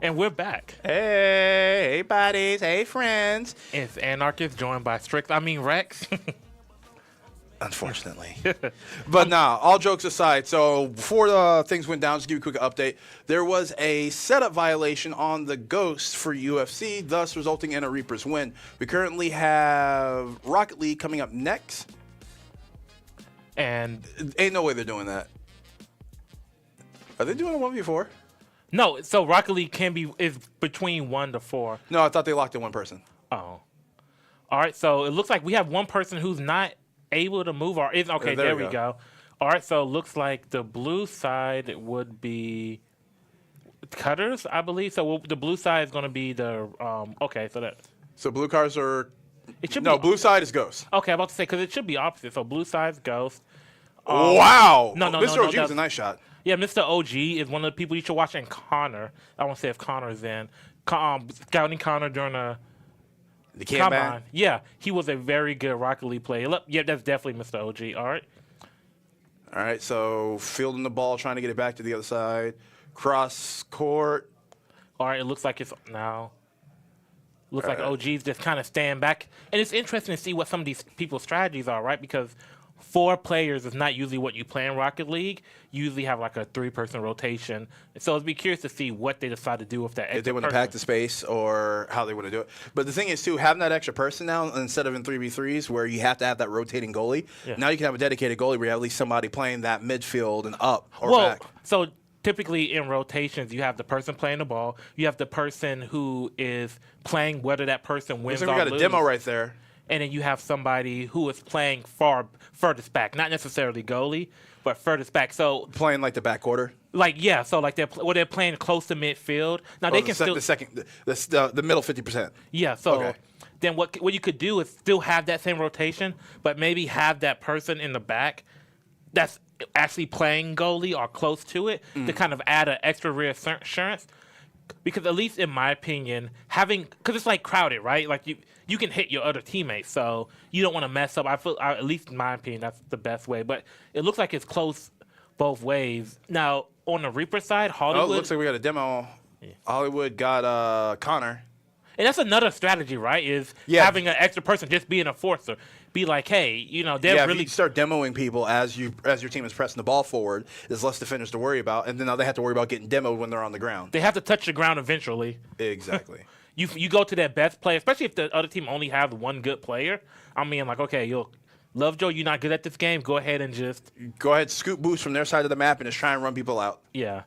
And we're back. Hey buddies, hey friends. It's Anarchist joined by Rex. Unfortunately. But nah, all jokes aside, so before things went down, just give you a quick update. There was a setup violation on the Ghost for UFC, thus resulting in a Reaper's win. We currently have Rocket League coming up next. And ain't no way they're doing that. Are they doing a 1v4? No, so Rocket League is between 1 to 4. No, I thought they locked in one person. Oh. All right, so it looks like we have one person who's not able to move or is okay, there we go. All right, so it looks like the blue side would be Cutters, I believe. So the blue side is going to be the So blue cars are blue side is Ghost. Okay, I'm about to say because it should be opposite. So blue side is Ghost. Wow. Mr. OG was a nice shot. Yeah, Mr. OG is one of the people you should watch. And Connor, I won't say if Connor's in. Scouting Connor during the combine. Yeah, he was a very good Rocket League player. Yeah, that's definitely Mr. OG. All right, so fielding the ball, trying to get it back to the other side. Cross court. All right, it looks like it's now. Looks like OG's just kind of staying back. And it's interesting to see what some of these people's strategies are, right? Because 4 players is not usually what you play in Rocket League. You usually have like a 3-person rotation. So I'd be curious to see what they decide to do with that extra if they want to pack the space or how they want to do it. But the thing is, too, having that extra person now instead of in 3v3s where you have to have that rotating goalie, now you can have a dedicated goalie where you have at least somebody playing that midfield and up or back. So typically in rotations, you have the person playing the ball. You have the person who is playing whether that person wins or loses. We got a demo right there. And then you have somebody who is playing furthest back, not necessarily goalie, but furthest back. So playing like the back quarter. So they're playing close to midfield. Now they can still the middle 50%. Yeah. So then what you could do is still have that same rotation, but maybe have that person in the back that's actually playing goalie or close to it to kind of add an extra reassurance. Because at least in my opinion, because it's like crowded, right? Like you can hit your other teammates, so you don't want to mess up. I feel, at least in my opinion, that's the best way. But it looks like it's close both ways. Now on the Reaper side, Hollywood. Oh, it looks like we got a demo. Yeah. Hollywood got Connor. And that's another strategy, right? Is having an extra person, just being a forcer. Be like, hey, they're really. If you start demoing people as your team is pressing the ball forward, there's less defenders to worry about, and then now they have to worry about getting demoed when they're on the ground. They have to touch the ground eventually. Exactly. You go to their best player, especially if the other team only has one good player. I mean, like, okay, Lovejoy, you're not good at this game. Go ahead and scoop boost from their side of the map and just try and run people out. Yeah,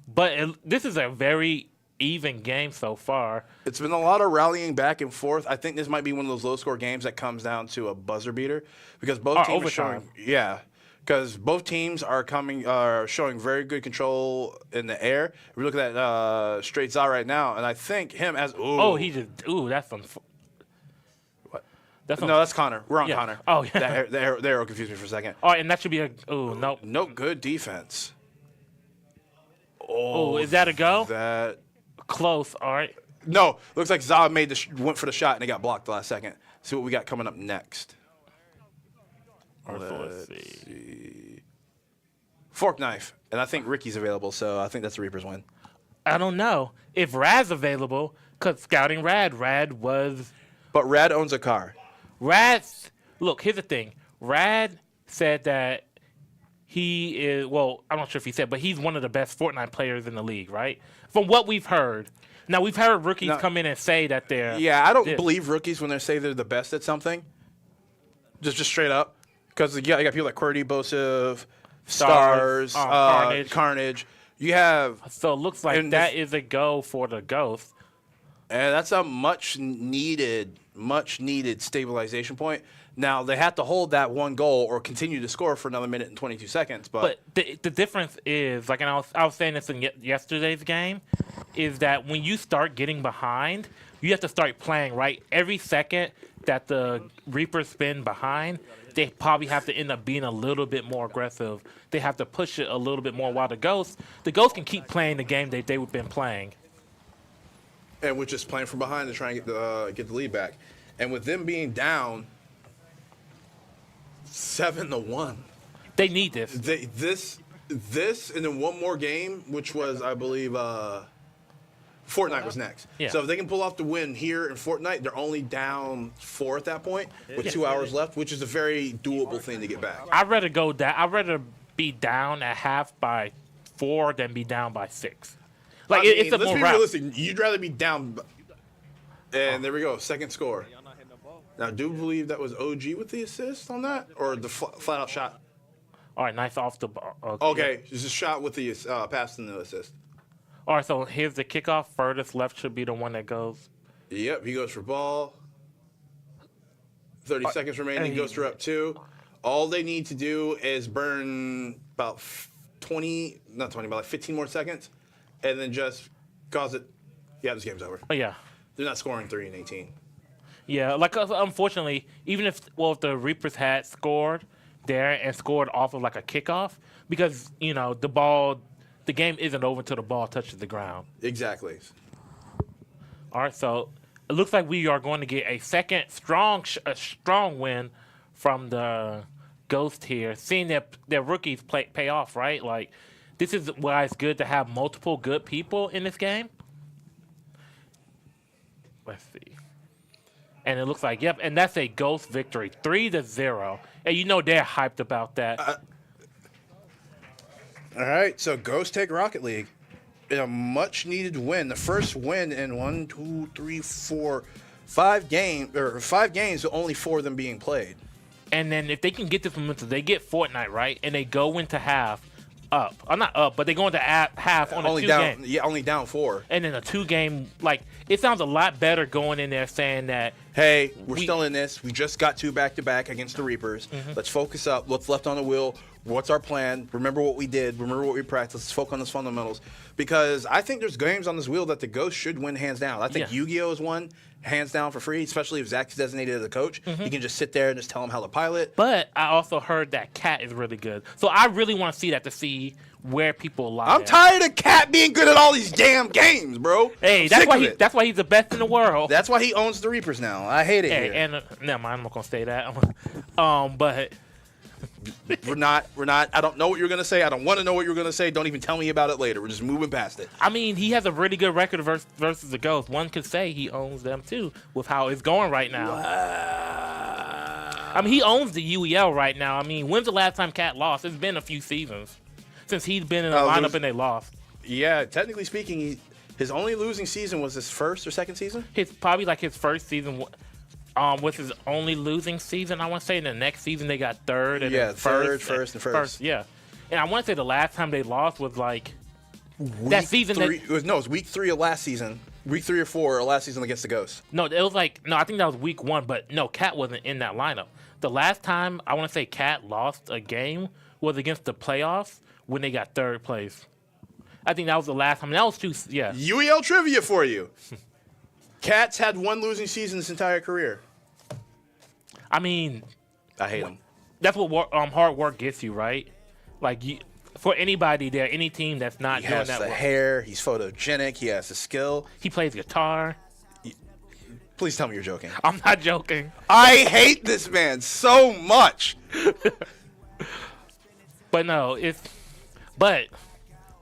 but this is a very even game so far. It's been a lot of rallying back and forth. I think this might be one of those low-score games that comes down to a buzzer beater because both teams are showing. Yeah, because both teams are showing very good control in the air. If we look at that straight Za right now, and I think him as that's what? That's Connor. We're on Connor. Oh yeah, the arrow confused me for a second. Oh, and that should be nope. Good defense. Oh, is that a go? That. Close, all right. No, looks like Za went for the shot and it got blocked the last second. See what we got coming up next. Let's see. Fork knife, and I think Ricky's available, so I think that's the Reaper's win. I don't know if Rad's available because scouting Rad was. But Rad owns a car. Look, here's the thing. Rad said that he is. Well, I'm not sure if he said, but he's one of the best Fortnite players in the league, right? From what we've heard. Now, we've heard rookies come in and say that they're... Yeah, I don't believe rookies when they say they're the best at something. Just straight up. Because you got people like QWERTY, Bosif, Stars, Carnage. You have... So it looks like that is a go for the Ghost. And that's a much needed stabilization point. Now, they have to hold that one goal or continue to score for another minute and 22 seconds. But the difference is, like, and I was saying this in yesterday's game, is that when you start getting behind, you have to start playing, right? Every second that the Reapers spin behind, they probably have to end up being a little bit more aggressive. They have to push it a little bit more, while the Ghosts can keep playing the game they've been playing. And we're just playing from behind to try and get the lead back. And with them being down 7-1, they need this. This and then one more game, which was, I believe, Fortnite was next. Yeah. So if they can pull off the win here in Fortnite, they're only down 4 at that point with 2 hours left, which is a very doable thing to get back. I'd rather go down. I'd rather be down at half by 4 than be down by 6. Like, it's a let's more be route. realistic. You'd rather be down. And there we go, second score. Now, do you believe that was OG with the assist on that, or the flat out shot? All right, nice off the ball. Okay, it's a shot with the pass and the assist. All right, so here's the kickoff. Furthest left should be the one that goes. Yep, he goes for ball. 30 seconds remaining. Goes for up 2. All they need to do is burn about 15 more seconds, and then just cause it. Yeah, this game's over. Oh yeah. They're not scoring 3 and 18. Yeah, like unfortunately, even if the Reapers had scored there and scored off of like a kickoff, because the game isn't over until the ball touches the ground. Exactly. All right, so it looks like we are going to get a second strong win from the Ghost here, seeing their rookies pay off, right? Like, this is why it's good to have multiple good people in this game. Let's see. And it looks like, yep, and that's a Ghost victory, 3-0. And they're hyped about that. All right, so Ghost take Rocket League in a much-needed win. The first win in 5 games, with only 4 of them being played. And then if they can get this momentum, they get Fortnite, right? And they go into half up. Not up, but they go into half on only a 2-game. Yeah, only down 4. And then a 2-game, like, it sounds a lot better going in there saying that, hey, we're still in this. We just got 2 back-to-back against the Reapers. Mm-hmm. Let's focus up. What's left on the wheel? What's our plan? Remember what we did. Remember what we practiced. Let's focus on those fundamentals. Because I think there's games on this wheel that the Ghost should win hands down. I think Yu-Gi-Oh! Is one hands down for free, especially if Zach's designated as a coach. Mm-hmm. He can just sit there and just tell him how to pilot. But I also heard that Cat is really good. So I really want to see that to see where people lie. I'm tired of Cat being good at all these damn games, bro. Hey, that's why he's the best in the world. That's why he owns the Reapers now. I hate it. Hey, and never mind, I'm not gonna say that. But we're not. I don't know what you're gonna say. I don't want to know what you're gonna say. Don't even tell me about it later. We're just moving past it. I mean, he has a really good record versus the Ghost. One could say he owns them too, with how it's going right now. Wow. I mean, he owns the UEL right now. I mean, when's the last time Cat lost? It's been a few seasons since he's been in the lineup and they lost. Yeah, technically speaking, his only losing season was his first or second season. It's probably like his first season. Was his only losing season, I want to say. In the next season, they got third. And first. Yeah. And I want to say the last time they lost was like that season. It was week 3 of last season. Week 3 or 4 of last season against the Ghosts. No, it was I think that was week 1, but no, Cat wasn't in that lineup. The last time I want to say Cat lost a game was against the playoffs when they got third place. I think that was the last time. That was UEL trivia for you. Cat's had 1 losing season this entire career. I mean, I hate him. That's what hard work gets you, right? Like, for anybody there, any team that's not doing that. He has the hair. He's photogenic. He has the skill. He plays guitar. Please tell me you're joking. I'm not joking. I hate this man so much. But no,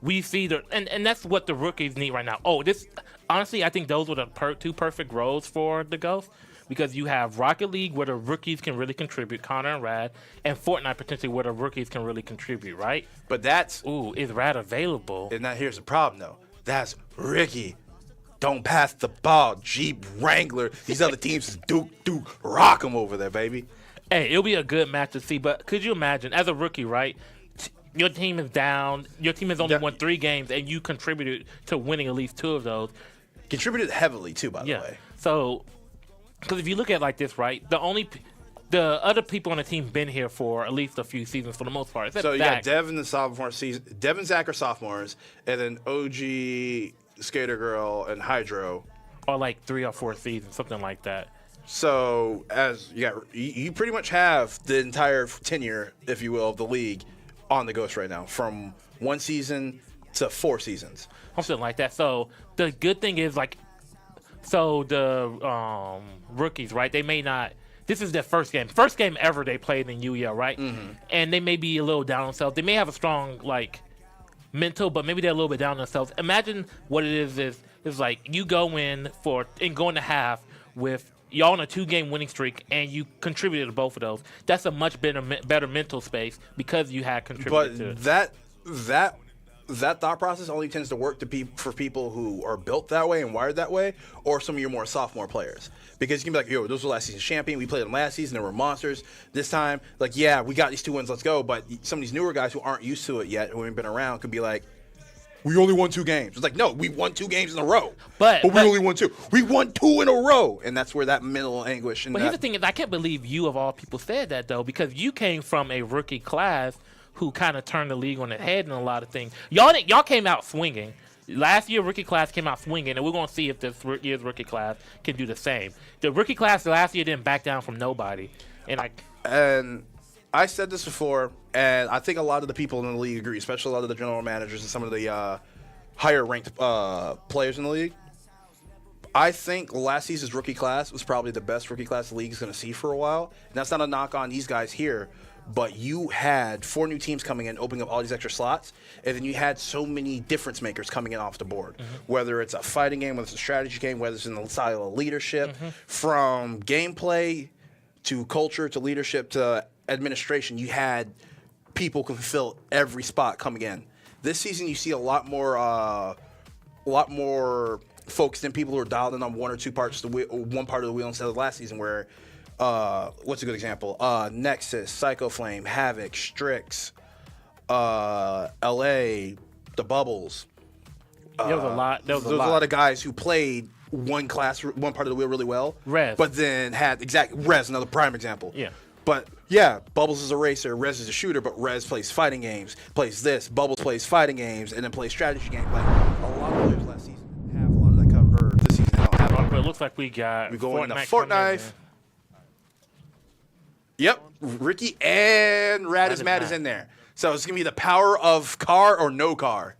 we see and that's what the rookies need right now. Honestly, I think those were the 2 perfect roles for the Ghosts, because you have Rocket League where the rookies can really contribute, Connor and Rad, and Fortnite potentially where the rookies can really contribute, right? But is Rad available? And now here's the problem, though. That's Ricky. Don't pass the ball, Jeep Wrangler. These other teams is Duke, rock them over there, baby. Hey, it'll be a good match to see, but could you imagine, as a rookie, right? Your team is down. Your team has only won 3 games, and you contributed to winning at least 2 of those. Contributed heavily, too, by the way. So, because if you look at it like this, right, the other people on the team been here for at least a few seasons for the most part. So you got Dev and Zach are sophomores, and then OG, Skater Girl, and Hydro. Or like 3 or 4 seasons, something like that. So you pretty much have the entire tenure, if you will, of the league on the Ghost right now, from 1 season to 4 seasons. Something like that. So the good thing is so the rookies, right? They may not. This is their first game ever they played in UEL, right? Mm-hmm. And they may be a little down on themselves. They may have a strong mental, but maybe they're a little bit down on themselves. Imagine what it is like you go in to half with y'all on a 2-game winning streak, and you contributed to both of those. That's a much better mental space because you had contributed to it. But that thought process only tends to work for people who are built that way and wired that way, or some of your more sophomore players. Because you can be like, yo, those were last season's champion. We played them last season. They were monsters. This time, yeah, we got these 2 wins. Let's go. But some of these newer guys who aren't used to it yet, who haven't been around, could be like, we only won 2 games. It's like, no, we won 2 games in a row. But we only won 2. We won 2 in a row. And that's where that mental anguish. But here's the thing is, I can't believe you, of all people, said that, though, because you came from a rookie class who kind of turned the league on its head in a lot of things. Y'all came out swinging. Last year, rookie class came out swinging, and we're going to see if this year's rookie class can do the same. The rookie class last year didn't back down from nobody. And I said this before, and I think a lot of the people in the league agree, especially a lot of the general managers and some of the higher-ranked players in the league. I think last season's rookie class was probably the best rookie class the league is going to see for a while. And that's not a knock on these guys here, but you had 4 new teams coming in, opening up all these extra slots, and then you had so many difference makers coming in off the board. Mm-hmm. Whether it's a fighting game, whether it's a strategy game, whether it's in the style of leadership, from gameplay to culture to leadership to administration, you had people can fill every spot coming in. This season, you see a lot more focused in people who are dialed in on 1 or 2 parts of the wheel, one part of the wheel instead of last season where. What's a good example? Nexus, Psycho Flame, Havoc, Strix, LA, the Bubbles. There was a lot. There was a lot of guys who played one part of the wheel really well. Rez. But then Rez, another prime example. Yeah. But yeah, Bubbles is a racer, Rez is a shooter, but Rez plays fighting games, plays this. Bubbles plays fighting games, and then plays strategy games. Like a lot of players last season have a lot of that cover. This season they don't have it. But it looks like we got. We go into Fortnite. Yep, Ricky and Rad is Mad is in there. So it's going to be the power of car or no car.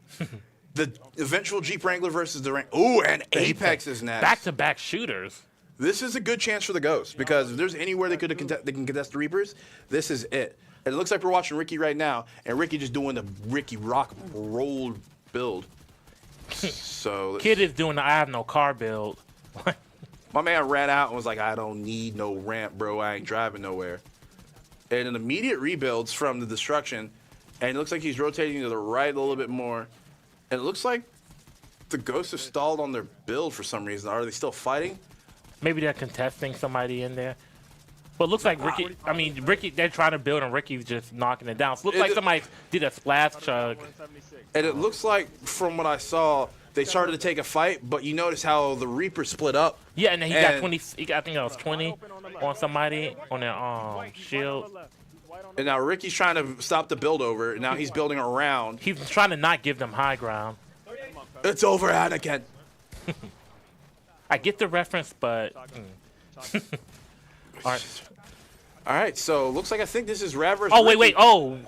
The eventual Jeep Wrangler versus the Ooh, and Apex is next. Back-to-back shooters. This is a good chance for the Ghosts because if there's anywhere they can contest the Reapers, this is it. And it looks like we're watching Ricky right now, and Ricky just doing the Ricky rock roll build. So Kid is doing the I have no car build. My man ran out and was like, I don't need no ramp, bro. I ain't driving nowhere. And an immediate rebuilds from the destruction. And it looks like he's rotating to the right a little bit more. And it looks like the Ghosts have stalled on their build for some reason. Are they still fighting? Maybe they're contesting somebody in there. But it looks like Ricky, they're trying to build and Ricky's just knocking it down. So it looks like somebody did a splash chug. And it looks like, from what I saw, they started to take a fight, but you notice how the Reaper split up. Yeah, and then he got 20. I think it was 20 on somebody on their shield. And now Ricky's trying to stop the build over, and now he's building around. He's trying to not give them high ground. It's over, Anakin. I get the reference, but. All right. So looks like I think this is Rad versus. Oh wait. Oh,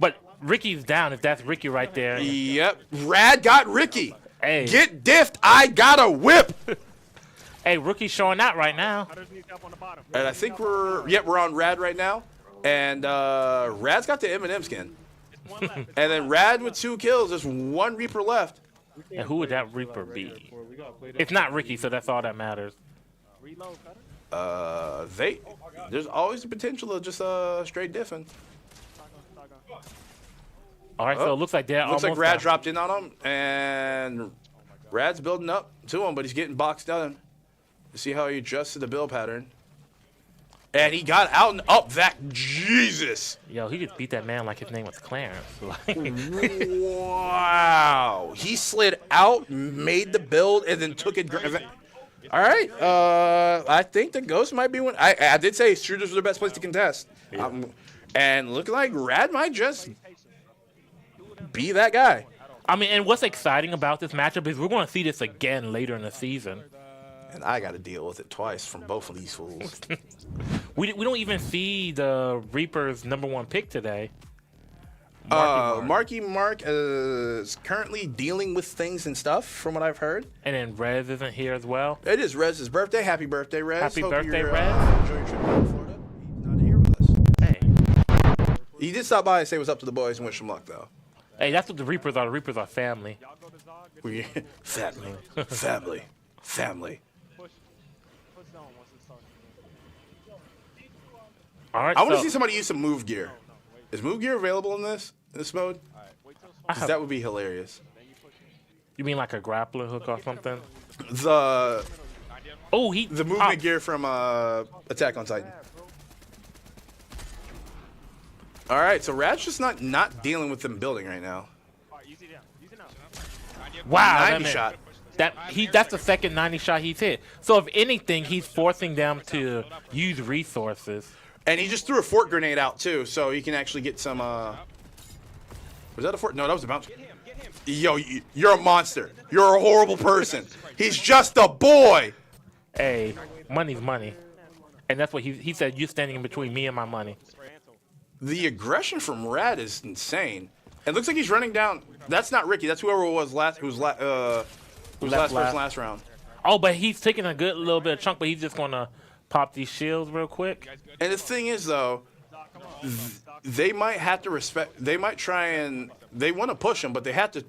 but Ricky's down. If that's Ricky right there. Yep. Rad got Ricky. Hey. Get diffed. I got a whip. Hey, Rookie's showing out right now. And I think we're on Rad right now. And Rad's got the Eminem skin. And then Rad with 2 kills. There's 1 Reaper left. And who would that Reaper be? It's not Ricky, so that's all that matters. There's always the potential of just straight diffing. All right, so it looks like they're looks like Rad down. dropped in on him, and Rad's building up to him, but he's getting boxed down. You see how he adjusts to the build pattern. And he got out and up that Jesus. Yo, he just beat that man like his name was Clarence. Wow. He slid out, made the build, and then took it. All right. I think the Ghost might be one. I did say shooters are the best place to contest. Yeah. And looking like Rad might just be that guy. I mean, and what's exciting about this matchup is we're going to see this again later in the season. And I got to deal with it twice from both of these fools. We don't even see the Reaper's #1 pick today. Marky Mark is currently dealing with things and stuff, from what I've heard. And then Rez isn't here as well. It is Rez's birthday. Happy birthday, Rez. Happy Hope birthday, you're, Rez. Enjoying your trip down to Florida. He's not here with us. Hey. He did stop by and say what's up to the boys and wish them luck, though. Hey, that's what the Reapers are. The Reapers are family. Family. Family. Family. All right. I want to see somebody use some move gear. Is move gear available in this mode? Because that would be hilarious. You mean like a grappler hook or something? The movement Oh. gear from Attack on Titan. All right, so Rad's just not dealing with them building right now. Wow, 90 shot. That's the second 90 shot he's hit. So if anything, he's forcing them to use resources. And he just threw a fort grenade out too, so he can actually get some. Was that a fort? No, that was a bounce. Yo, you're a monster. You're a horrible person. He's just a boy. Hey, money's money, and that's what he said. You're standing in between me and my money. The aggression from Rad is insane. It looks like he's running down. That's not Ricky. That's whoever was last. Who was last round. Oh, but he's taking a good little bit of chunk, but he's just gonna pop these shields real quick. And the thing is, though, they might have to respect. They might try and they want to push him, but they have to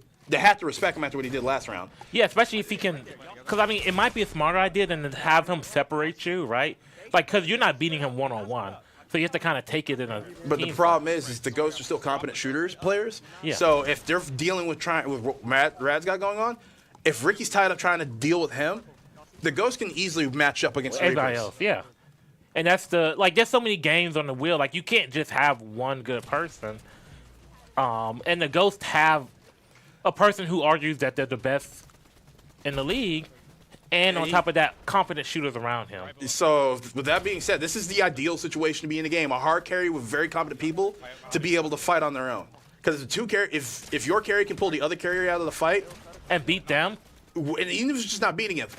respect him after what he did last round. Yeah, especially if he can, because I mean, it might be a smarter idea than to have him separate you, right? Like, because you're not beating him one-on-one, so you have to kind of take it in a. But the problem is the Ghosts are still competent players. Yeah. So if they're dealing with what Rad's got going on, if Ricky's tied up trying to deal with him, the Ghost can easily match up against everybody Reapers. else. Yeah, and that's there's so many games on the wheel. Like, you can't just have one good person. And the Ghosts have a person who argues that they're the best in the league, and on top of that, competent shooters around him. So with that being said, this is the ideal situation to be in the game. A hard carry with very competent people to be able to fight on their own. Because if your carry can pull the other carrier out of the fight and beat them, and even if it's just not beating him,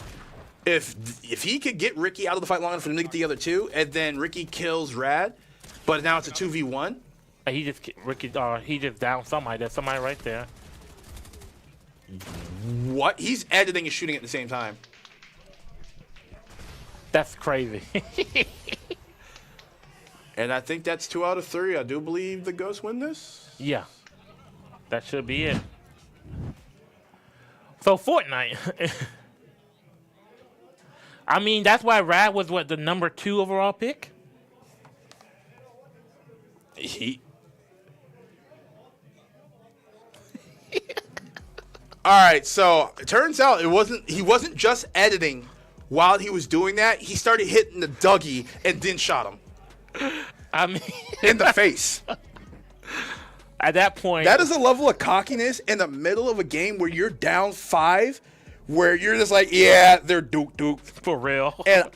if he could get Ricky out of the fight long enough for him to get the other two, and then Ricky kills Rad, but now it's a 2v1. He just downed somebody. There's somebody right there. What? He's editing and shooting at the same time. That's crazy. And I think that's 2 out of 3. I do believe the Ghosts win this. Yeah. That should be it. So Fortnite. I mean, that's why Rad was the #2 overall pick? All right, so it turns out he wasn't just editing. While he was doing that, he started hitting the Dougie and then shot him. I mean, in the face. At that point, that is a level of cockiness in the middle of a game where you're down 5, where you're just like, yeah, they're Duke. For real. And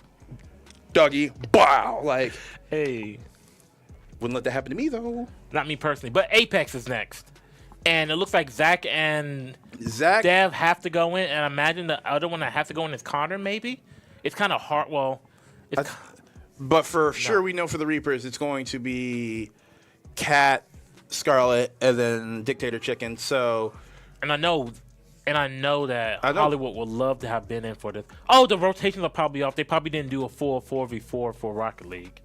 Dougie, wow, like, hey. Wouldn't let that happen to me, though. Not me personally, but Apex is next. And it looks like Zach and Dev have to go in, and I imagine the other one that has to go in is Connor, maybe? It's kind of hard. Well, but for sure, we know for the Reapers, it's going to be Cat, Scarlet, and then Dictator Chicken. So, and I know that Hollywood would love to have been in for this. Oh, the rotations are probably off. They probably didn't do a full 4v4 for Rocket League.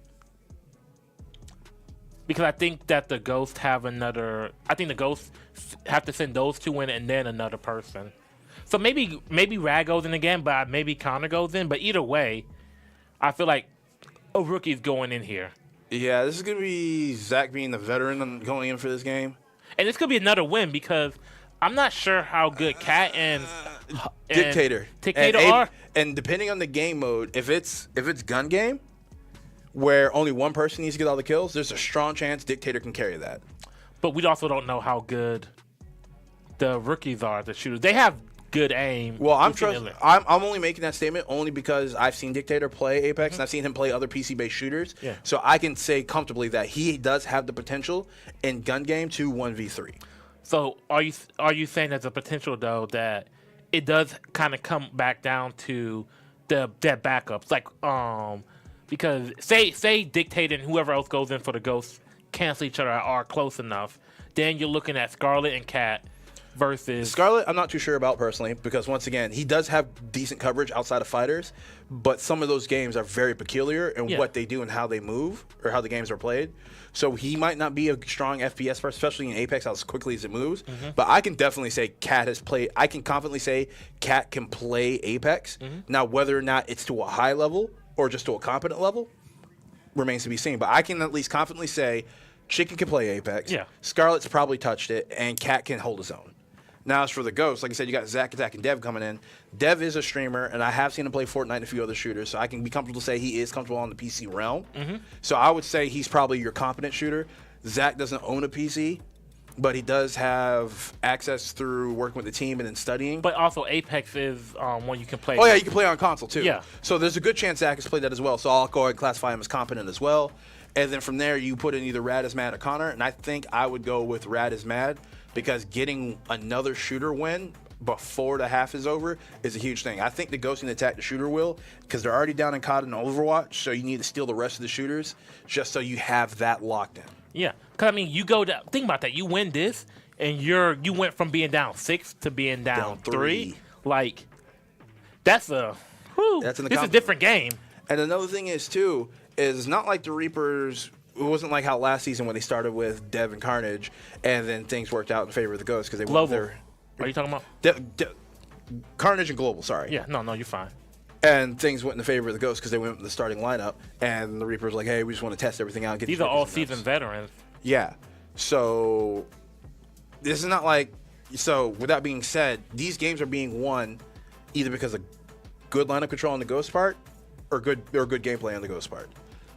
Because I think that the Ghosts have another. I think the Ghosts have to send those two in and then another person. So maybe Rad goes in again, but maybe Connor goes in. But either way, I feel like a rookie's going in here. Yeah, this is going to be Zach being the veteran going in for this game. And this could be another win because I'm not sure how good Cat and Dictator are. And depending on the game mode, if it's gun game, where only one person needs to get all the kills, there's a strong chance Dictator can carry that. But we also don't know how good the rookies are, the shooters. They have good aim. Well, I'm only making that statement only because I've seen Dictator play Apex, and I've seen him play other PC-based shooters. Yeah. So I can say comfortably that he does have the potential in gun game to 1v3. So are you saying there's a potential though that it does kind of come back down to that backups because say Dictator and whoever else goes in for the Ghosts cancel each other out, are close enough, then you're looking at Scarlet and Cat versus Scarlet, I'm not too sure about personally because once again, he does have decent coverage outside of fighters, but some of those games are very peculiar in what they do and how they move or how the games are played. So he might not be a strong FPS person, especially in Apex, as quickly as it moves. But I can definitely say Cat has played. I can confidently say Cat can play Apex. Now, whether or not it's to a high level or just to a competent level remains to be seen. But I can at least confidently say Chicken can play Apex. Yeah. Scarlet's probably touched it, and Cat can hold his own. Now, as for the Ghosts, like I said, you got Zach, Attack, and Dev coming in. Dev is a streamer, and I have seen him play Fortnite and a few other shooters, so I can be comfortable to say he is comfortable on the PC realm. So I would say he's probably your competent shooter. Zach doesn't own a PC, but he does have access through working with the team and then studying. But also Apex is one you can play. Oh, yeah, you can play on console, too. Yeah. So there's a good chance Zach has played that as well, so I'll go ahead and classify him as competent as well. And then from there, you put in either Rad is Mad or Connor, and I think I would go with Rad is Mad because getting another shooter win before the half is over is a huge thing. I think the Ghost can attack the shooter will because they're already down in COD and Overwatch, so you need to steal the rest of the shooters just so you have that locked in. Yeah, because I mean, you go down. Think about that. You win this, and you went from being down 6 to being down 3. Like, that's a That's in the this is a different game. And another thing is too is not like the Reapers. It wasn't like how last season when they started with Dev and Carnage, and then things worked out in favor of the Ghosts because they went Global. Are you talking about? Carnage and Global? Sorry. Yeah. No, you're fine. And things went in favor of the Ghosts because they went with the starting lineup, and the Reapers were like, hey, we just want to test everything out. And get These are all seasoned veterans. Yeah. So this is not like. So with that being said, these games are being won either because of good lineup control on the Ghost part or good gameplay on the Ghost part.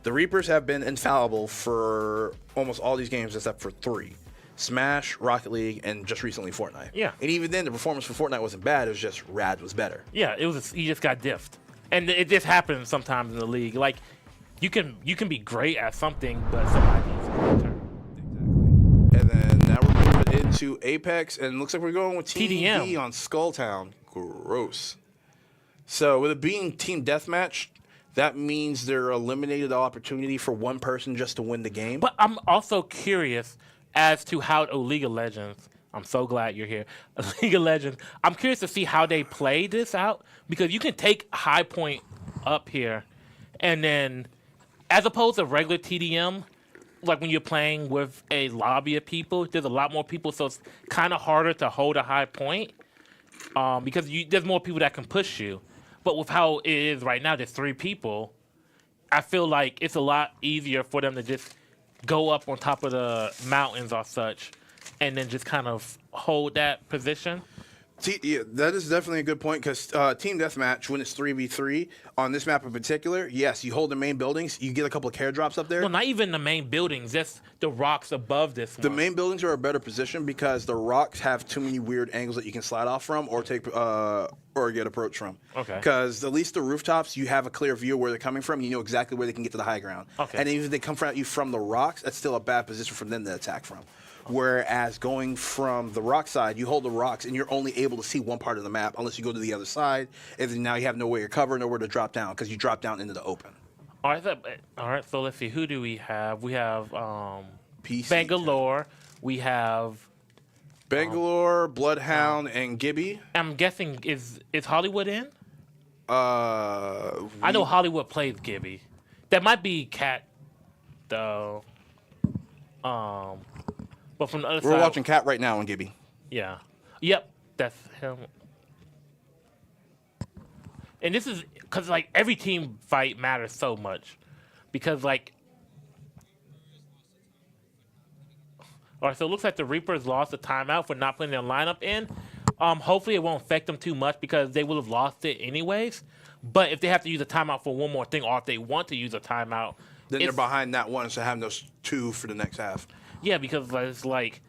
The Reapers have been infallible for almost all these games except for 3. Smash, Rocket League, and just recently Fortnite. Yeah. And even then, the performance for Fortnite wasn't bad. It was just Rad was better. Yeah, he just got diffed. And it just happens sometimes in the league. Like, you can be great at something, but somebody needs to turn. Exactly. And then now we're moving into Apex, and it looks like we're going with Team TDM. D on Skulltown. Gross. So with it being Team Deathmatch, that means they're eliminated the opportunity for one person just to win the game. But I'm also curious as to how League of Legends. I'm so glad you're here. League of Legends. I'm curious to see how they play this out because you can take High Point up here, and then as opposed to regular TDM, like when you're playing with a lobby of people, there's a lot more people, so it's kind of harder to hold a high point because there's more people that can push you. But with how it is right now, there's 3 people. I feel like it's a lot easier for them to just go up on top of the mountains or such, and then just kind of hold that position. Yeah, that is definitely a good point because Team Deathmatch, when it's 3v3 on this map in particular, yes, you hold the main buildings, you get a couple of care drops up there. No, not even the main buildings, just the rocks above this one. The main buildings are a better position because the rocks have too many weird angles that you can slide off from or take or get approach from. Okay. Because at least the rooftops, you have a clear view of where they're coming from. You know exactly where they can get to the high ground. Okay. And even if they come at you from the rocks, that's still a bad position for them to attack from. Whereas going from the rock side, you hold the rocks and you're only able to see one part of the map unless you go to the other side, and then now you have nowhere to cover, nowhere to drop down because you drop down into the open. All right. So let's see. Who do we have? We have PC Bangalore. We have. Bangalore, Bloodhound, and Gibby. I'm guessing is Hollywood in? I know Hollywood plays Gibby. That might be Cat, though. But from the other side, we're watching Cat right now on Gibby. Yeah. Yep. That's him. And this is because like every team fight matters so much, because like. All right, so it looks like the Reapers lost a timeout for not putting their lineup in. Hopefully it won't affect them too much because they would have lost it anyways. But if they have to use a timeout for one more thing, or if they want to use a timeout, then they're behind that one, so having those 2 for the next half. Yeah, because it's like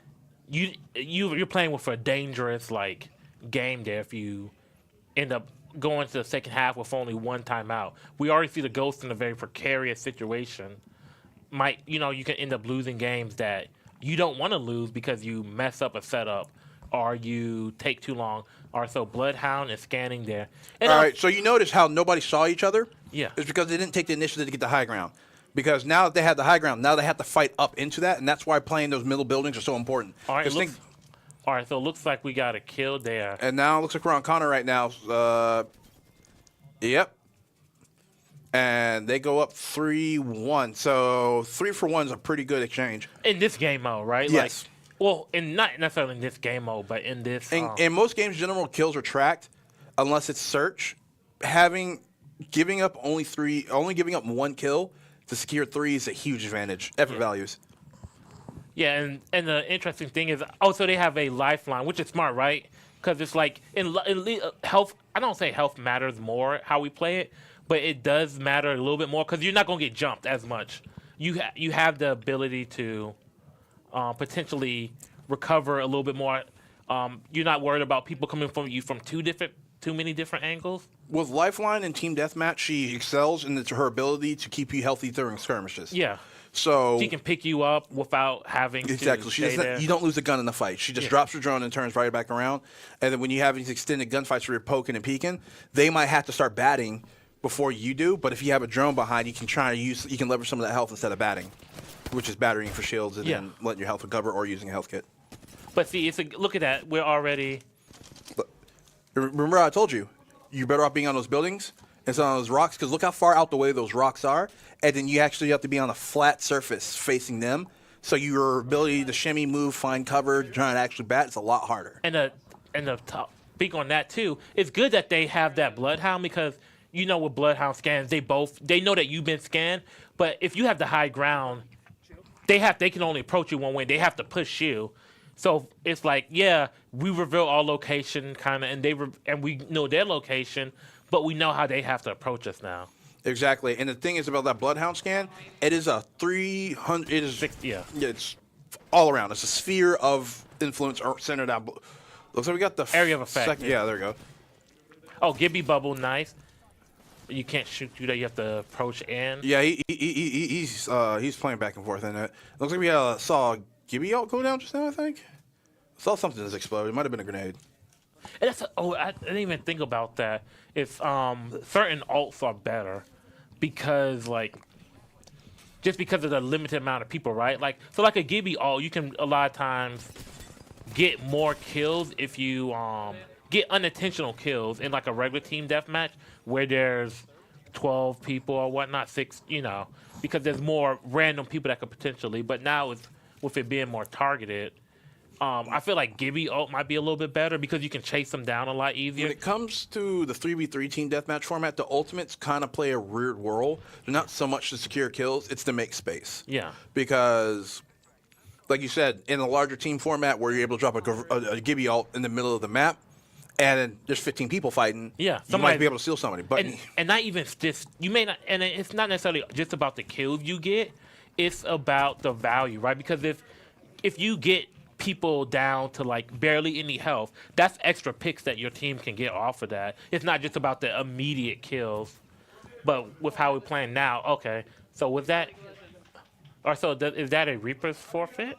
you're playing with a dangerous like game there if you end up going to the second half with only one timeout. We already see the Ghost in a very precarious situation. You can end up losing games that you don't want to lose because you mess up a setup or you take too long. Or so Bloodhound is scanning there. And All right, so you notice how nobody saw each other? Yeah. It's because they didn't take the initiative to get the high ground. Because now that they have the high ground, now they have to fight up into that, and that's why playing those middle buildings are so important. All right, so it looks like we got a kill there. And now it looks like we're on Connor right now. Yep. And they go up 3-1. So 3-for-1 is a pretty good exchange. In this game mode, right? Yes. Not necessarily in this game mode, but in this. In most games, general kills are tracked, unless it's search. Giving up only giving up 1 kill to secure 3 is a huge advantage. Effort values. Yeah, and the interesting thing is, so they have a lifeline, which is smart, right? Because it's like in health. I don't say health matters more how we play it, but it does matter a little bit more because you're not gonna get jumped as much. You have the ability to potentially recover a little bit more. You're not worried about people coming from you from too many different angles. With Lifeline and Team Deathmatch, she excels in her ability to keep you healthy during skirmishes. Yeah. So she can pick you up without having to stay there. You don't lose a gun in the fight. She just drops her drone and turns right back around. And then when you have these extended gunfights where you're poking and peeking, they might have to start batting before you do. But if you have a drone behind, you can leverage some of that health instead of batting, which is battering for shields and then letting your health recover or using a health kit. But see, look at that. We're already. Remember I told you, you're better off being on those buildings instead on those rocks, because look how far out the way those rocks are, and then you actually have to be on a flat surface facing them. So your ability to shimmy, move, find cover, try and actually bat is a lot harder. And the top speak on that too. It's good that they have that Bloodhound because with Bloodhound scans, they know that you've been scanned. But if you have the high ground, they can only approach you one way. They have to push you. So it's like, we reveal our location kind of, and we know their location, but we know how they have to approach us now. Exactly. And the thing is about that Bloodhound scan, it is a 300. It is it's all around. It's a sphere of influence centered out. Looks like we got the area of effect. Yeah, there we go. Oh, Gibby Bubble, nice. You can't shoot through that. You have to approach in. Yeah, he's playing back and forth in it. Looks like we saw Gibby ult go down just now, I think. I saw something just explode. It might have been a grenade. And I didn't even think about that. If certain ults are better because just because of the limited amount of people, right? So a Gibby ult, you can a lot of times get more kills if you get unintentional kills in a regular team deathmatch where there's 12 people or whatnot, 6, because there's more random people that could potentially. But now with it being more targeted, I feel like Gibby ult might be a little bit better because you can chase them down a lot easier. When it comes to the 3v3 team deathmatch format, the ultimates kind of play a weird role. They're not so much to secure kills, it's to make space. Yeah. Because, like you said, in a larger team format where you're able to drop a Gibby ult in the middle of the map, and then there's 15 people fighting, you might be able to steal somebody. But and not even just, you may not, and it's not necessarily just about the kills you get, it's about the value, right? Because if you get people down to barely any health, that's extra picks that your team can get off of that. It's not just about the immediate kills, but with how we're playing now. Okay, so with that, is that a Reaper's forfeit?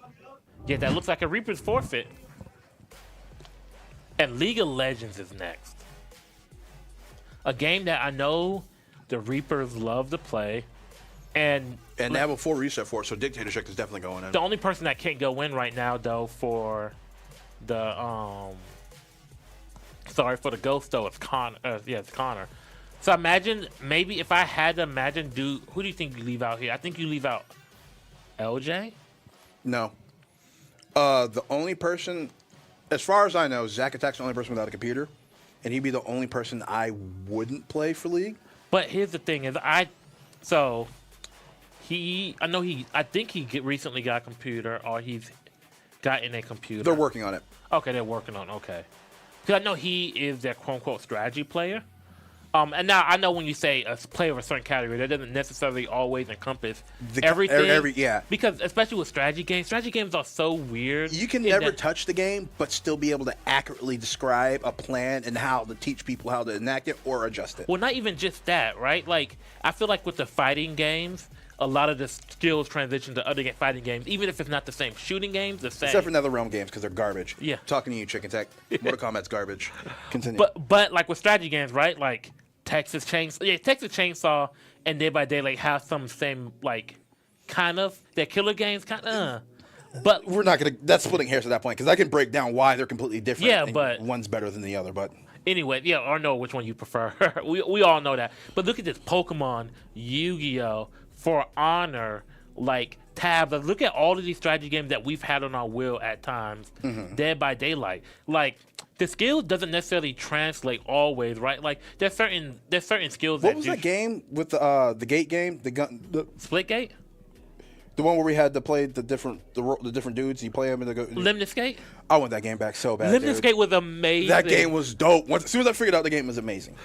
Yeah, that looks like a Reaper's forfeit. And League of Legends is next. A game that I know the Reapers love to play. And they have a full reset for it, so Dictatorship is definitely going in. The only person that can't go in right now, though, for the the Ghost, though, it's Connor. It's Connor. So imagine, maybe if I had to imagine, who do you think you leave out here? I think you leave out LJ. No. The only person, as far as I know, Zack Attack's the only person without a computer, and he'd be the only person I wouldn't play for League. But here's the thing: I think he recently got a computer, or he's gotten a computer. They're working on it. Okay, they're working on it. Okay. Because I know he is their quote-unquote strategy player. And now I know when you say a player of a certain category, that doesn't necessarily always encompass everything. Because especially with strategy games are so weird. You can never touch the game, but still be able to accurately describe a plan and how to teach people how to enact it or adjust it. Well, not even just that, right? I feel like with the fighting games, a lot of the skills transition to other fighting games, even if it's not the same shooting games. The same. Except for NetherRealm games because they're garbage. Yeah. Talking to you, Chicken Tech. Mortal Kombat's garbage. Continue. But like with strategy games, right? Like Texas Chainsaw and Day by Daylight have some same like kind of they're killer games kind of. But we're not gonna. That's splitting hairs at that point because I can break down why they're completely different. Yeah, but one's better than the other. But anyway, yeah, I know which one you prefer. we all know that. But look at this: Pokemon, Yu-Gi-Oh, For Honor, like Tabs. Like, look at all of these strategy games that we've had on our wheel at times. Dead by Daylight, like. The skill doesn't necessarily translate always, right? Like there's certain skills. What was that game with the gate game? The Splitgate? The one where we had to play the different dudes. You play them and they go. Limited Skate? I want that game back so bad. Limited Skate was amazing. That game was dope. As soon as I figured out the game was amazing.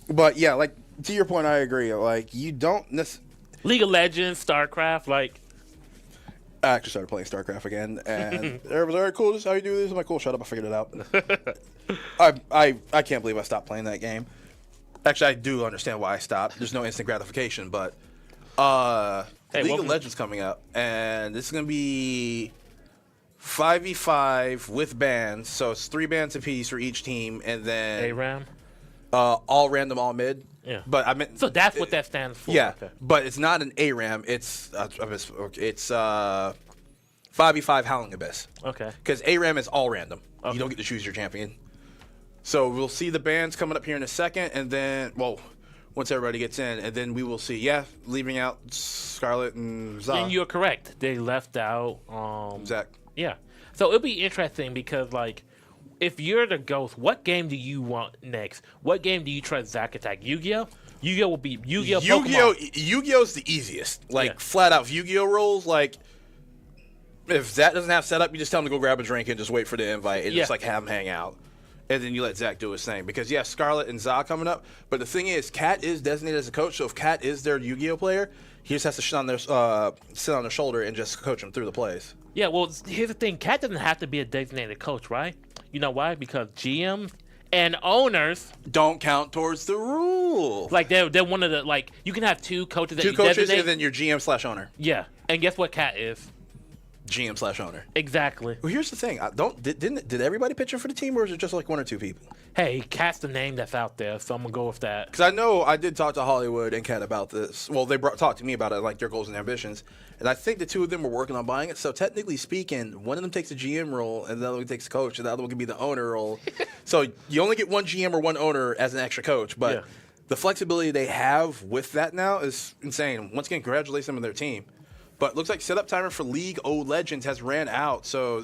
But yeah, like to your point, I agree. Like you don't League of Legends, StarCraft, like. I actually started playing StarCraft again, and everyone's all right, cool. This is how you do this. I'm like, cool, shut up. I figured it out. I can't believe I stopped playing that game. Actually, I do understand why I stopped. There's no instant gratification, but League of Legends coming up, and this is gonna be 5v5 with bans. So it's 3 bans apiece for each team, and then ARAM. All random, all mid. Yeah. But I meant so that's what that stands for. Yeah. Okay. But it's not an ARAM. It's 5v5 Howling Abyss. Okay. Because ARAM is all random. Okay. You don't get to choose your champion. So we'll see the bans coming up here in a second, and then once everybody gets in, and then we will see. Leaving out Scarlet and Zah. And you're correct. They left out Zach. Yeah. So it'll be interesting because like. If you're the ghost, what game do you want next? What game do you trust Zack Attack? Yu-Gi-Oh? Yu-Gi-Oh will be Yu-Gi-Oh. Yu-Gi-Oh's the easiest. Like flat out Yu-Gi-Oh rolls. Like if Zach doesn't have setup, you just tell him to go grab a drink and just wait for the invite and just like have him hang out. And then you let Zach do his thing. Because Scarlet and Zah coming up. But the thing is, Kat is designated as a coach, so if Kat is their Yu-Gi-Oh player, he just has to sit on their shoulder and just coach them through the plays. Yeah, well, here's the thing. Kat doesn't have to be a designated coach, right? You know why? Because GMs and owners don't count towards the rule. Like they're one of the you can have 2 coaches that you designate. And then your GM/owner. Yeah, and guess what Kat is? GM/owner. Exactly. Well, here's the thing. Did everybody pitch in for the team, or is it just like 1 or 2 people? Hey, Kat's the name that's out there, so I'm gonna go with that. Because I know I did talk to Hollywood and Kat about this. Well, they talked to me about it, like their goals and ambitions, and I think the 2 of them were working on buying it. So technically speaking, one of them takes a GM role, and the other one takes a coach, and the other one can be the owner role. So you only get 1 GM or 1 owner as an extra coach, but the flexibility they have with that now is insane. Once again, congratulate them on their team. But looks like setup timer for League of Legends has ran out, so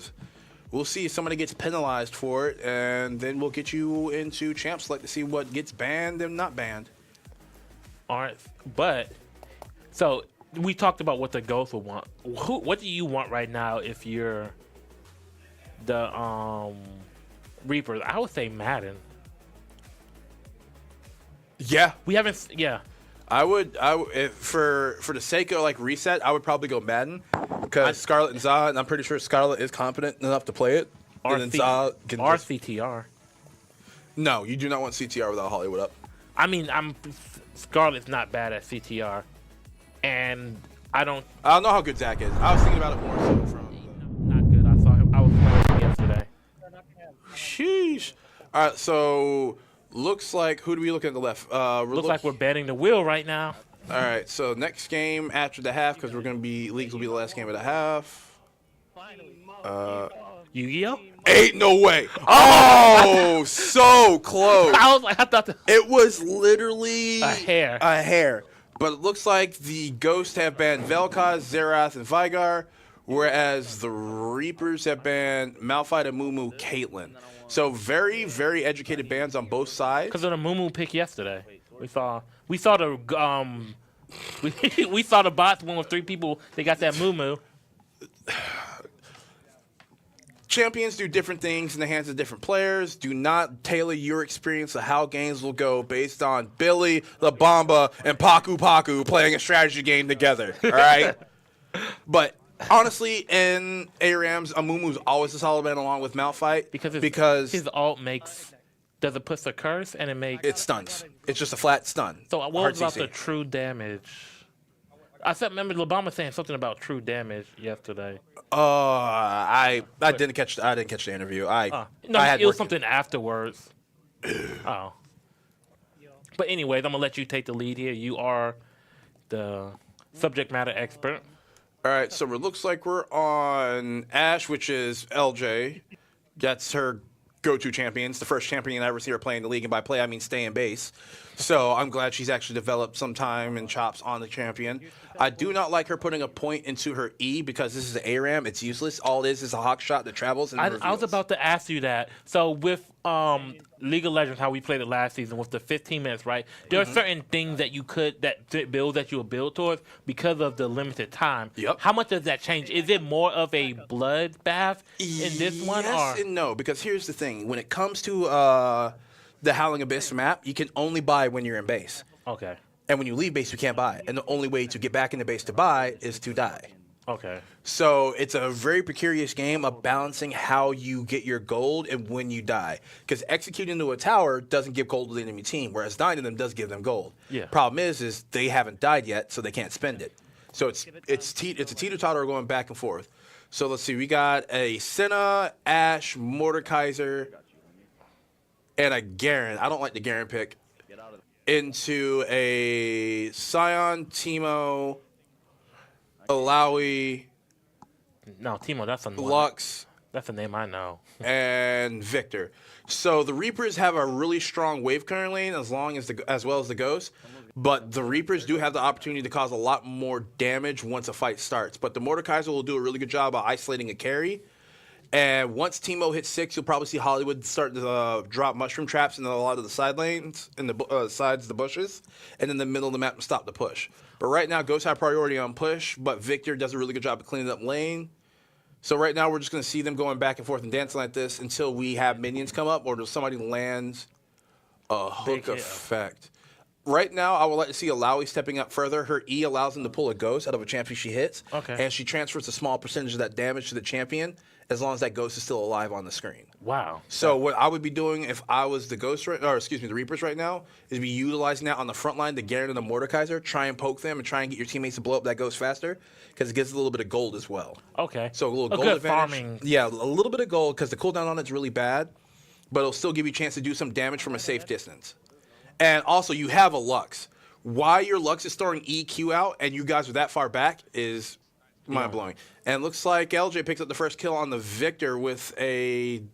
we'll see if somebody gets penalized for it, and then we'll get you into Champ Select to see what gets banned and not banned. All right, but so we talked about what the Ghost would want. What do you want right now if you're the Reapers? I would say Madden. Yeah, we haven't. Yeah. I would if for the sake of reset, I would probably go Madden because Scarlet and Zah, and I'm pretty sure Scarlet is competent enough to play it. And then Zah can CTR. No, you do not want CTR without Hollywood up. I mean, Scarlet's not bad at CTR, and I don't know how good Zach is. I was thinking about it more so from not good. I saw him. I was playing him yesterday. Sheesh. All right, so. Looks like, who do we look at the left? Looks like we're betting the wheel right now. All right, so next game after the half, because Leagues will be the last game of the half. Yu-Gi-Oh? Ain't no way. Oh, so close. I thought it was literally a hair. A hair. But it looks like the Ghosts have banned Vel'Koz, Xerath, and Vigar, whereas the Reapers have banned Malphite, Amumu, Caitlyn. So very, very educated bans on both sides. Because of the Mumu pick yesterday, we saw the we saw the bots win with 3 people. They got that Mumu. Champions do different things in the hands of different players. Do not tailor your experience of how games will go based on Billy, La Bamba, and Paku playing a strategy game together. All right, but. Honestly, in ARAMs, Amumu's always a solid man along with Malphite because his ult does it puts a curse and it stuns. It's just a flat stun. So what was about the true damage? I said, remember Obama saying something about true damage yesterday. I didn't catch the interview. No, I had it was work. something afterwards. Oh. But anyways, I'm gonna let you take the lead here. You are the subject matter expert. All right, so it looks like we're on Ash, which is LJ. That's her go-to champion. It's the first champion I ever see her play in the league, and by play I mean stay in base. So I'm glad she's actually developed some time and chops on the champion. I do not like her putting a point into her E because this is an ARAM. It's useless. All it is a hawk shot that travels and I reveals. was about to ask you that. So with League of Legends, how we played it last season with the 15 minutes, right? There are certain things that you could builds that you will build towards because of the limited time. Yep. How much does that change? Is it more of a bloodbath in this one? Yes Or? and no, because here's the thing. When it comes to the Howling Abyss map, you can only buy when you're in base. Okay. And when you leave base, you can't buy. And the only way to get back into base to buy is to die. Okay. So it's a very precarious game of balancing how you get your gold and when you die. Because executing into a tower doesn't give gold to the enemy team, whereas dying to them does give them gold. Yeah. Problem is they haven't died yet, so they can't spend it. So it's a teeter-totter going back and forth. So let's see. We got a Senna, Ashe, Mordekaiser, and a Garen. I don't like the Garen pick. Into a Sion, Teemo, Alawi, No, Timo, that's a Lux, That's a name I know. and Victor. So the Reapers have a really strong wave currently, as well as the Ghost. But the Reapers do have the opportunity to cause a lot more damage once a fight starts. But the Mordekaiser will do a really good job of isolating a carry. And once Teemo hits 6, you'll probably see Hollywood start to drop mushroom traps in a lot of the side lanes, in the sides of the bushes, and in the middle of the map to stop the push. But right now, Ghost have priority on push, but Victor does a really good job of cleaning up lane. So right now, we're just going to see them going back and forth and dancing like this until we have minions come up or somebody lands a hook effect. Right now, I would like to see Alawi stepping up further. Her E allows them to pull a Ghost out of a champion she hits, and she transfers a small percentage of that damage to the champion, as long as that Ghost is still alive on the screen. Wow. So what I would be doing if I was the the Reapers right now, is be utilizing that on the front line, the Garen and the Mordekaiser, try and poke them and try and get your teammates to blow up that Ghost faster, because it gives a little bit of gold as well. Okay. So a little gold good advantage. Farming. Yeah, a little bit of gold, because the cooldown on it's really bad, but it'll still give you a chance to do some damage from a safe distance. And also, you have a Lux. Why your Lux is throwing EQ out and you guys are that far back is mind-blowing. And it looks like LJ picks up the first kill on the Victor with it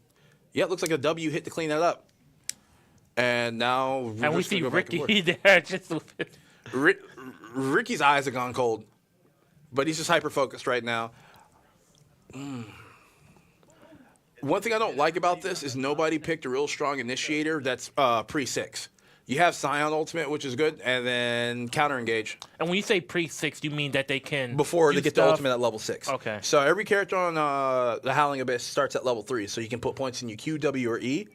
looks like a W hit to clean that up. And now... And we see Ricky there just with it. Ricky's eyes have gone cold. But he's just hyper-focused right now. One thing I don't like about this is nobody picked a real strong initiator that's pre-6. You have Scion ultimate, which is good, and then counter engage. And when you say pre-6, you mean that they can before they get stuff? the ultimate at level 6. Okay. So every character on the Howling Abyss starts at level 3, so you can put points in your Q, W, or E,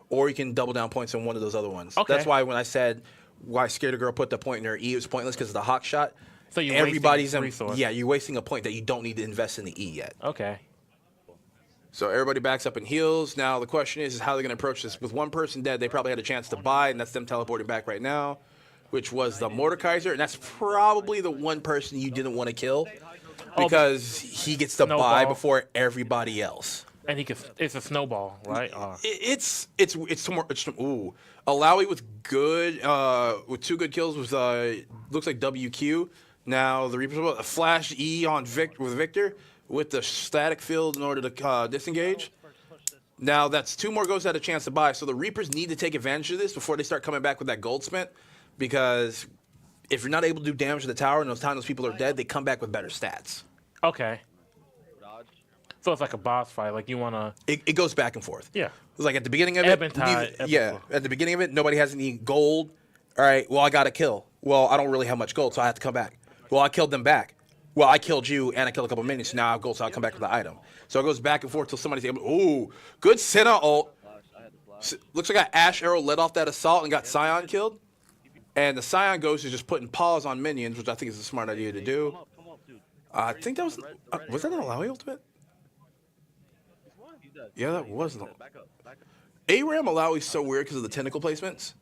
or you can double down points on one of those other ones. Okay. That's why when I said why Scared a Girl put the point in her E, it was pointless because of the hawk shot. So you're everybody's resource. Yeah, you're wasting a point that you don't need to invest in the E yet. Okay. So everybody backs up and heals. Now the question is how they're going to approach this. With one person dead, they probably had a chance to buy, and that's them teleporting back right now, which was the Mordekaiser. And that's probably the one person you didn't want to kill because he gets to buy before everybody else. And it's a snowball, right? It's Alawi with 2 good kills was looks like WQ. Now the Reapers will flash E on Victor with the static field in order to disengage. Now that's 2 more Ghosts had a chance to buy, so the Reapers need to take advantage of this before they start coming back with that gold spent, because if you're not able to do damage to the tower and those people are dead, they come back with better stats. Okay. So it's like a boss fight, like you want to... It goes back and forth. Yeah. It's like at the beginning of it, at the beginning of it, nobody has any gold. All right, well, I got a kill. Well, I don't really have much gold, so I have to come back. Well, I killed them back. Well, I killed you, and I killed a couple minions, so now I have gold, so I'll come back with the item. So it goes back and forth till somebody's able... Ooh, good Senna ult. Looks like Ashe Arrow let off that assault and got Scion killed. And the Scion Ghost is just putting pause on minions, which I think is a smart idea to do. I think that was... was that an Alawi ultimate? Yeah, that was an... ARAM Alawi is so weird because of the tentacle placements.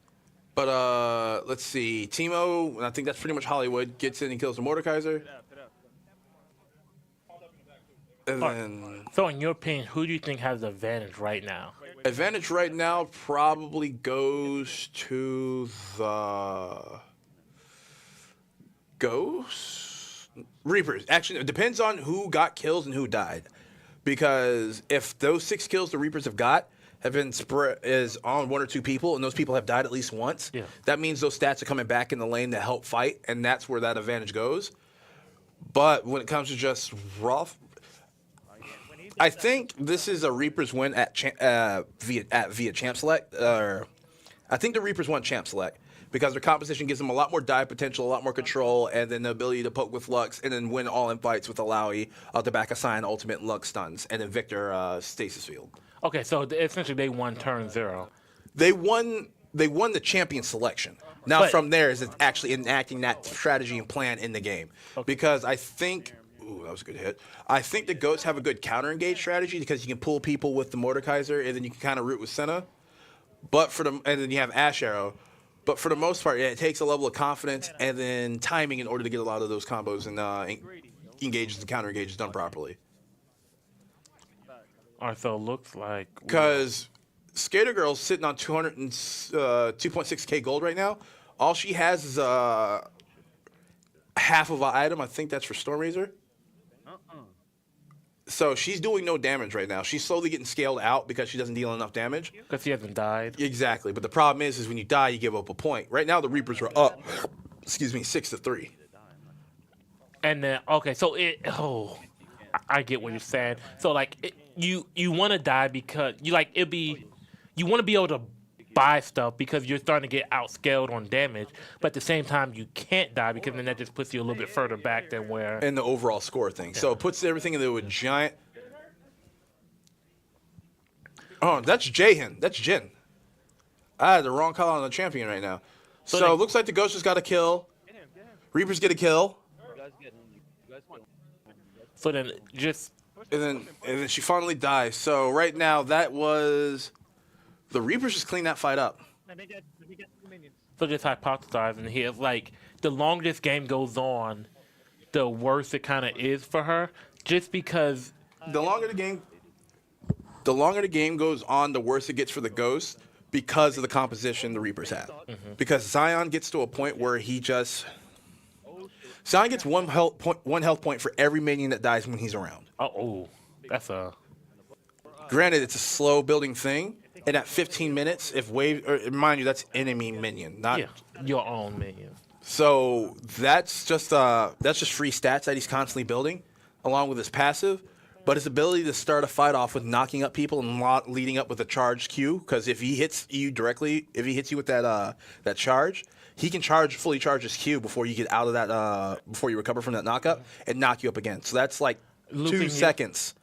But let's see. Timo, and I think that's pretty much Hollywood, gets in and kills the Mordekaiser. And then So, in your opinion, who do you think has the advantage right now? advantage right now probably goes to the Ghosts? Reapers. Actually, it depends on who got kills and who died. Because if those 6 kills the Reapers have got have been spread is on 1 or 2 people, and those people have died at least once, that means those stats are coming back in the lane to help fight, and that's where that advantage goes. But when it comes to just rough, I think this is a Reapers win at via Champ Select. I think the Reapers won Champ Select because their composition gives them a lot more dive potential, a lot more control, and then the ability to poke with Lux and then win all in fights with Alawi out the back of Sign, Ultimate, Lux stuns, and then Victor Stasis Field. Okay, so essentially they won turn 0. They won the champion selection. Now from there is it's actually enacting that strategy and plan in the game. Okay. Because I think ooh, that was a good hit. I think the Goats have a good counter engage strategy because you can pull people with the Mordekaiser and then you can kind of root with Senna. And then you have Ash Arrow. But for the most part, it takes a level of confidence and then timing in order to get a lot of those combos and engages and counter engages done properly. All right, so it looks like because Skater Girl's sitting on 2.6k gold right now. All she has is half of an item. I think that's for Storm Razor. So she's doing no damage right now. She's slowly getting scaled out because she doesn't deal enough damage. Because she hasn't died. Exactly. But the problem is when you die, you give up a point. Right now, the Reapers are up, 6-3. And then, okay, so I get what you're saying. So, like, you want to die because you want to be able to buy stuff because you're starting to get outscaled on damage, but at the same time you can't die because then that just puts you a little bit further back than where in the overall score thing. Yeah. So it puts everything into a giant. Oh, that's Jahin. That's Jin. I had the wrong color on the champion right now. So it looks like the Ghost just got a kill. Reapers get a kill. So then and then she finally dies. So right now that was. The Reapers just clean that fight up. So just hypothesizing here, like the longer this game goes on, the worse it kind of is for her. Just because the longer the game goes on, the worse it gets for the Ghost because of the composition the Reapers have. Mm-hmm. Because Zion gets to a point where Zion gets one health point for every minion that dies when he's around. Oh, that's a. Granted, it's a slow building thing. And at 15 minutes, mind you, that's enemy minion, not your own minion. So that's just free stats that he's constantly building, along with his passive. But his ability to start a fight off with knocking up people and leading up with a charged Q, because if he hits you directly, if he hits you with that charge, he can fully charge his Q before you get out of that, before you recover from that knockup and knock you up again. So that's like 2 seconds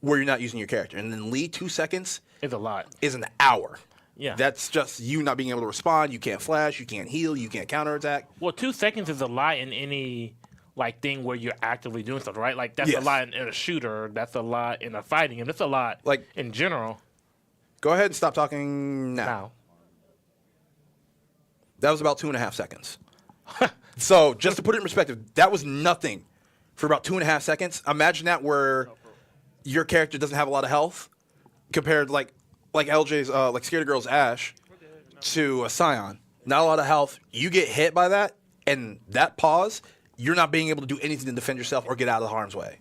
where you're not using your character, and then lead 2 seconds. It's a lot. Is an hour. Yeah. That's just you not being able to respond. You can't flash. You can't heal. You can't counterattack. Well, 2 seconds is a lot in any thing where you're actively doing something, right? Like that's a lot in a shooter. That's a lot in a fighting game. That's a lot in general. Go ahead and stop talking now. That was about 2.5 seconds. So just to put it in perspective, that was nothing for about 2.5 seconds. Imagine that where your character doesn't have a lot of health. Compared like LJ's like Skater Girl's Ash to a Scion, not a lot of health. You get hit by that, and that pause, you're not being able to do anything to defend yourself or get out of harm's way.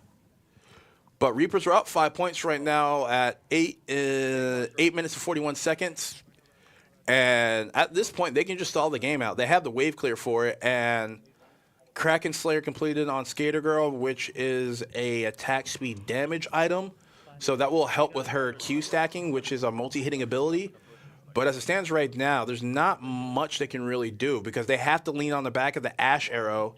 But Reapers are up 5 points right now at 8 minutes and 41 seconds, and at this point they can just stall the game out. They have the wave clear for it, and Kraken Slayer completed on Skater Girl, which is a attack speed damage item. So that will help with her Q stacking, which is a multi-hitting ability. But as it stands right now, there's not much they can really do because they have to lean on the back of the Ash Arrow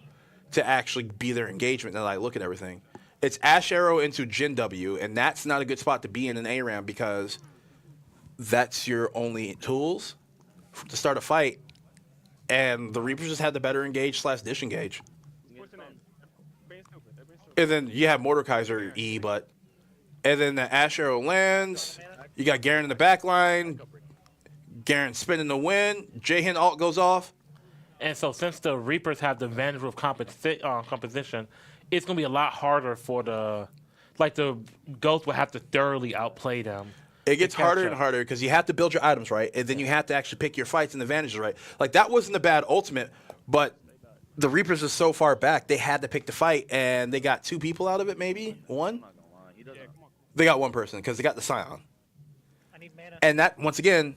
to actually be their engagement. And I look at everything. It's Ash Arrow into Jin W, and that's not a good spot to be in an ARAM because that's your only tools to start a fight. And the Reapers just had the better engage/disengage. And then you have Mordekaiser E, but... And then the Ash Arrow lands. You got Garen in the back line. Garen spinning the win. Jahan ult goes off. And so since the Reapers have the advantage of composition, it's going to be a lot harder for the Ghost will have to thoroughly outplay them. It gets harder and harder because you have to build your items right, and then you have to actually pick your fights and advantages right. Like, that wasn't a bad ultimate, but the Reapers are so far back, they had to pick the fight, and they got 2 people out of it, maybe? 1? They got 1 person because they got the Scion. And that, once again,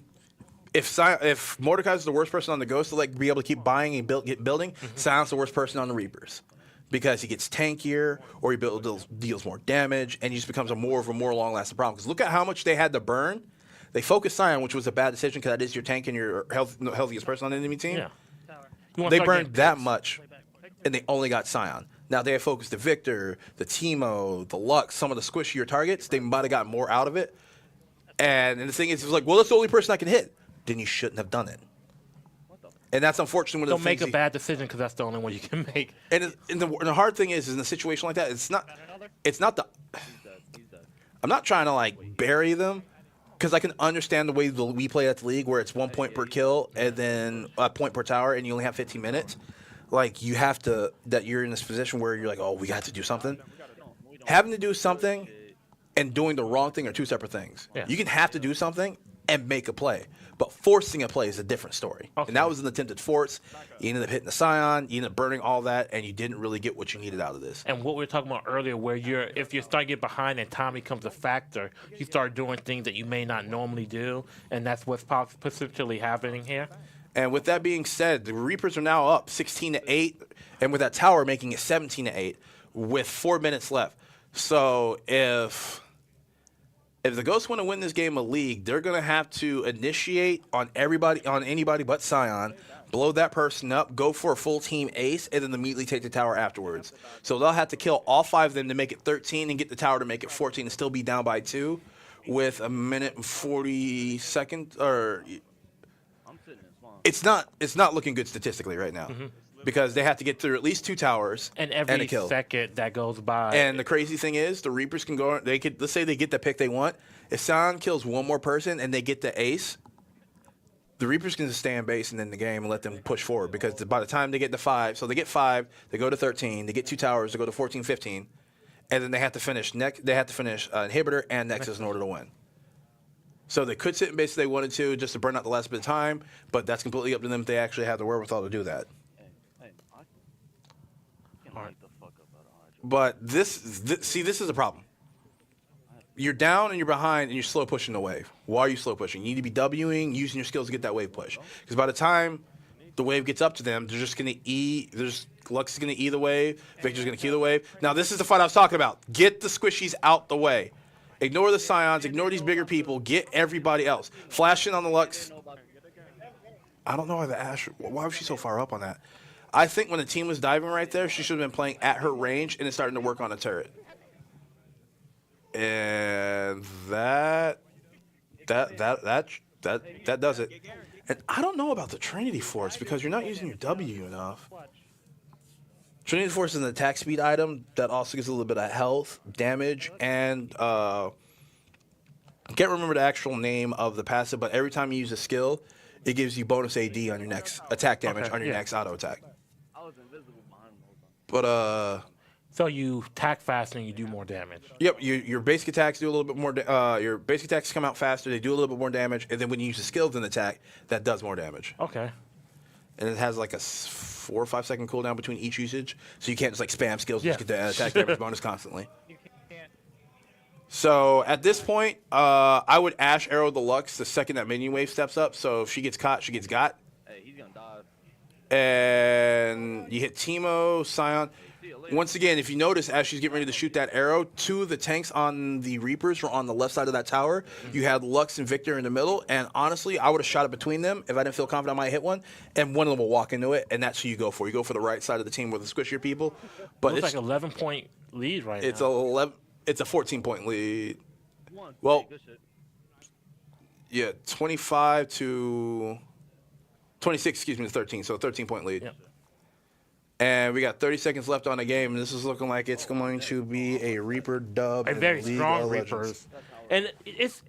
if Mordecai's the worst person on the Ghost to be able to keep buying and building, Sion's the worst person on the Reapers. Because he gets tankier, or he deals more damage, and he just becomes a more long-lasting problem. Because look at how much they had to burn. They focused Sion, which was a bad decision because that is your tank and your healthiest person on the enemy team. Yeah. They burned that much, and they only got Sion. Now, they have focused the Victor, the Teemo, the Lux, some of the squishier targets. They might have gotten more out of it. And the thing is, it's like, well, that's the only person I can hit. Then you shouldn't have done it. And that's unfortunate. Don't make a bad decision because that's the only one you can make. And the hard thing is in a situation like that, it's not the. I'm not trying to bury them, because I can understand the way we play at the league, where it's 1 point per kill and then a point per tower, and you only have 15 minutes. You have to you're in this position where you're like, oh, we got to do something. Having to do something and doing the wrong thing are 2 separate things. Yeah. You can have to do something and make a play. But forcing a play is a different story. Okay. And that was an attempted force. You ended up hitting the Scion, you ended up burning all that, and you didn't really get what you needed out of this. And what we were talking about earlier, where if you start getting behind and time becomes a factor, you start doing things that you may not normally do, and that's what's potentially happening here. And with that being said, the Reapers are now up 16-8, and with that tower making it 17-8 with 4 minutes left. So if the Ghosts want to win this game of League, they're going to have to initiate on anybody but Sion, blow that person up, go for a full team ace, and then immediately take the tower afterwards. So they'll have to kill all 5 of them to make it 13 and get the tower to make it 14 and still be down by 2 with 1 minute and 40 seconds. It's not looking good statistically right now. Because they have to get through at least 2 towers and every and a kill. second that goes by. And the crazy thing is, the Reapers can go. Let's say they get the pick they want. If Sion kills 1 more person and they get the ace, the Reapers can just stay in base and in the game and let them push forward. Because by the time they get to 5, so they get 5, they go to 13, they get 2 towers, they go to 14, 15, and then they have to finish inhibitor and Nexus in order to win. So they could sit in base if they wanted to, just to burn out the last bit of time. But that's completely up to them if they actually have the wherewithal to do that. But this is a problem. You're down and you're behind and you're slow pushing the wave. Why are you slow pushing? You need to be Wing, using your skills to get that wave push. Because by the time the wave gets up to them, they're just going to Lux is going to E the wave, Victor's going to Q the wave. Now, this is the fight I was talking about. Get the squishies out the way. Ignore the Scions, ignore these bigger people, get everybody else. Flash in on the Lux. I don't know why the Ashe, why was she so far up on that? I think when the team was diving right there, she should have been playing at her range and then starting to work on a turret. And that does it. And I don't know about the Trinity Force because you're not using your W enough. Trinity Force is an attack speed item that also gives a little bit of health, damage, and I can't remember the actual name of the passive, but every time you use a skill, it gives you bonus AD on your next attack damage on your next auto attack. But so you attack faster and you do more damage. Yep, your basic attacks do a little bit more. Your basic attacks come out faster. They do a little bit more damage, and then when you use the skills in attack, that does more damage. Okay. And it has like a 4 or 5 second cooldown between each usage, so you can't just spam skills and just get the attack damage bonus constantly. So at this point, I would Ashe Arrow the Lux the second that minion wave steps up. So if she gets caught, she gets got. Hey, he's gonna die. And you hit Teemo, Sion. Once again, if you notice, as she's getting ready to shoot that arrow, 2 of the tanks on the Reapers were on the left side of that tower. You had Lux and Victor in the middle, and honestly, I would have shot it between them if I didn't feel confident I might hit one, and one of them will walk into it, and that's who you go for. You go for the right side of the team with the squishier people. But it's like 11-point lead right it's now. It's a 14-point lead. Well, yeah, 25 to 26, to 13, so a 13-point lead. Yep. And we got 30 seconds left on the game, and this is looking like it's going to be a Reaper dub. A very League strong of Reapers. Legends. And it's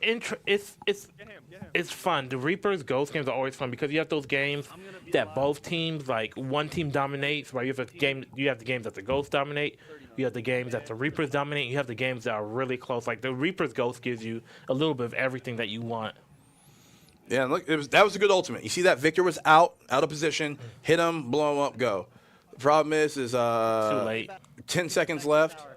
fun. The Reapers Ghost games are always fun because you have those games that both teams, like one team dominates, right? You have the games that the Ghosts dominate, you have the games that the Reapers dominate, you have the games that are really close. Like the Reapers Ghost gives you a little bit of everything that you want. Yeah, look, that was a good ultimate. You see that Victor was out of position, hit him, blow him up, go. The problem is Too late. 10 seconds left.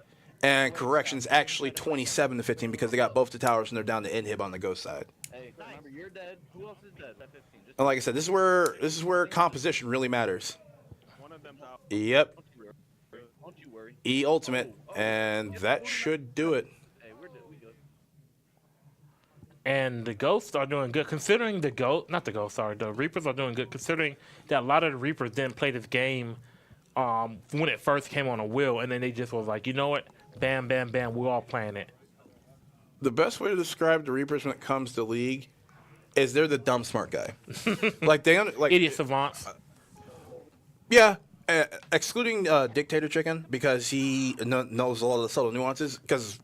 And corrections actually 27-15 because they got both the towers and they're down to inhib on the ghost side. Hey, remember, you're dead. Who else is dead? That 15. And like I said, this is where composition really matters. One of them's out. Yep. Don't you worry. E ultimate, and that should do it. Hey, we good. And the Ghosts are doing good considering the Reapers are doing good considering that a lot of the Reapers didn't play this game when it first came on a wheel, and then they just was like, you know what? Bam, bam, bam, we're all playing it. The best way to describe the Reapers when it comes to League is they're the dumb smart guy. like idiot savants. Yeah, excluding Dictator Chicken because he knows a lot of the subtle nuances. Because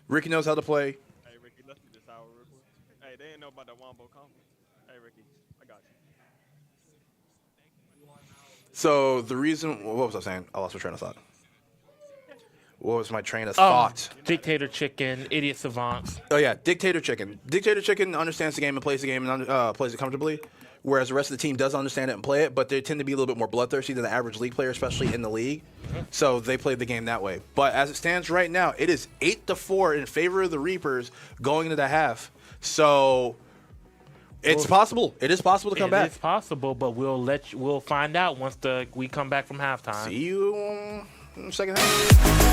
Ricky knows how to play. Hey Ricky, let's do this hour real quick. Hey, they didn't know about that Wombo conference. Hey Ricky, I got you. So the reason, what was I saying? I lost my train of thought. What was my train of thought? Dictator Chicken, idiot savants. Oh yeah, Dictator Chicken. Dictator Chicken understands the game and plays the game and plays it comfortably, whereas the rest of the team does understand it and play it, but they tend to be a little bit more bloodthirsty than the average League player, especially in the League. So they play the game that way. But as it stands right now, it is 8-4 in favor of the Reapers going into the half. So it's possible. It is possible to come back. It is possible, but we'll find out once we come back from halftime. See you in the second half.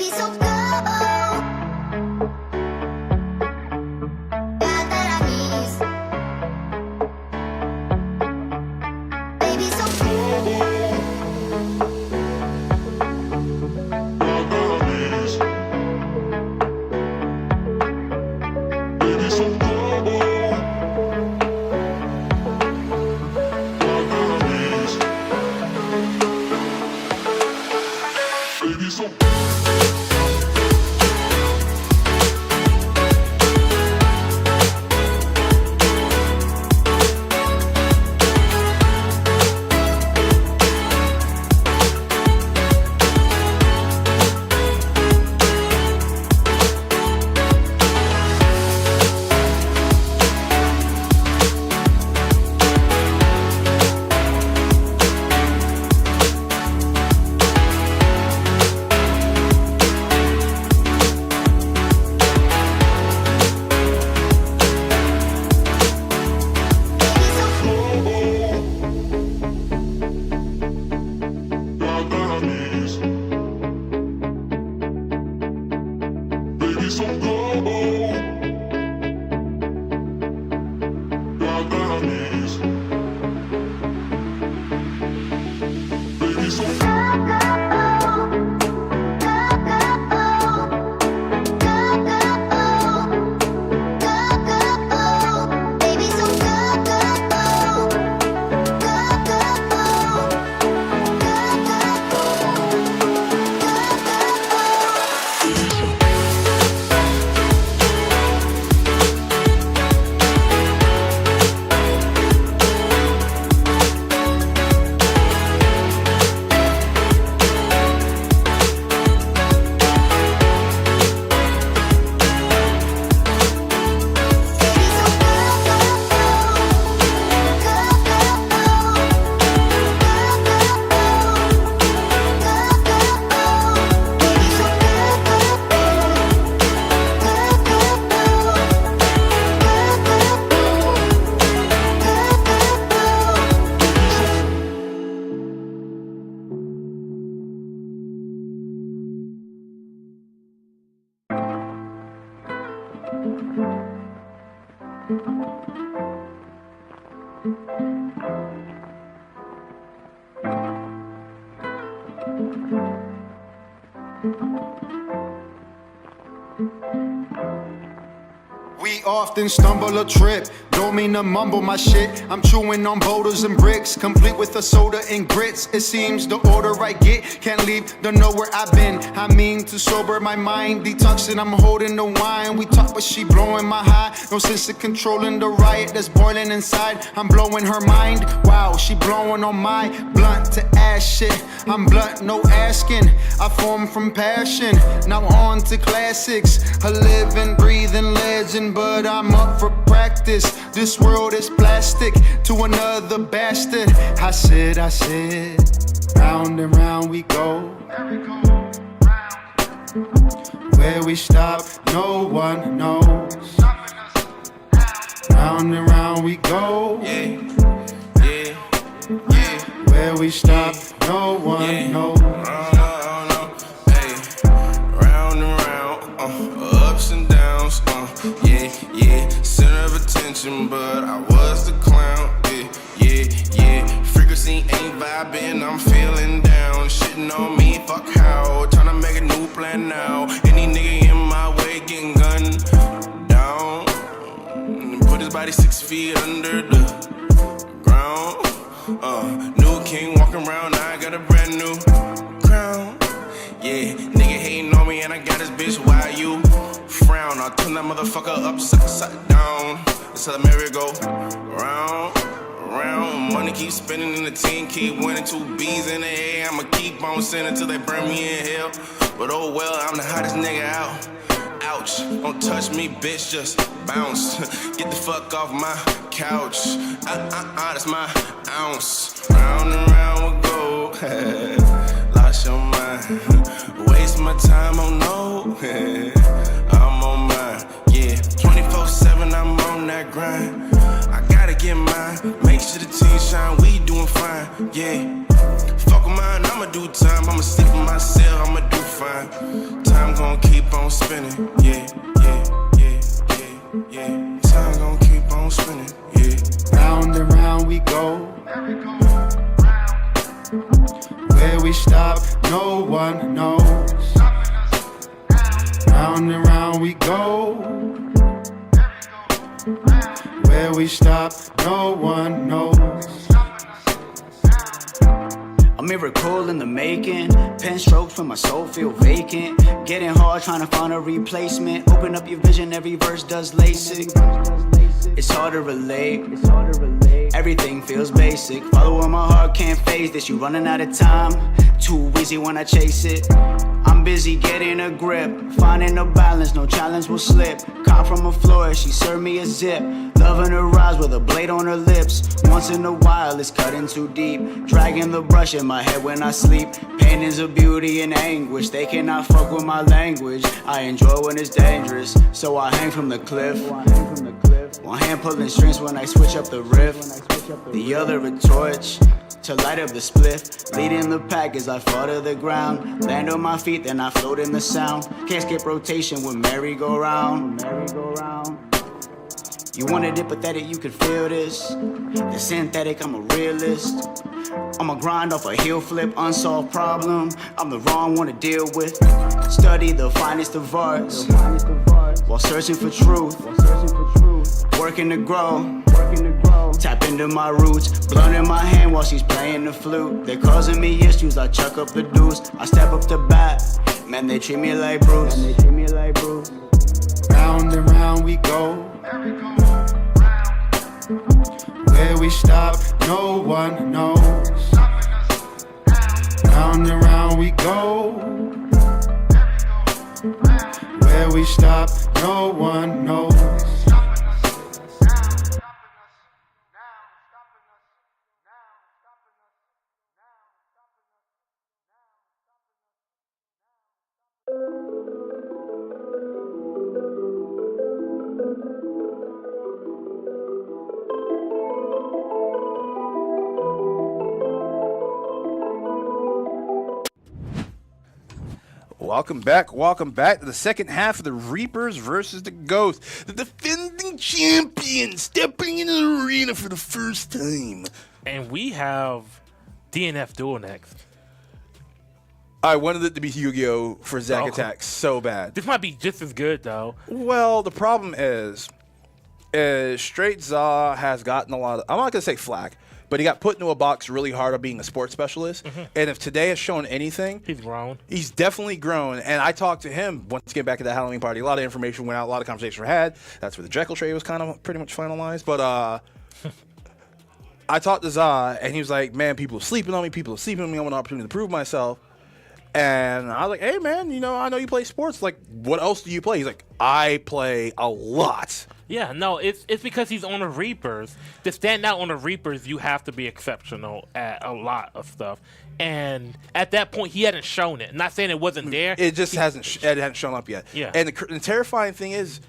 Baby, so go. Got that I need. Baby, so go. We often stumble or trip, don't mean to mumble my shit. I'm chewing on boulders and bricks, complete with a soda and grits. It seems the order I get, can't leave, don't know where I've been. I mean to sober my mind, detoxing, I'm holding the wine. We talk but she blowing my high, no sense of controlling the riot that's boiling inside. I'm blowing her mind, wow, she blowing on my blunt to ash shit. I'm blunt, no asking, I form from passion. Now on to classics, a living, breathing legend. But I'm up for practice. This world is plastic to another bastard. I said, round and round we go. Where we stop, no one knows. Round and round we go. Where we stop, no one knows. Ups and downs, center of attention, but I was the clown, frequency ain't vibing, I'm feeling down, shitting on me, fuck how, tryna make a new plan now, any nigga in my way getting gunned down, put his body 6 feet under the ground, new king walking around, I got a brand new crown. Yeah, nigga hating on me and I got this bitch, why you frown? I'll turn that motherfucker upside down. That's how the merry go round, round. Money keep spinning and the team keep winning. 2 B's in the air, I'ma keep on sending till they burn me in hell. But oh well, I'm the hottest nigga out. Ouch, don't touch me, bitch, just bounce. Get the fuck off my couch. That's my ounce. Round and round we go. Lost your mind. Waste my time, oh no. I'm on mine, yeah. 24/7, I'm on that grind. I gotta get mine. Make sure the team shine, we doing fine, yeah. Fuck with mine, I'ma do time. I'ma sleep with myself, I'ma do fine. Time keep on spinning. Yeah, yeah, yeah, yeah, yeah. Time gon' keep on spinning. Yeah. Round and round we go. Where we stop, no one knows. Round and round we go. Where we stop, no one knows. A miracle in the making. Pen strokes when my soul feel vacant. Getting hard trying to find a replacement. Open up your vision, every verse does LASIK. It's hard to relate. Everything feels basic. Following my heart, can't phase this. You running out of time. Too easy when I chase it. I'm busy getting a grip. Finding a balance, no challenge will slip. Caught from a floor, she served me a zip. Loving her eyes with a blade on her lips. Once in a while, it's cutting too deep. Dragging the brush in my head when I sleep. Pain is a beauty and anguish. They cannot fuck with my language. I enjoy when it's dangerous, so I hang from the cliff. One hand pulling strings when I switch up the riff. The other a torch to light up the spliff. Leading the pack as I fall to the ground. Land on my feet, then I float in the sound. Can't skip rotation with merry-go-round. You wanted it pathetic, you could feel this. The synthetic, I'm a realist. I'ma grind off a heel flip, unsolved problem. I'm the wrong one to deal with. Study the finest of arts while searching for truth. Working to grow. Tap into my roots. Blunt in my hand while she's playing the flute. They're causing me issues, I chuck up the deuce. I step up to bat. Man, they treat me like Bruce. Round and round we go. Where we stop, no one knows. Round and round we go. Where we stop, no one knows. Welcome back to the second half of the Reapers versus the Ghosts. The defending champion stepping into the arena for the first time. And we have DNF Duel next. I wanted it to be Yu-Gi-Oh! For Zack Attack so bad. This might be just as good, though. Well, the problem is Straight Za has gotten a lot of, I'm not going to say flack, but he got put into a box really hard on being a sports specialist. And if today has shown anything, he's grown. He's definitely grown. And I talked to him once again back at the Halloween party. A lot of information went out, a lot of conversations were had. That's where the Jekyll trade was kind of pretty much finalized. But I talked to Za, and he was like, man, people are sleeping on me. People are sleeping on me. I want an opportunity to prove myself. And I was like, hey, man, you know, I know you play sports. Like, what else do you play? He's like, I play a lot. Yeah, no, it's because he's on the Reapers. To stand out on the Reapers, you have to be exceptional at a lot of stuff. And at that point, he hadn't shown it. Not saying it wasn't there. It just hasn't shown up yet. Yeah. And the terrifying thing is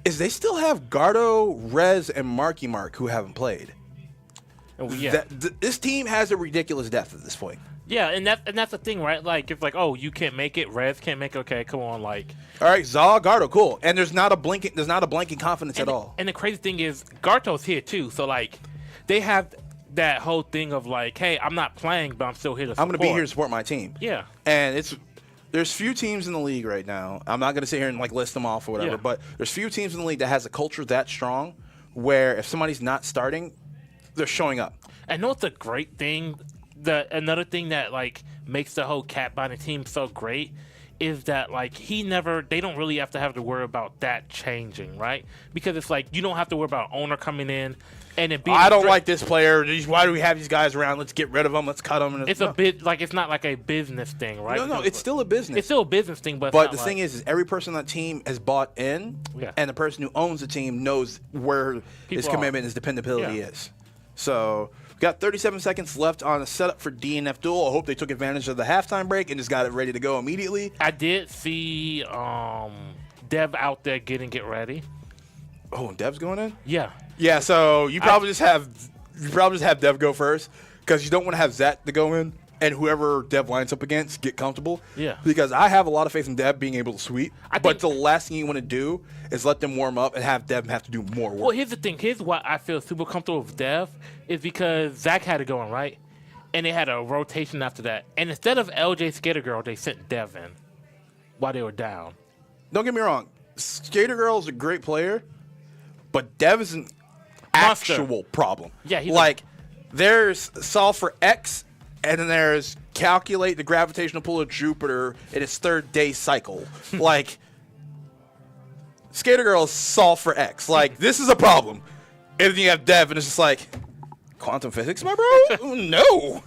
they still have Gardo, Rez, and Marky Mark who haven't played. Yeah. This team has a ridiculous depth at this point. Yeah, and that's the thing, right? Like, it's like, oh, you can't make it, Rez can't make it. Okay, come on, like. All right, Za, Gardo, cool. And there's not a blanking confidence at all. And the crazy thing is, Garto's here too, so like, they have that whole thing of like, hey, I'm not playing, but I'm still here to support. I'm going to be here to support my team. Yeah. And there's few teams in the league right now. I'm not going to sit here and like list them off or whatever, but there's few teams in the league that has a culture that strong where if somebody's not starting, they're showing up. I know it's a great thing. Another thing that like makes the whole Cat Binding team so great is that like they don't really have to worry about that changing, right? Because it's like you don't have to worry about owner coming in and it being. I don't like this player. Why do we have these guys around? Let's get rid of them. Let's cut them. It's a bit like it's not like a business thing, right? No, it's still a business. It's still a business thing, but the thing is every person on that team has bought in, yeah. And the person who owns the team knows where his commitment, his dependability is. So. We've got 37 seconds left on the setup for DNF Duel. I hope they took advantage of the halftime break and just got it ready to go immediately. I did see Dev out there get ready. Oh, and Dev's going in? Yeah. Yeah, so you probably just have Dev go first because you don't want to have Zach to go in and whoever Dev lines up against get comfortable. Yeah. Because I have a lot of faith in Dev being able to sweep. I But think- the last thing you want to do is let them warm up and have Dev have to do more work. Well, here's the thing. Here's why I feel super comfortable with Dev is because Zach had it going right, and they had a rotation after that. And instead of LJ Skater Girl, they sent Dev in while they were down. Don't get me wrong. Skater Girl is a great player, but Dev is an Monster. actual problem. Yeah, he's like there's solve for X, and then there's calculate the gravitational pull of Jupiter in its 3rd day cycle. Like Skater Girl is solve for X. Like this is a problem. And then you have Dev, and it's just like quantum physics, my bro. No.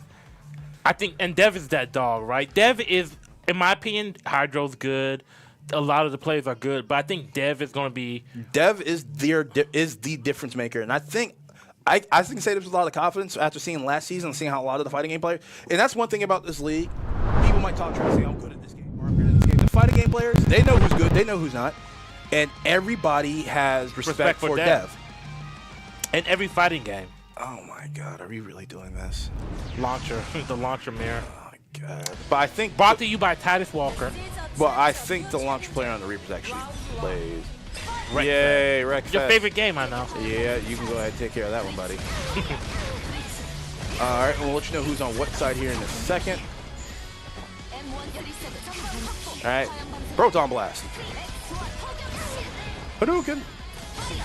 I think, and Dev is that dog, right? Dev is, in my opinion, Hydro's good. A lot of the players are good, but I think Dev is going to be. Dev is the difference maker, and I think I can say this with a lot of confidence after seeing last season and seeing how a lot of the fighting game players. And that's one thing about this league. People might talk trash, say I'm good at this game or I'm good at this game. The fighting game players, they know who's good, they know who's not, and everybody has respect for Dev. In every fighting game. Oh my God, are we really doing this? Launcher, the launcher mirror. Oh my God. But I think Brought to you by Titus Walker. Well, I think the launch player on the Reapers actually plays. Wreck Yay, Wreck Your Fest. favorite game, I know. Yeah, you can go ahead and take care of that one, buddy. All right, we'll let you know who's on what side here in a second. All right, Proton Blast. Hadouken.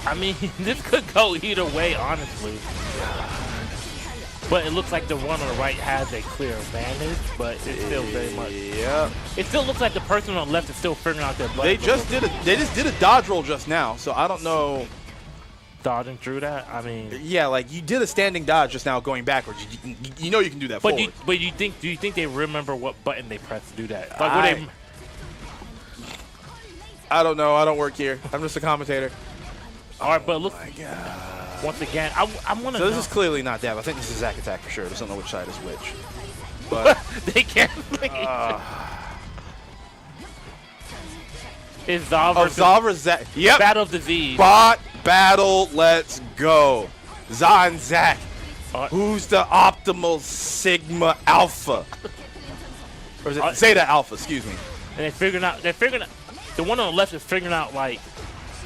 I mean, this could go either way, honestly. But it looks like the one on the right has a clear advantage, but it's still very much. Yeah. It still looks like the person on the left is still figuring out their butt. They just did a dodge roll just now, so I don't know. Dodging through that. I mean, Yeah, like you did a standing dodge just now going backwards. You know you can do that but forward. do you think they remember what button they pressed to do that? Like, what they, I don't know. I don't work here. I'm just a commentator. all right, but look. My God. Once again, I want to So know. this is clearly not Dev. I think this is Zack Attack for sure. I just don't know which side is which. But they can't. It's Zal versus Zalver Zack. Yep. Battle of Disease. Bot battle. Let's go. Za and Zack. Who's the optimal Sigma Alpha? Or is it Zeta Alpha? Excuse me. And they're figuring out. The one on the left is figuring out like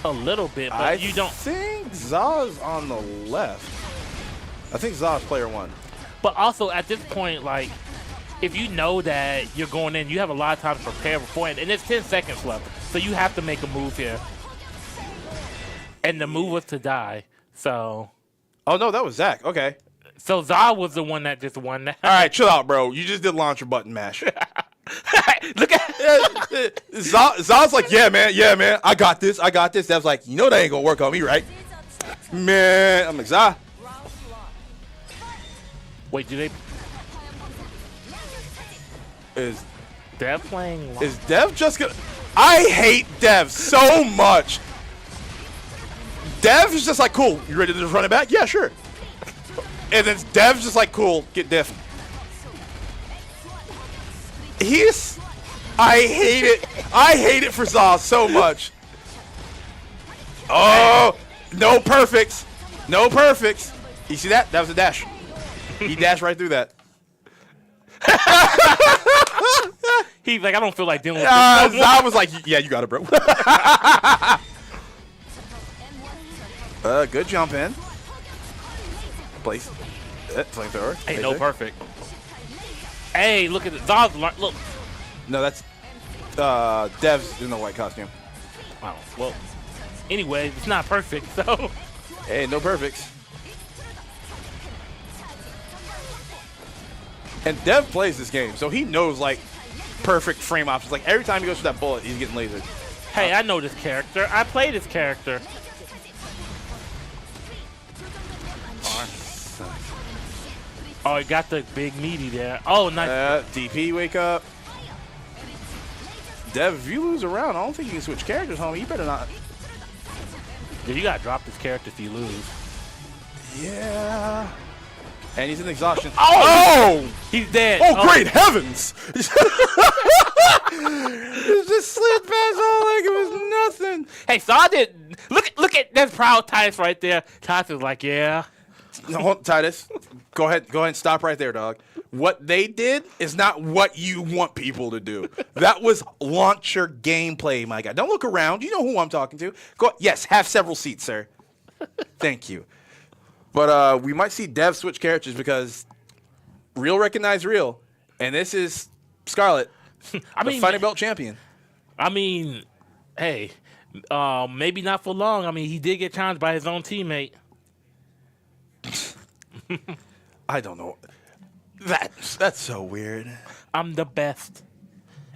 a little bit, but you don't. I think Za's on the left. I think Za's player 1. But also at this point, like, if you know that you're going in, you have a lot of time to prepare beforehand, and it's 10 seconds left, so you have to make a move here. And the move was to die, so. Oh no, that was Zack. Okay. So Za was the one that just won that. All right, chill out, bro. You just did launcher button mash. Look at Za's like, yeah, man, I got this. Dev's like, you know that ain't gonna work on me, right? Man, I'm like, Za. Wait, do they? Is Dev playing? Dev just gonna? I hate Dev so much. Dev is just like, cool. You ready to just run it back? Yeah, sure. And then Dev's just like, cool. Get Dev. I hate it. I hate it for Za so much. Oh, no perfects. No perfects. You see that? That was a dash. He dashed right through that. He's like, I don't feel like dealing with this. Za was like, yeah, you got it, bro. Good jump in. Place. Flamethrower. Hey, no perfect. Hey, look at it. Za's look. No, that's Dev's in the white costume. Oh, well. Anyway, it's not perfect, so. Hey, no perfects. And Dev plays this game, so he knows like perfect frame options. Like every time he goes for that bullet, he's getting lasered. Hey, I know this character. I play this character. Oh, he got the big meaty there. Oh, nice. DP, wake up. Dev, if you lose a round, I don't think you can switch characters, homie. You better not. Dude, you gotta drop this character if you lose. Yeah. And he's in exhaustion. Oh! He's dead. Oh, great heavens! He just slid past all like it was nothing. Hey, so I did. Look at that proud Titus right there. Titus is like, yeah. No, hold, Titus, go ahead and stop right there, dog. what they did is not what you want people to do. That was launcher gameplay, my guy. Don't look around. You know who I'm talking to. Go. Yes, have several seats, sir. Thank you. But we might see Dev switch characters because real recognize real, and this is Scarlet, the fighting belt champion. I mean, hey, maybe not for long. I mean, he did get challenged by his own teammate. I don't know. That's so weird. I'm the best.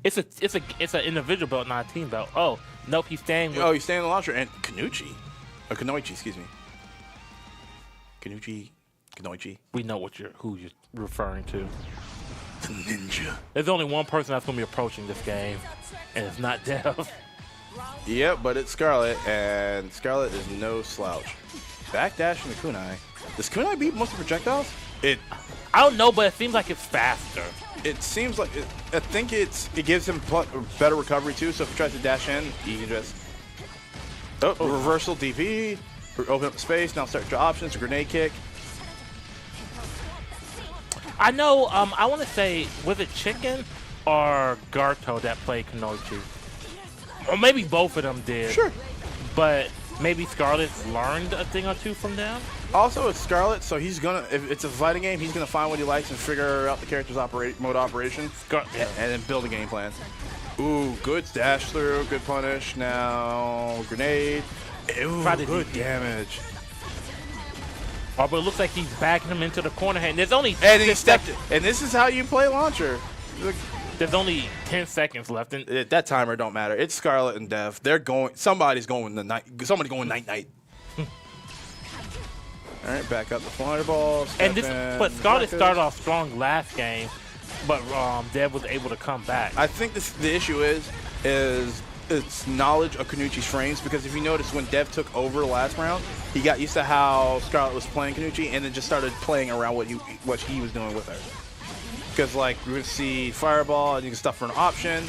It's an individual belt, not a team belt. Oh nope, he's staying. Oh, he's staying in the launcher and Kanuchi, excuse me. Kanuchi. We know who you're referring to. The ninja. There's only one person that's gonna be approaching this game, and it's not Dev. Yep, but it's Scarlet, and Scarlet is no slouch. Backdash into kunai. Does kunai beat most of the projectiles? I don't know, but it seems like it's faster. It seems like I think it gives him better recovery too. So if he tries to dash in, he can just reversal DP, open up the space. Now start your options. A grenade kick. I know. I want to say, was it Chicken or Garto that played Kanoichi? Or maybe both of them did. Sure. But maybe Scarlet's learned a thing or two from them. Also, it's Scarlet, so he's gonna. If it's a fighting game, he's gonna find what he likes and figure out the character's mode operation, and then build a game plan. Ooh, good dash through, good punish. Now grenade. Ooh, good damage. Oh, but it looks like he's backing him into the corner. And there's only and he stepped. And this is how you play launcher. There's only 10 seconds left. And that timer don't matter. It's Scarlet and Dev. They're going. Somebody's going the night. Somebody's going night. All right, back up the fireball. But Scarlet started off strong last game, but Dev was able to come back. I think the issue is it's knowledge of Kanuchi's frames, because if you notice when Dev took over last round, he got used to how Scarlet was playing Kanuchi and then just started playing around what he was doing with her. Because like we're gonna see fireball and you can stuff for an option,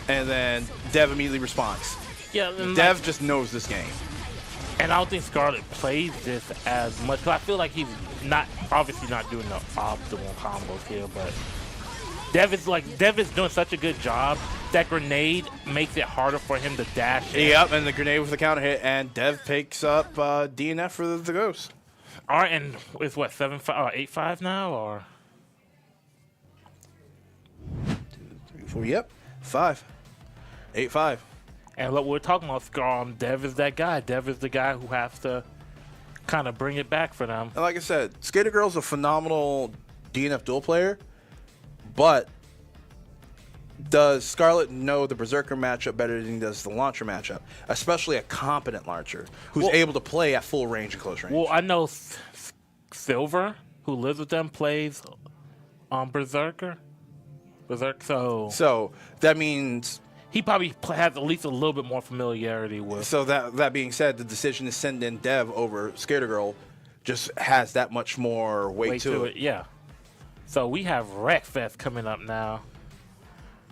and then Dev immediately responds. Yeah, Dev just knows this game. And I don't think Scarlet plays this as much. Cause I feel like he's obviously not doing the optimal combos here, but Dev is doing such a good job that grenade makes it harder for him to dash in. Yep, and the grenade with the counter hit, and Dev picks up DNF for the ghost. All right, and it's what 7-5, 8-5 now, or 1, 2, 3, 4. Yep, 5, 8-5. And what we're talking about, Dev is that guy. Dev is the guy who has to kind of bring it back for them. And like I said, Skater Girl's a phenomenal DNF duel player, but does Scarlet know the Berserker matchup better than he does the Launcher matchup? Especially a competent Launcher who's able to play at full range and close range. Well, I know Silver, who lives with them, plays Berserker. So that means he probably has at least a little bit more familiarity with. So that being said, the decision to send in Dev over Skater Girl just has that much more weight to it. Yeah. So we have Wreckfest coming up now.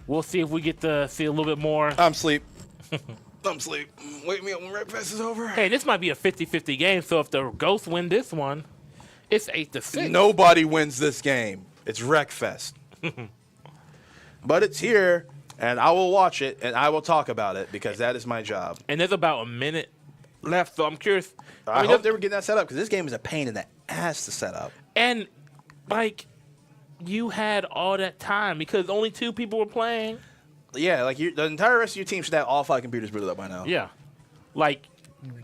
We'll see if we get to see a little bit more. I'm asleep. Wake me up when Wreckfest is over. Hey, this might be a 50-50 game, so if the Ghosts win this one, it's 8-6. Nobody wins this game. It's Wreckfest. But it's here, and I will watch it, and I will talk about it, because that is my job. And there's about a minute left, so I'm curious. I hope they were getting that set up, because this game is a pain in the ass to set up. And, like, you had all that time, because only 2 people were playing. Yeah, like the entire rest of your team should have all 5 computers booted up by now. Yeah. Like,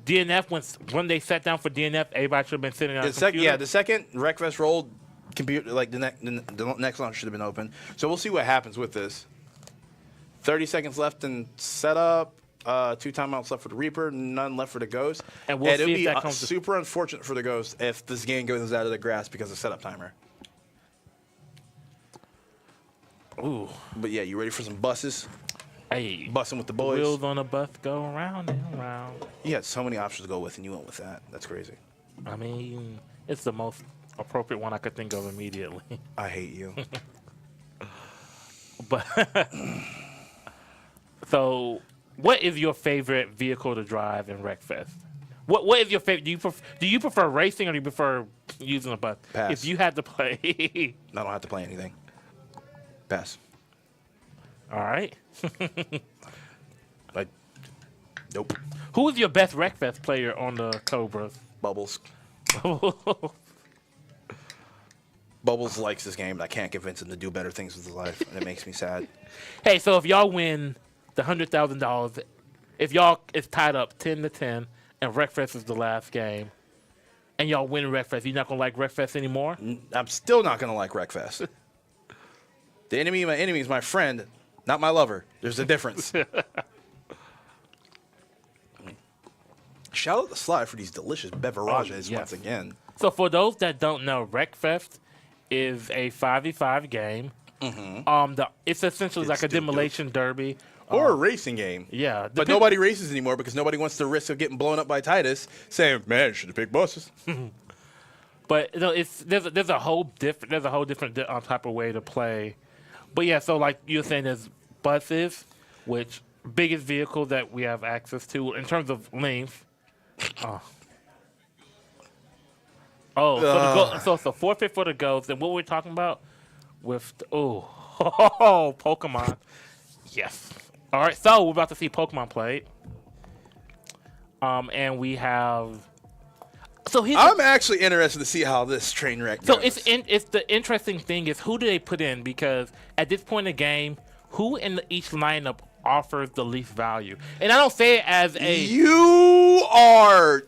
DNF, when they sat down for DNF, everybody should have been sitting on a computer. Yeah, the second Wreckfest rolled, computer, like the next launch should have been open. So we'll see what happens with this. 30 seconds left in setup. 2 timeouts left for the Reaper, none left for the Ghost. And we'll see it'll if be that comes super unfortunate for the Ghost if this game goes out of the grasp because of setup timer. Ooh. But yeah, you ready for some buses? Hey. Bussing with the boys. Wheels on a bus go round and round. You had so many options to go with, and you went with that. That's crazy. I mean, it's the most appropriate one I could think of immediately. I hate you. But so, what is your favorite vehicle to drive in Wreckfest? What is your favorite? Do you prefer racing, or do you prefer using a bus. Pass. If you had to play, I don't have to play anything. Pass. all right. Like, nope. Who is your best Wreckfest player on the Cobras? Bubbles. Bubbles likes this game, and I can't convince him to do better things with his life, and it makes me sad. Hey, so if y'all win the $100,000, if y'all it's tied up 10-10, and Wreckfest is the last game, and y'all win Wreckfest, you not gonna like Wreckfest anymore? I'm still not gonna like Wreckfest. The enemy of my enemy is my friend, not my lover. There's a difference. Shout out to Sly for these delicious beverages yes. once again. So for those that don't know, Wreckfest is a 5v5 game. It's essentially like a demolition derby. Or a racing game. Yeah. But nobody races anymore because nobody wants the risk of getting blown up by Titus saying, man, you should have picked buses. But there's a whole different type of way to play. But yeah, so like you were saying, there's buses, which biggest vehicle that we have access to in terms of length. So it's a forfeit for the ghosts. And what we're talking about with Pokemon. Yes. All right, so we're about to see Pokemon played. And we have. So I'm actually interested to see how this train wreck goes. So it's the interesting thing is who do they put in, because at this point in the game, who in each lineup offers the least value? And I don't say it as a You are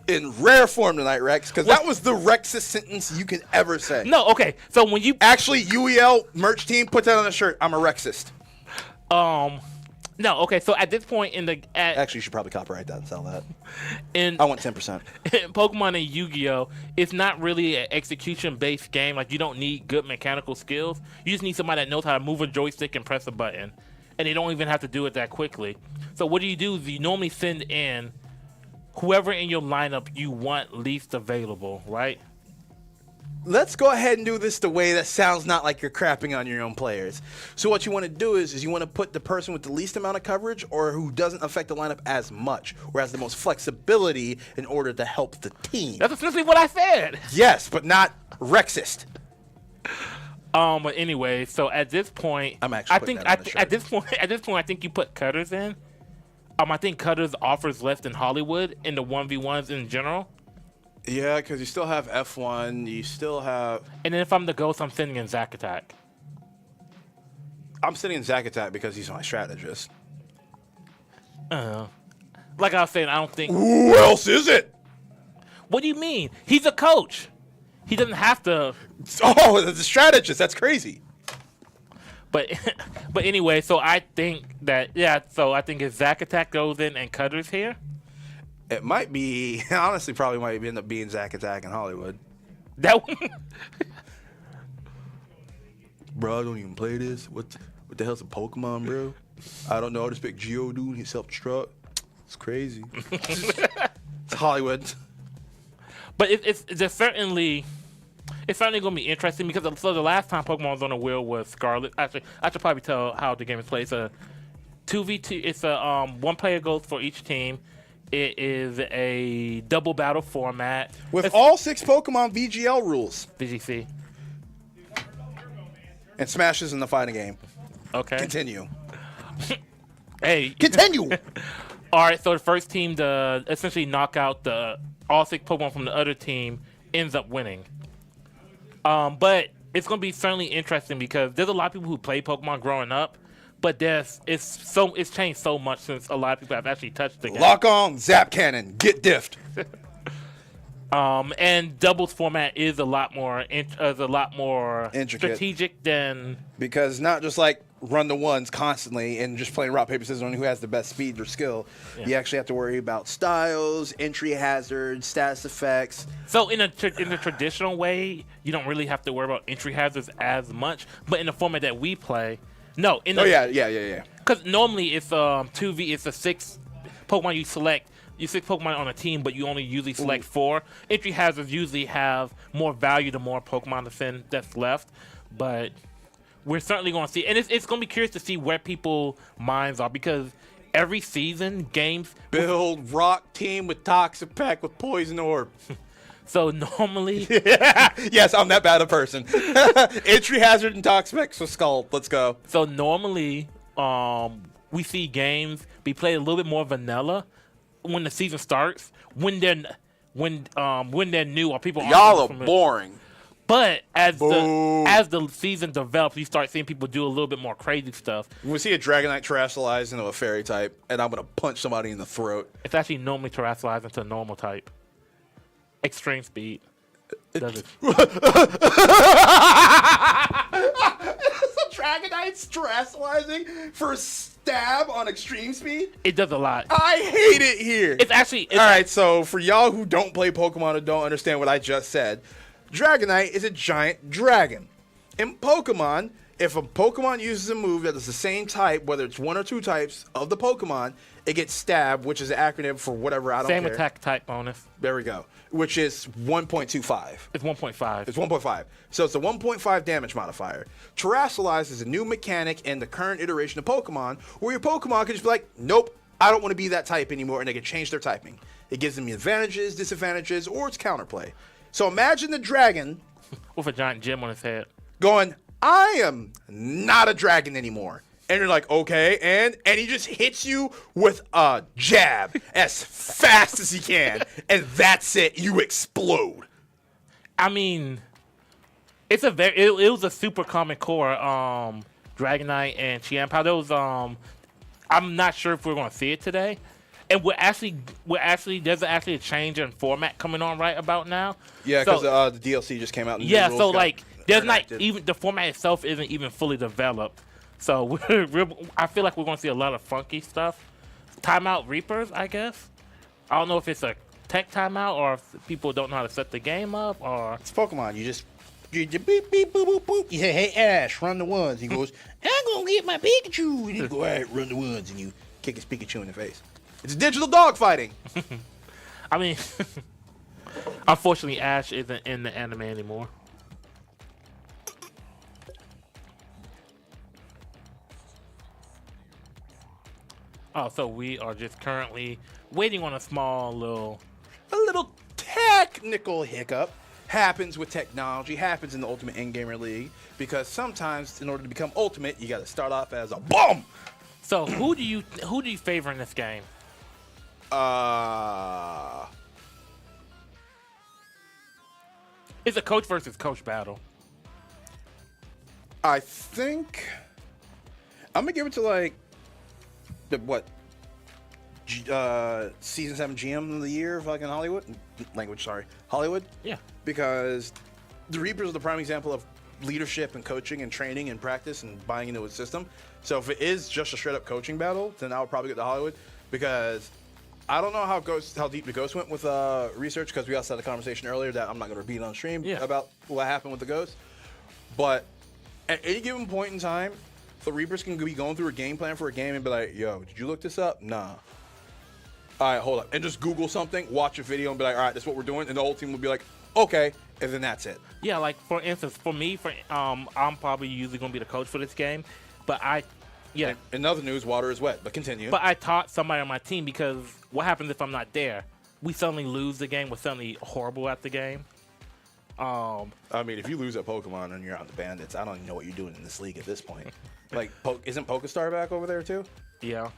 in rare form tonight, Rex, because that was the Rexest sentence you can ever say. No, okay. So when you actually UEL merch team, put that on a shirt. I'm a Rexist. No, okay. So at this point in the actually, you should probably copyright that and sell that. I want 10%. In Pokemon and Yu-Gi-Oh, it's not really an execution-based game. Like you don't need good mechanical skills. You just need somebody that knows how to move a joystick and press a button, and they don't even have to do it that quickly. So what do? Is you normally send in whoever in your lineup you want least available, right? Let's go ahead and do this the way that sounds not like you're crapping on your own players. So what you want to do is you want to put the person with the least amount of coverage or who doesn't affect the lineup as much or has the most flexibility in order to help the team. That's essentially what I said. Yes, but not Rexist. But anyway, so at this point, at this point, I think you put Cutters in. I think Cutters offers less than Hollywood in the 1v1s in general. Yeah, because you still have F1, you still have... And then if I'm the ghost, I'm sending in Zack Attack. I'm sending in Zack Attack because he's my strategist. Like I was saying, I don't think... Who else is it? What do you mean? He's a coach. He doesn't have to... Oh, the strategist. That's crazy. But anyway, so I think that... Yeah, so I think if Zack Attack goes in and Cutter's here... It might be, honestly, probably might end up being Zack Attack in Hollywood. That Bro, I don't even play this. What the hell's a Pokemon, bro? I don't know. I just picked Geodude. He self-destruct. It's crazy. It's Hollywood. But it's certainly going to be interesting because the last time Pokemon was on the wheel was Scarlet. Actually, I should probably tell how the game is played. It's a 2v2. It's a one player goes for each team. It is a double battle format. With all 6 Pokemon VGL rules. VGC. And Smashes in the fighting game. Okay. Continue. Hey. Continue! All right, so the first team to essentially knock out all 6 Pokemon from the other team ends up winning. But it's going to be certainly interesting because there's a lot of people who play Pokemon growing up. But it's changed so much since a lot of people have actually touched the game. Lock on, Zap Cannon, get diffed. And doubles format is a lot more intricate, strategic than because not just like run the ones constantly and just playing rock paper scissors on who has the best speed or skill. Yeah. You actually have to worry about styles, entry hazards, status effects. So in the traditional way, you don't really have to worry about entry hazards as much. But in the format that we play. No. Yeah. Because normally it's 2v. It's a 6 Pokemon you select. You 6 Pokemon on a team, but you only usually select 4. Entry hazards usually have more value the more Pokemon to send that's left. But we're certainly going to see, and it's going to be curious to see where people's minds are because every season games build rock team with Toxic Pack with Poison Orb. So normally, Yes, I'm that bad a person. Entry hazard and talk specs with Skull. Let's go. so normally, we see games be played a little bit more vanilla when the season starts. When they're new or people Y'all aren't are familiar. boring. But as Boo. the season develops, you start seeing people do a little bit more crazy stuff. We see a Dragonite terrestrialize into a fairy type, and I'm gonna punch somebody in the throat. It's actually normally terrestrialized into a normal type. Extreme speed. Does it? Dragonite's terrestrializing for a stab on extreme speed. It does a lot. I hate it here. It's actually All right, so for y'all who don't play Pokemon or don't understand what I just said, Dragonite is a giant dragon. In Pokemon, if a Pokemon uses a move that is the same type, whether it's one or two types of the Pokemon, it gets stabbed, which is an acronym for whatever, I don't same care. attack type bonus. There we go. Which is 1.25. It's 1.5. It's 1.5. So it's a 1.5 damage modifier. Terrestrialize is a new mechanic in the current iteration of Pokemon where your Pokemon can just be like, nope, I don't want to be that type anymore, and they can change their typing. It gives them advantages, disadvantages, or it's counterplay. So imagine the dragon With a giant gem on his head. going, I am not a dragon anymore. And you're like, okay, and he just hits you with a jab as fast as he can, and that's it. You explode. I mean, it's a very it was a super common core. Dragonite and Chiampao. Those I'm not sure if we're gonna see it today. And we're actually there's actually a change in format coming on right about now. Yeah, So- because the DLC just came out. And the Yeah, rules so got like there's not enacted. even the format itself isn't even fully developed. So I feel like we're gonna see a lot of funky stuff. Timeout Reapers, I guess. I don't know if it's a tech timeout or if people don't know how to set the game up or It's Pokemon. You beep beep boop boop boop. You say, "Hey Ash, run the ones." He goes, "I'm gonna get my Pikachu." And you go, "All right, run the ones," and you kick his Pikachu in the face. It's digital dog fighting. I mean unfortunately Ash isn't in the anime anymore. Oh, so we are just currently waiting on a little technical hiccup happens with technology, happens in the Ultimate Endgamer League, because sometimes in order to become Ultimate, you got to start off as a bum. So who do you favor in this game? It's a coach versus coach battle. I think I'm gonna give it to like season 7 GM of the year, fucking Hollywood. Hollywood. Yeah. Because the Reapers are the prime example of leadership and coaching and training and practice and buying into a system. So if it is just a straight up coaching battle, then I would probably get to Hollywood, because I don't know how deep the Ghost went with research, because we also had a conversation earlier that I'm not going to repeat on stream about what happened with the Ghost. But at any given point in time, the Reapers can be going through a game plan for a game and be like, yo, did you look this up? Nah. All right, hold up. And just Google something, watch a video, and be like, all right, that's what we're doing. And the whole team will be like, okay. And then that's it. Yeah, like for instance, for me, I'm probably usually gonna be the coach for this game, but In other news, water is wet, but continue. But I taught somebody on my team, because what happens if I'm not there? We suddenly lose the game. We're suddenly horrible at the game. I mean, if you lose at Pokemon and you're out in the Bandits, I don't even know what you're doing in this league at this point. Like, isn't Pokestar back over there too? Yeah.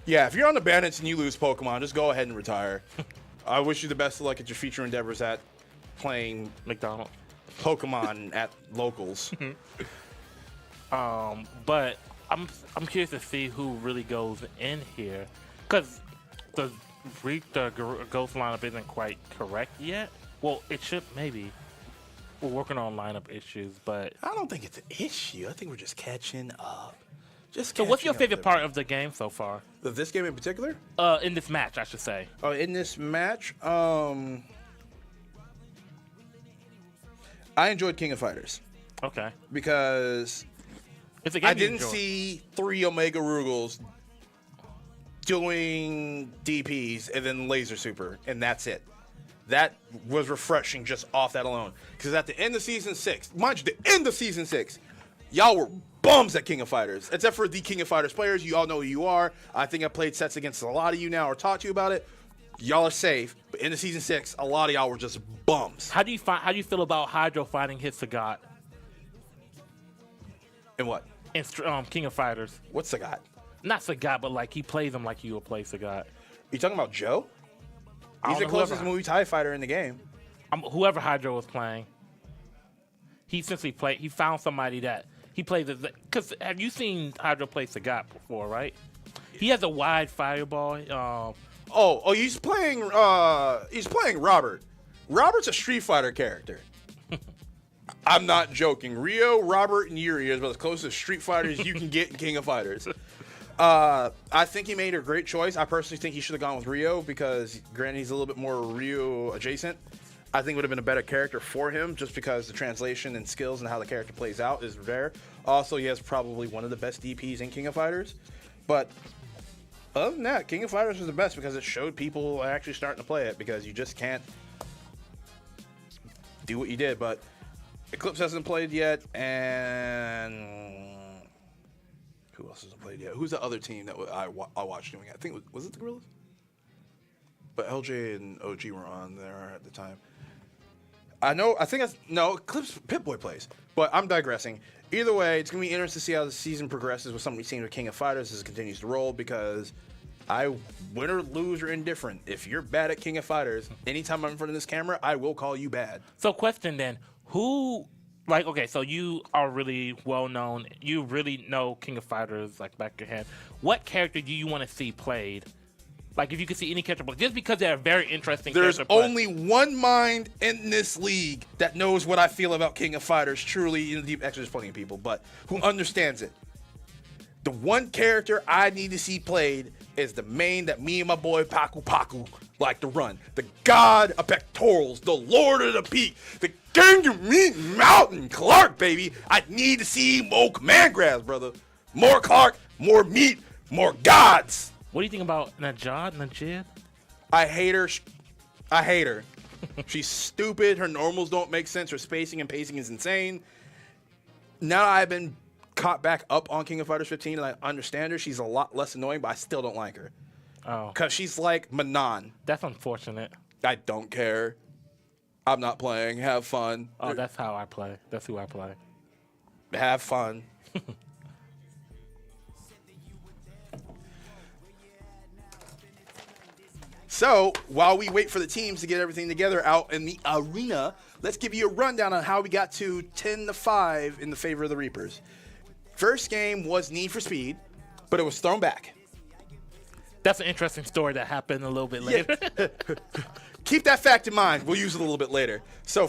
Yeah, if you're on the Bandits and you lose Pokemon, just go ahead and retire. I wish you the best of luck at your future endeavors at playing McDonald's. Pokemon at locals. But I'm curious to see who really goes in here, because the Ghost lineup isn't quite correct yet. Well, it should maybe. We're working on lineup issues, but I don't think it's an issue. I think we're just catching up. so what's your favorite part of the game so far? Of this game in particular? In this match, I should say. In this match, I enjoyed King of Fighters. Okay. Because It's a game I you didn't enjoy. see 3 Omega Rugals doing DPs and then Laser Super, and that's it. That was refreshing just off that alone. Because at the end of Season 6, mind you, the end of Season 6, y'all were bums at King of Fighters. Except for the King of Fighters players, you all know who you are. I think I played sets against a lot of you now or taught you about it. Y'all are safe. But in the season 6, a lot of y'all were just bums. How do you feel about Hydro finding his Sagat And what? in King of Fighters? What's Sagat? Not Sagat, but like he plays him like you would play Sagat. You talking about Joe? I He's don't the know closest Muay Thai fighter in the game. Whoever Hydro was playing, he essentially played. He found somebody that he plays. Because have you seen Hydro play Sagat before? Right? He has a wide fireball. He's playing Robert. Robert's a Street Fighter character. I'm not joking. Rio, Robert, and Yuri is about as close to Street Fighters you can get in King of Fighters. I think he made a great choice. I personally think he should have gone with Rio because, granted, he's a little bit more Rio adjacent. I think it would have been a better character for him just because the translation and skills and how the character plays out is there. Also, he has probably one of the best DPs in King of Fighters. But other than that, King of Fighters was the best because it showed people actually starting to play it because you just can't do what you did. But Eclipse hasn't played yet, and who else hasn't played yet? Who's the other team that I watched doing it? I think was it the Gorillas? But LJ and OG were on there at the time. Eclipse Pip-Boy plays. But I'm digressing. Either way, it's going to be interesting to see how the season progresses with something we've seen with King of Fighters as it continues to roll because win or lose or indifferent, if you're bad at King of Fighters, anytime I'm in front of this camera, I will call you bad. So question then, so you are really well known. You really know King of Fighters like back of your hand. What character do you want to see played? Like if you could see any character play, just because they're very interesting. There's only one mind in this league that knows what I feel about King of Fighters. Truly, actually, there's plenty of people, but who understands it. The one character I need to see played is the main that me and my boy Paku like to run. The god of pectorals, the lord of the peak, the king of meat mountain, Clark, baby. I need to see more command grabs, brother. More Clark, more meat, more gods. What do you think about Najid? I hate her. She's stupid. Her normals don't make sense. Her spacing and pacing is insane. Now I've been caught back up on King of Fighters 15 and I understand her. She's a lot less annoying, but I still don't like her. Oh. Because she's like Manon. That's unfortunate. I don't care. I'm not playing. Have fun. Oh, that's how I play. That's who I play. Have fun. So, while we wait for the teams to get everything together out in the arena, let's give you a rundown on how we got to 10-5 in the favor of the Reapers. First game was Need for Speed, but it was thrown back. That's an interesting story that happened a little bit later. Yeah. Keep that fact in mind. We'll use it a little bit later. So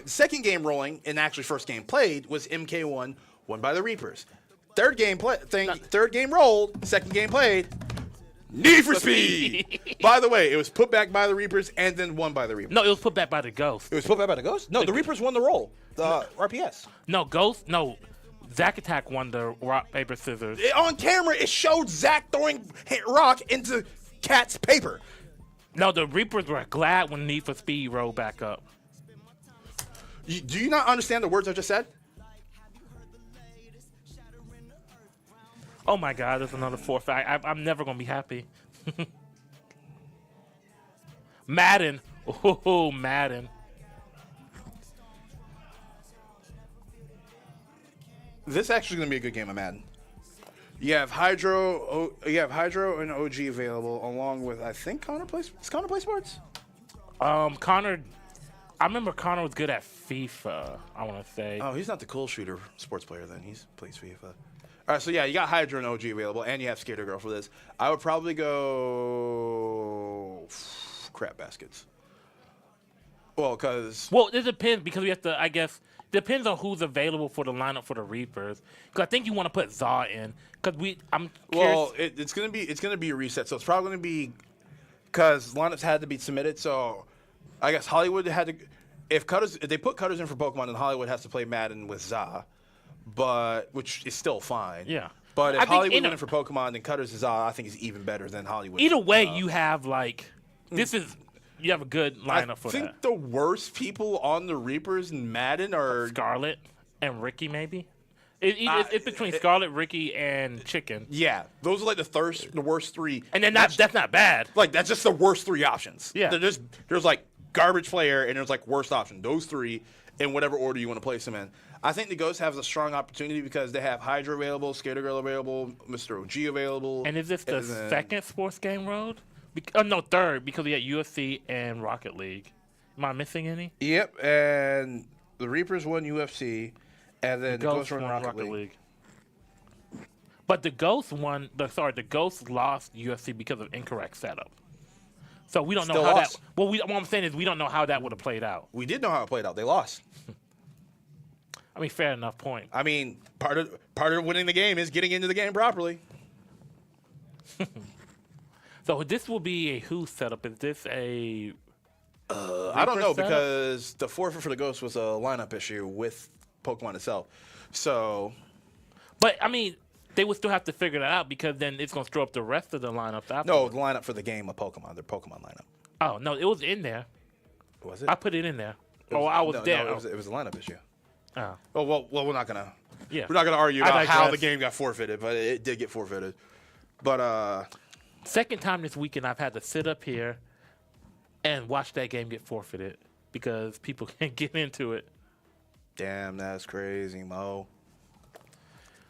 second game rolling, and actually first game played, was MK1, won by the Reapers. Third game rolled, second game played, Need for Speed. By the way, it was put back by the Reapers and then won by the Reapers. No, it was put back by the Ghost. It was put back by the Ghost? No, the Reapers won the roll. The RPS. No, Ghost. No, Zack Attack won the rock, paper, scissors. On camera, it showed Zack throwing rock into Cat's paper. No, the Reapers were glad when Need for Speed rolled back up. Do you not understand the words I just said? Oh my God, there's another fourth. I'm never gonna be happy. Madden. Oh, Madden. This is actually gonna be a good game of Madden. You have Hydro and OG available, along with I think Connor plays. Does Connor play sports? Connor. I remember Connor was good at FIFA. I want to say. Oh, he's not the cool shooter sports player then. He plays FIFA. All right, so yeah, you got Hydro and OG available, and you have Skater Girl for this. I would probably go crap baskets. Well, it depends because we have to. I guess depends on who's available for the lineup for the Reapers. Because I think you want to put Zaw in. Because I'm curious. Well, it's gonna be a reset, so it's probably gonna be because lineups had to be submitted. So I guess Hollywood had to. If they put Cutters in for Pokemon, then Hollywood has to play Madden with Zaw. But which is still fine. Yeah. But if Hollywood went in for Pokemon, then Cutters is I think is even better than Hollywood. Either way, you have you have a good lineup for that. I think the worst people on the Reapers in Madden are Scarlet and Ricky maybe. It's between Scarlet, Ricky, and Chicken. Yeah, those are like the worst three. And then that's not bad. Like that's just the worst three options. Yeah. There's like garbage player and there's like worst option. Those three in whatever order you want to place them in. I think the Ghost has a strong opportunity because they have Hydra available, Skater Girl available, Mr. OG available. And is this the then- second sports game road? No, third, because we got UFC and Rocket League. Am I missing any? Yep, and the Reapers won UFC, and then the Ghost won won Rocket League. But the Ghost the Ghost lost UFC because of incorrect setup. So we don't know Still how lost. that. Well, what I'm saying is we don't know how that would have played out. We did know how it played out. They lost. I mean, fair enough point. I mean, part of winning the game is getting into the game properly. So this will be a who setup? Is this a? I don't know setup? because the forfeit for the Ghost was a lineup issue with Pokemon itself. So, But I mean, they would still have to figure that out because then it's going to throw up the rest of the lineups after. no, the lineup for the game of Pokemon, their Pokemon lineup. Oh no, it was in there. Was it? I put it in there. I was no, there. No, it was a lineup issue. Oh. Oh well, we're not gonna. Yeah. We're not gonna argue I about how the digress. game got forfeited, but it did get forfeited. But Second time this weekend I've had to sit up here and watch that game get forfeited because people can't get into it. damn, that's crazy, Mo.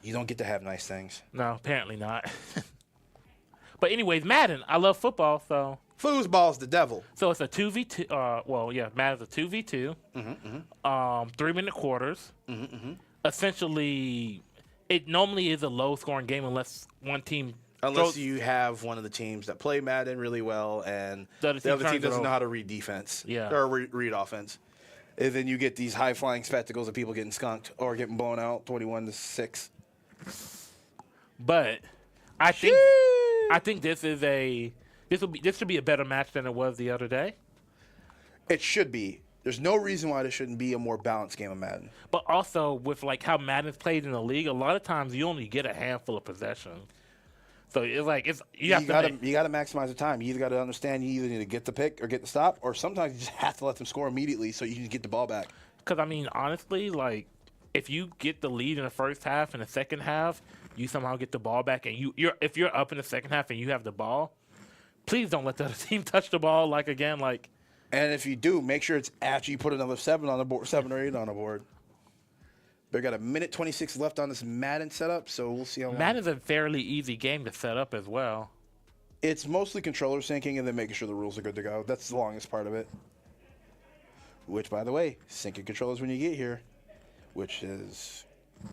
You don't get to have nice things. No, apparently not. But anyways, Madden. I love football, so Foosball's the devil. it's a 2v2. Madden's a 2v2. 3-minute quarters. Essentially, it normally is a low-scoring game unless one team. Unless you have one of the teams that play Madden really well and The other team team turns it doesn't know over. how to read defense. Yeah. Or read offense. And then you get these high-flying spectacles of people getting skunked or getting blown out 21-6. But I think this should be a better match than it was the other day. It should be. There's no reason why there shouldn't be a more balanced game of Madden. But also with like how Madden's played in the league, a lot of times you only get a handful of possessions. So it's like you gotta maximize the time. You either got to understand you either need to get the pick or get the stop, or sometimes you just have to let them score immediately so you can get the ball back. Because I mean, honestly, like if you get the lead in the first half and the second half, you somehow get the ball back, and if you're up in the second half and you have the ball, please don't let the other team touch the ball. And if you do, make sure it's after you put another 7 on the board, 7 or 8 on the board. They got 1:26 left on this Madden setup, so we'll see how long. Madden's a fairly easy game to set up as well. It's mostly controller syncing and then making sure the rules are good to go. That's the longest part of it. Which, by the way, syncing controllers when you get here, which is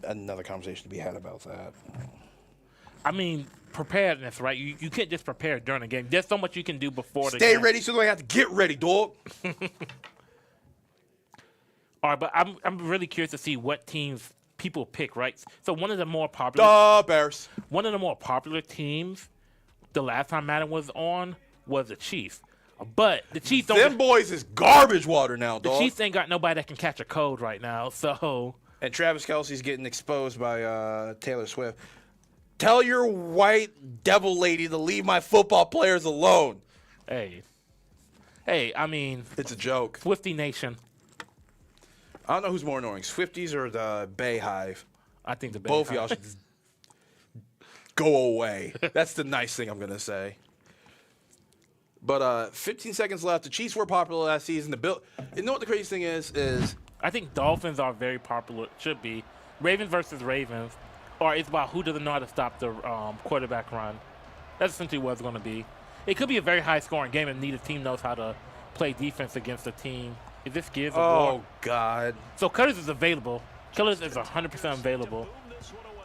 another conversation to be had about that. I mean, preparedness, right? You can't just prepare during the game. There's so much you can do before the Stay game. ready so I have to get ready, dog. All right, but I'm really curious to see what teams people pick, right? So one of the more popular The Bears. one of the more popular teams the last time Madden was on was the Chiefs. But the Chiefs don't Them boys is garbage water now, the dog. Chiefs ain't got nobody that can catch a code right now. So And Travis Kelce's getting exposed by Taylor Swift. Tell your white devil lady to leave my football players alone. hey, I mean, It's a joke. Swifty Nation. I don't know who's more annoying, Swifties or the Bay Hive. I think the Both of y'all should go away. That's the nice thing I'm going to say. But 15 seconds left. The Chiefs were popular last season. You know what the crazy thing is I think Dolphins are very popular. Should be Ravens versus Ravens, or it's about who doesn't know how to stop the quarterback run. That's essentially what it's going to be. It could be a very high-scoring game, and neither team knows how to play defense against a team. Is this Gears of War? God. So Cutters is available. Killers is 100% available.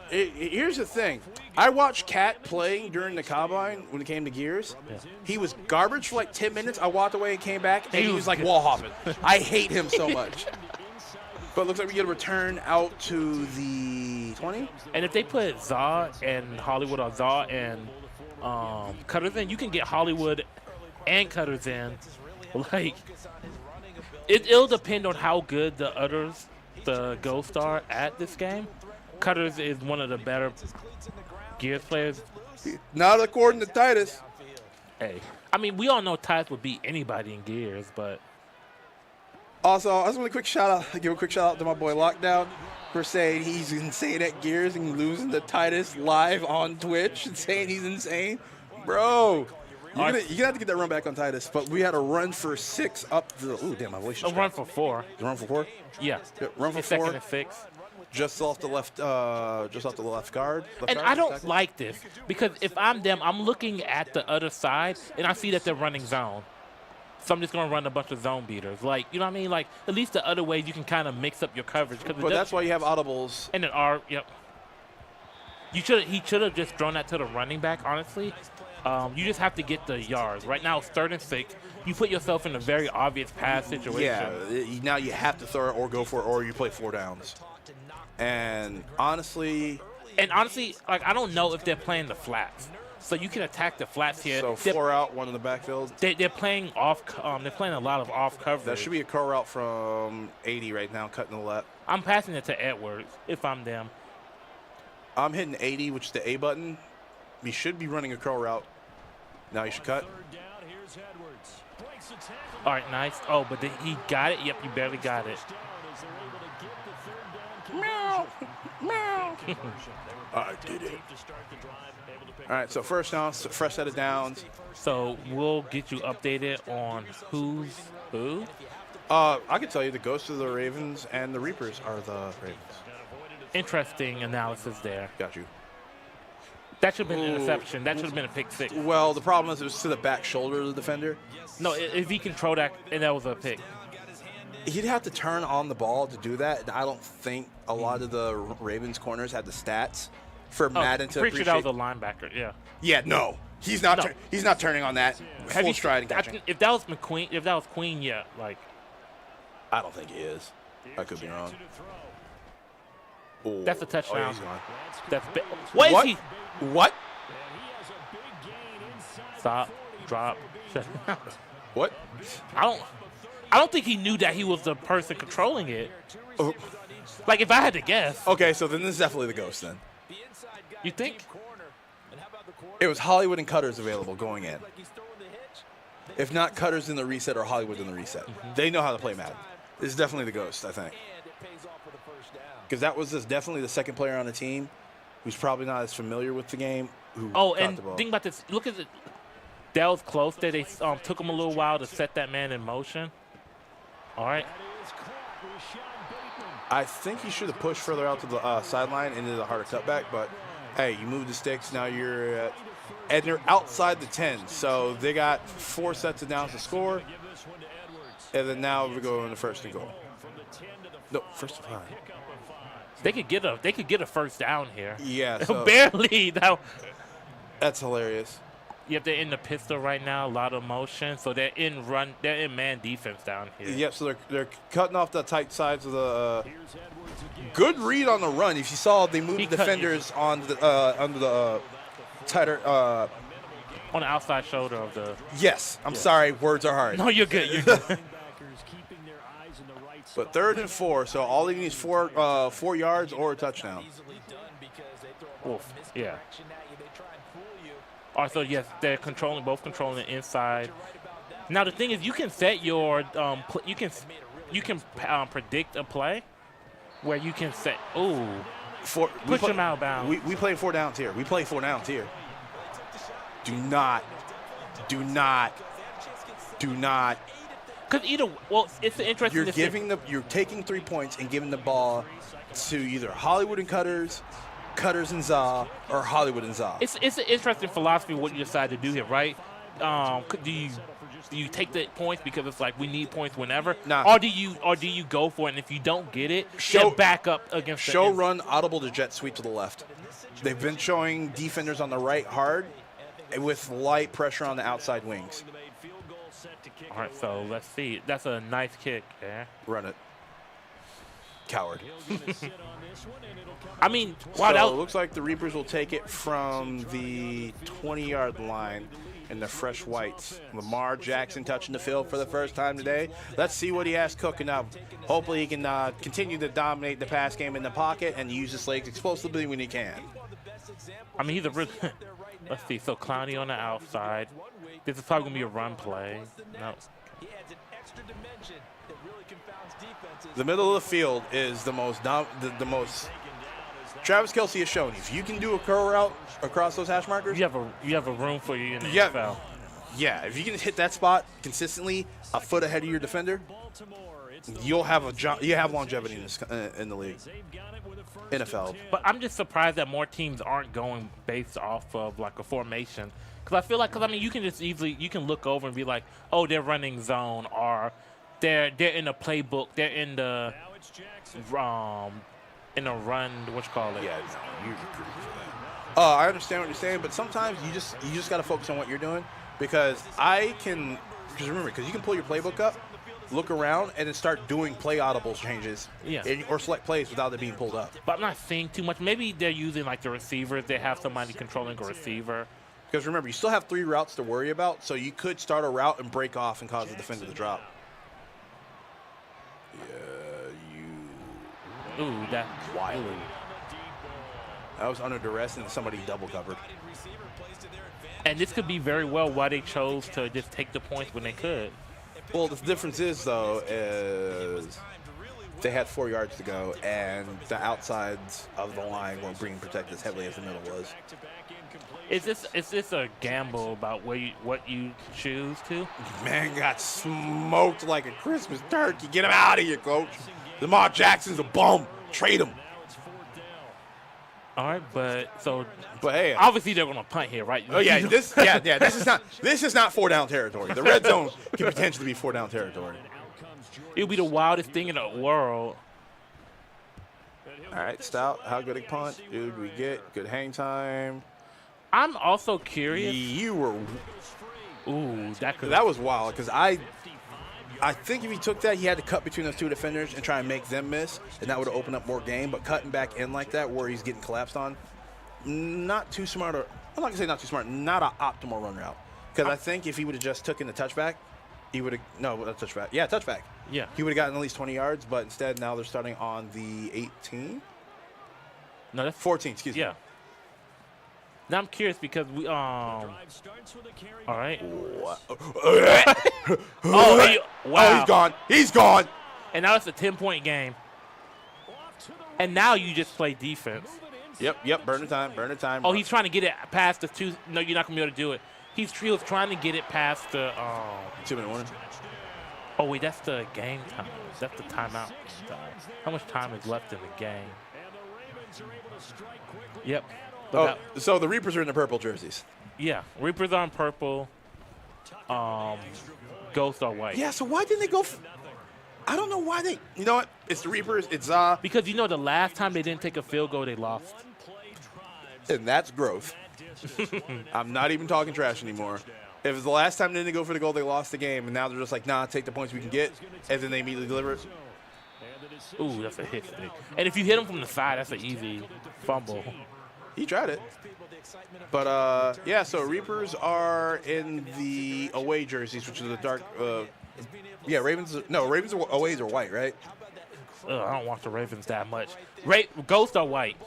Here's the thing. I watched Cat play during the combine when it came to Gears. Yeah. He was garbage for like 10 minutes. I walked away and came back, and he was like good. wall hopping. I hate him so much. But it looks like we get a return out to the 20. And if they put Zaw and Hollywood or Zaw and Cutters in, you can get Hollywood and Cutters in. Like, it'll depend on how good the Ghost are at this game. Cutters is one of the better Gears players. Not according to Titus. Hey, I mean, we all know Titus would beat anybody in Gears, but Also, I just want give a quick shout out to my boy Lockdown for saying he's insane at Gears and losing to Titus live on Twitch and saying he's insane. Bro, you're gonna have to get that run back on Titus. But we had a run for 6 up the. Ooh, damn, my voice just A run for 4. The run for 4? Yeah. Run for 4. Second and 6. Just off the left guard. And I don't like this because if I'm them, I'm looking at the other side and I see that they're running zone. So I'm just going to run a bunch of zone beaters. Like, you know what I mean? Like, at least the other way you can kind of mix up your coverage. But that's why you have audibles. And an yep. He should have just thrown that to the running back, honestly. You just have to get the yards. Right now, it's 3rd and 6. You put yourself in a very obvious pass situation. Yeah, now you have to throw it or go for it or you play 4 downs. And honestly, like, I don't know if they're playing the flats. So you can attack the flats here. So 4 out, 1 in the backfield. They're playing off. They're playing a lot of off coverage. That should be a curl route from 80 right now, cutting the left. I'm passing it to Edwards if I'm them. I'm hitting 80, which is the A button. We should be running a curl route. Now you should cut. All right, nice. Oh, but he got it. Yep, he barely got it. Meow. Meow. I did it. All right, so first down, fresh set of downs. So we'll get you updated on who's who. I can tell you the Ghosts of the Ravens and the Reapers are the Ravens. Interesting analysis there. Got you. That should have been an interception. That should have been a pick 6. Well, the problem is it was to the back shoulder of the defender. No, if he controlled that, and that was a pick. He'd have to turn on the ball to do that. I don't think a lot of the Ravens corners had the stats for Madden to pretty appreciate. sure that was a linebacker. Yeah. Yeah, no, he's not. No. He's not turning on that Have full you stride and catching. If that was McQueen, if that was Queen, yeah, like. I don't think he is. I could be wrong. Oh. That's a touchdown. Oh, yeah, he's gone. That's what is he? What? Stop. Drop. What? I don't think he knew that he was the person controlling it. Oh. Like, if I had to guess. Okay, so then this is definitely the Ghost then. You think? It was Hollywood and Cutters available going in. If not Cutters in the reset or Hollywood in the reset. They know how to play Madden. This is definitely the Ghost, I think. Because that was definitely the second player on the team who's probably not as familiar with the game. Who And think about this. Look at it. That was close there. They took him a little while to set that man in motion. All right. I think he should have pushed further out to the sideline into the harder cutback, but hey, you move the sticks. Now you're and they're outside the 10, so they got 4 sets of downs to score, and then now we're going to 1st and goal. No, 1st and 5. They could get a first down here. Yeah, so barely. That's hilarious. Yep, they're in the pistol right now. A lot of motion, so they're in man defense down here. Yep, so they're cutting off the tight sides of the. Good read on the run. If you saw, they moved the defenders on the under the tighter. On the outside shoulder of the. Yes, I'm sorry. Words are hard. No, you're good. You're good. But 3rd and 4, so all they need is 4 yards or a touchdown. Wolf. Yeah. Also, yes, they're both controlling the inside. Now the thing is, you can set your you can predict a play where you can set push them out of bounds. We play 4 downs here. We play 4 downs here. Do not. Because it's an interesting. You're taking 3 points and giving the ball to either Hollywood and Cutters and ZA, or Hollywood and ZA. It's an interesting philosophy what you decide to do here, right? Do you take the points because it's like we need points whenever, or do you go for it? And if you don't get it, then back up against run audible to jet sweep to the left. They've been showing defenders on the right hard, with light pressure on the outside wings. All right, so let's see. That's a nice kick there. Run it. Coward. I mean, wow, it looks like the Reapers will take it from the 20-yard line in the fresh whites. Lamar Jackson touching the field for the first time today. Let's see what he has cooking up. Hopefully he can continue to dominate the pass game in the pocket and use his legs explosively when he can. I mean, he's a really let's see. So Clowney on the outside. This is probably going to be a run play. No. The middle of the field is the most Travis Kelce has shown. If you can do a curl route across those hash markers, You have a room for you in the Yeah. NFL. yeah, if you can hit that spot consistently, a foot ahead of your defender, you have longevity in the league. NFL. But I'm just surprised that more teams aren't going based off of like a formation. Because I feel like, you can just you can look over and be like, oh, they're running zone, or they're in a playbook, they're in the run, what you call it? Yeah, no, you're pretty for that. I understand what you're saying, but sometimes you just got to focus on what you're doing because you can pull your playbook up, look around, and then start doing play audible changes, or select plays without it being pulled up. But I'm not seeing too much. Maybe they're using like the receivers. They have somebody controlling a receiver. Because remember, you still have 3 routes to worry about, so you could start a route and break off and cause the defender to drop. Ooh, that Wild. That was under duress and somebody double covered. And this could be very well why they chose to just take the points when they could. Well, the difference is, though, is they had 4 yards to go, and the outsides of the line weren't being protected as heavily as the middle was. Is this a gamble about what you choose to? Man got smoked like a Christmas turkey. Get him out of here, coach. Lamar Jackson's a bum. Trade him. All right, but hey, obviously they're gonna punt here, right? Oh yeah, this is not 4-down territory. The red zone can potentially be 4-down territory. It'll be the wildest thing in the world. All right, Stout, how good a punt did we get? Good hang time. I'm also curious. You were. Ooh, that was wild because I think if he took that, he had to cut between those 2 defenders and try and make them miss, and that would have opened up more game. But cutting back in like that where he's getting collapsed on, not too smart. I'm not going to say not too smart, not an optimal run route. Because I think if he would have just taken the touchback, he would have – no, not touchback. Yeah, touchback. Yeah. He would have gotten at least 20 yards, but instead now they're starting on the 18? No, that's 14, excuse me. Yeah. Now I'm curious because we all right. Wow. Oh, he's gone. He's gone. And now it's a 10-point game. And now you just play defense. Yep. Burn the time. Oh, he's trying to get it past the 2. No, you're not gonna be able to do it. He was trying to get it past the 2-minute warning. Oh wait, that's the game time. That's the timeout. How much time is left in the game? Yep. So the Reapers are in the purple jerseys. Yeah, Reapers are in purple. Ghosts are white. Yeah, so why didn't they go? I don't know why they. You know what? It's the Reapers. It's because the last time they didn't take a field goal, they lost. And that's growth. I'm not even talking trash anymore. If it was the last time they didn't go for the goal, they lost the game, and now they're just like, nah, take the points we can get, and then they immediately deliver it. Ooh, that's a hit stick. And if you hit him from the side, that's an easy fumble. He tried it. But, yeah, so Reapers are in the away jerseys, which are the dark Ravens aways are white, right? I don't watch the Ravens that much. Ghosts are white.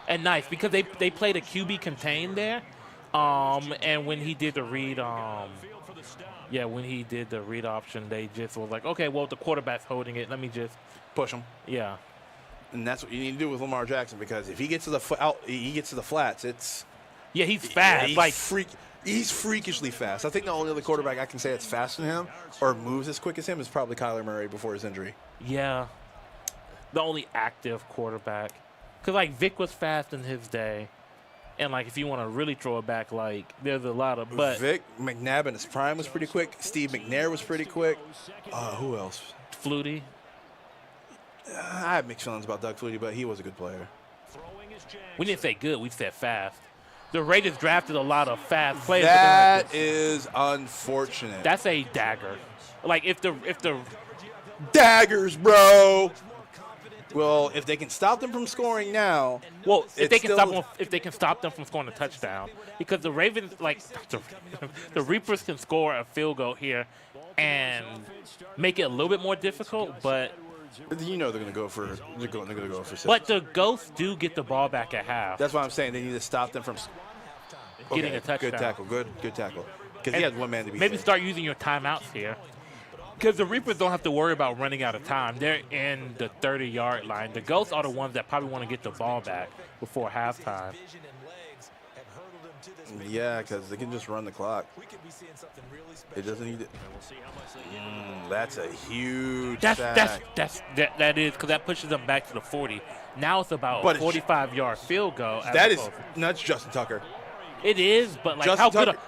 And nice, because they played a QB contained there. And when he did the read, when he did the read option, they just was like, okay, well, the quarterback's holding it. Let me just push him. Yeah. And that's what you need to do with Lamar Jackson, because if he gets to the flats, it's he's fast. He's freakishly fast. I think the only other quarterback I can say that's faster than him or moves as quick as him is probably Kyler Murray before his injury. Yeah, the only active quarterback, because Vic was fast in his day, and if you want to really throw it back, there's a lot of Vic McNabb in his prime was pretty quick. Steve McNair was pretty quick. Who else? Flutie. I have mixed feelings about Doug Flutie, but he was a good player. We didn't say good, we said fast. The Raiders drafted a lot of fast players. That is unfortunate. That's a dagger. If the daggers, bro. Well, if they can stop them from scoring now. Well, if they can stop them from scoring a touchdown, because the Ravens, the Reapers can score a field goal here and make it a little bit more difficult, but. They're going to go for 6. But the Ghosts do get the ball back at half. That's why I'm saying they need to stop them from getting a touchdown. Good tackle. Good tackle. Because he has one man to be maybe fair. Start using your timeouts here. Because the Reapers don't have to worry about running out of time. They're in the 30-yard line. The Ghosts are the ones that probably want to get the ball back before halftime. Yeah, because they can just run the clock. It doesn't need it. That's a huge sack. That is, because that pushes them back to the 40. Now it's about But a 45-yard field goal. That's Justin Tucker. It is, but like Justin how good Tucker-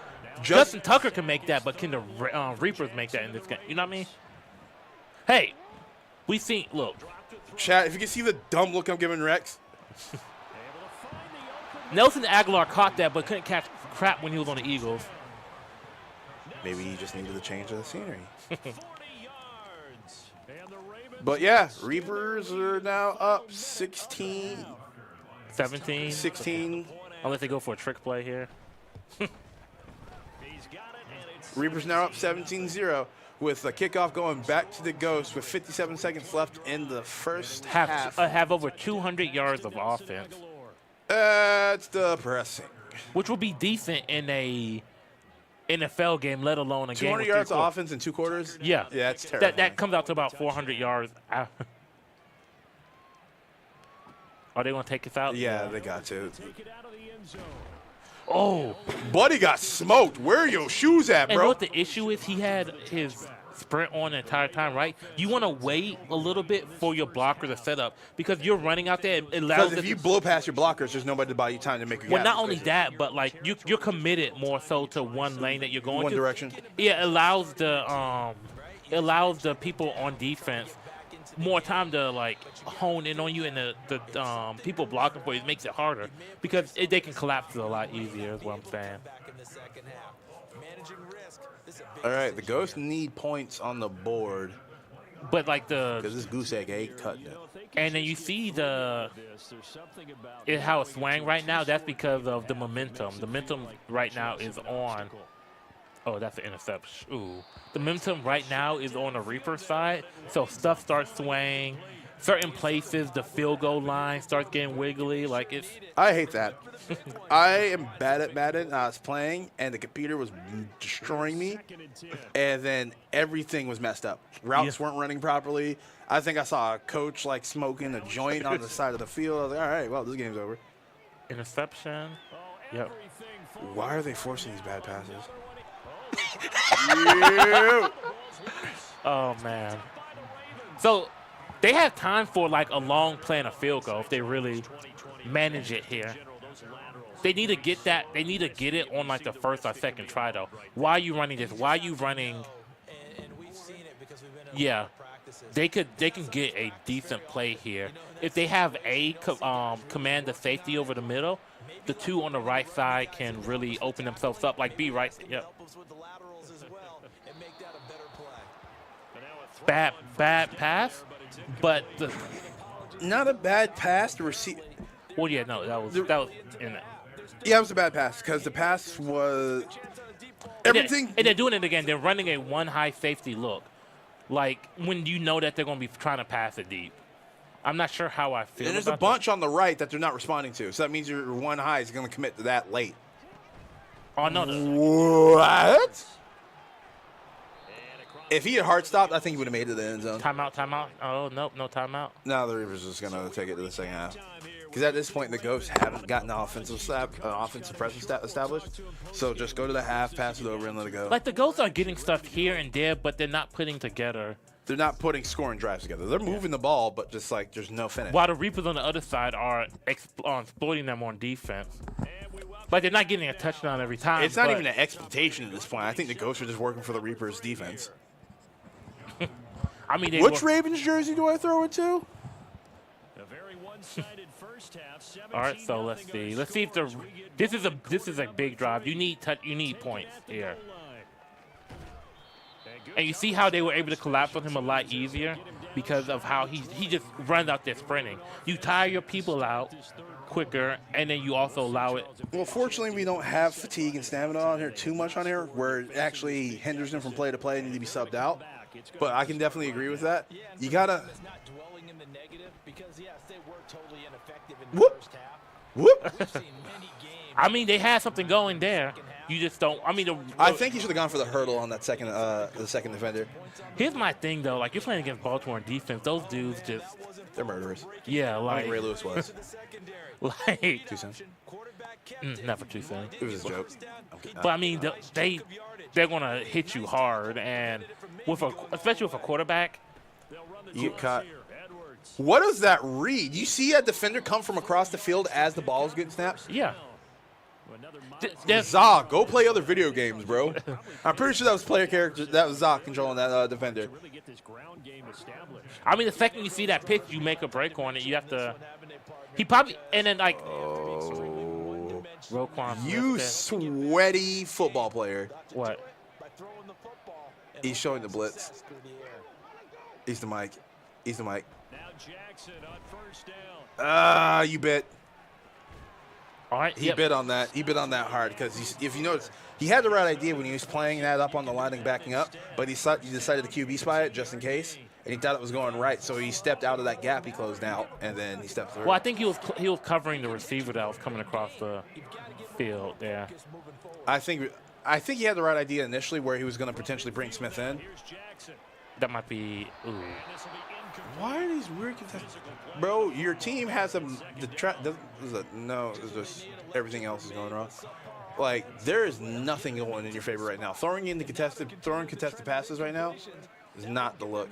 Justin Tucker can make that, but can the Reapers make that in this game? You know what I mean? Hey, we seen, look. Chat, if you can see the dumb look I'm giving Rex. Nelson Aguilar caught that, but couldn't catch crap when he was on the Eagles. Maybe he just needed to change the scenery. But yeah, Reapers are now up 16. 17. 16. Unless they go for a trick play here. Reapers now up 17-0 with a kickoff going back to the Ghosts with 57 seconds left in the first half. Have over 200 yards of offense. That's depressing. Which will be decent in a NFL game, let alone a game 200 with yards 3 of quarters. offense in 2 quarters? Yeah. Yeah, that's terrible. That comes out to about 400 yards. Are they going to take us out? Yeah, they got to. Oh. Buddy got smoked. Where are your shoes at, And bro? what the issue is, he had his sprint on the entire time, right? You want to wait a little bit for your blocker to set up because you're running out there. It allows Because if you blow past your blockers, there's nobody to buy you time to make a Well, gap, not only basically. that, but like you're committed more so to one lane that you're going One to. direction. Yeah, it allows the people on defense more time to like hone in on you, and the people blocking for you. It makes it harder because they can collapse it a lot easier. Is what I'm saying. All right, the Ghosts need points on the board But like because this goose egg ain't cutting it. and then you see how it swang right now. That's because of the momentum. The momentum right now is on. Oh, that's an interception. Ooh. The momentum right now is on the Reaper side, so stuff starts swaying. Certain places, the field goal line starts getting wiggly. Like it's. I hate that. I am bad at Madden. I was playing, and the computer was destroying me, and then everything was messed up. Routes weren't running properly. I think I saw a coach like smoking a joint on the side of the field. I was like, all right, well, this game's over. Interception. Yep. Why are they forcing these bad passes? Oh man. So they have time for like a long play and a field goal if they really manage it here. They need to get that. They need to get it on like the first or second try though. Why are you running this? Why are you running? Yeah, they can get a decent play here if they have a command the safety over the middle. The two on the right side can really open themselves up. Like B right. Yep. Bad pass, but Not a bad pass to receive. well, yeah, no, that was in it. Yeah, it was a bad pass because the pass was everything. And they're doing it again. They're running a one high safety look, like when you know that they're going to be trying to pass it deep. I'm not sure how I feel. And there's a about bunch on the right that they're not responding to, so that means your one high is going to commit to that late. That. Oh no! What? If he had hard stopped, I think he would have made it to the end zone. Timeout. Oh nope, no timeout. Now the Reapers just going to take it to the second half. Because at this point, the Ghosts haven't gotten an offensive presence established. So just go to the half, pass it over, and let it go. Like the Ghosts are getting stuff here and there, but they're not putting together. They're not putting scoring drives together. They're moving the ball, but just like there's no finish. While the Reapers on the other side are exploiting them on defense. Like they're not getting a touchdown every time. It's not even an expectation at this point. I think the Ghosts are just working for the Reapers' defense. I mean, Which Ravens jersey do I throw it to? All right, so let's see. Let's see if this is a big drive. You need points here. And you see how they were able to collapse on him a lot easier because of how he just runs out there sprinting. You tire your people out quicker, and then you also allow it. Well, fortunately, we don't have fatigue and stamina on here too much on here, where it actually hinders them from play to play and need to be subbed out. But I can definitely agree with that. You gotta. Whoop. Whoop. I mean, they had something going there. You just don't. I mean, I think he should have gone for the hurdle on that the second defender. here's my thing though. Like you're playing against Baltimore in defense. Those dudes just, They're murderers. yeah, I like, think Ray Lewis was. like, Too soon. never too soon. It was a joke. But I mean, they're gonna hit you hard, and especially with a quarterback. You get caught. What does that read? You see a defender come from across the field as the ball's getting snapped? Yeah. Zah, go play other video games, bro. I'm pretty sure that was player character. That was Zah controlling that defender. I mean, the second you see that pitch, you make a break on it. You have to. He probably and then like. Oh, Roquan you Smith there. sweaty football player. What? He's showing the blitz. He's the mic. He's the mic. Ah, you bit. All right. He bit on that. He bit on that hard because if you notice, he had the right idea when he was playing that up on the line and backing up, but he decided to QB spy it just in case, and he thought it was going right, so he stepped out of that gap he closed out, and then he stepped through. Well, I think he was covering the receiver that was coming across the field. Yeah. I think he had the right idea initially where he was going to potentially bring Smith in. That might be. Ooh. Why are these weird contestants? Bro, your team has no, it's just everything else is going wrong. Like, there is nothing going in your favor right now. Throwing contested passes right now is not the look.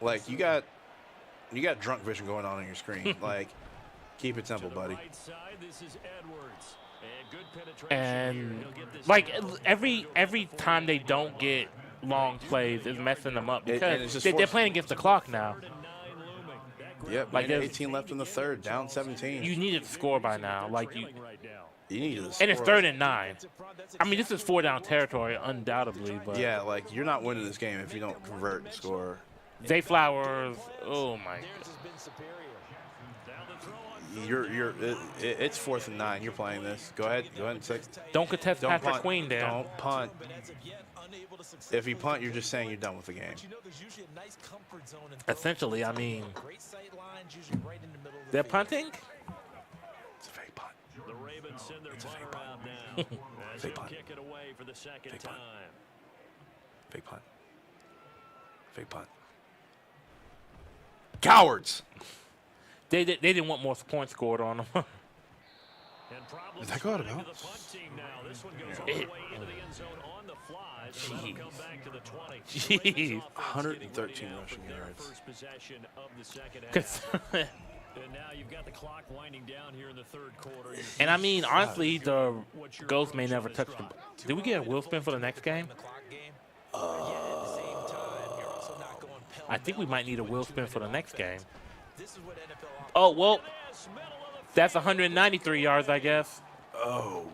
Like, you got drunk vision going on your screen. Like, keep it simple, buddy. And like every time they don't get long plays is messing them up because they're playing against the clock now. Yep, like 18 left in the third, down 17. You needed to score by now, like you need to score. And it's 3rd and 9. I mean, this is 4-down territory, undoubtedly, but yeah, like you're not winning this game if you don't convert and score. Zay Flowers, oh my God. It's 4th and 9. You're playing this. Go ahead and say. Don't contest Patrick punt. Queen there. Don't punt. If you punt, you're just saying you're done with the game. Essentially, I mean, they're punting. It's a fake punt. The Ravens send their punter out now as they kick it away for the second time. Fake punt. Fake punt. Cowards. They didn't want more points scored on them. Did that go out of bounds? Jeez. 113 rushing yards. And now you've got the clock winding down here in the third quarter. And I mean, honestly, the Ghost may never touch the. Did we get a wheel spin for the next game? I think we might need a wheel spin for the next game. Oh, well, that's 193 yards, I guess. Oh.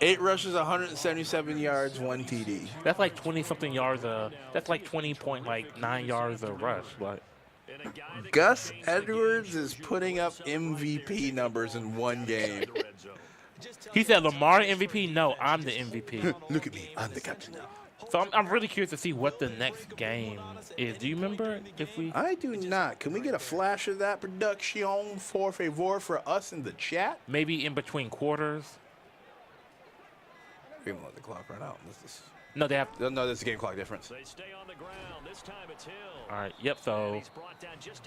8 rushes, 177 yards, 1 TD. That's like 20-something yards. That's like 20.9 yards a rush. But Gus Edwards is putting up MVP numbers in one game. He said, Lamar MVP? No, I'm the MVP. Look at me. I'm the captain now. So I'm really curious to see what the next game is. Do you remember if we... I do not. Can we get a flash of that production for favor for us in the chat? Maybe in between quarters? We haven't let the clock run out. No, they have... No, there's a game clock difference. They stay on the ground. This time it's Hill. All right, yep, so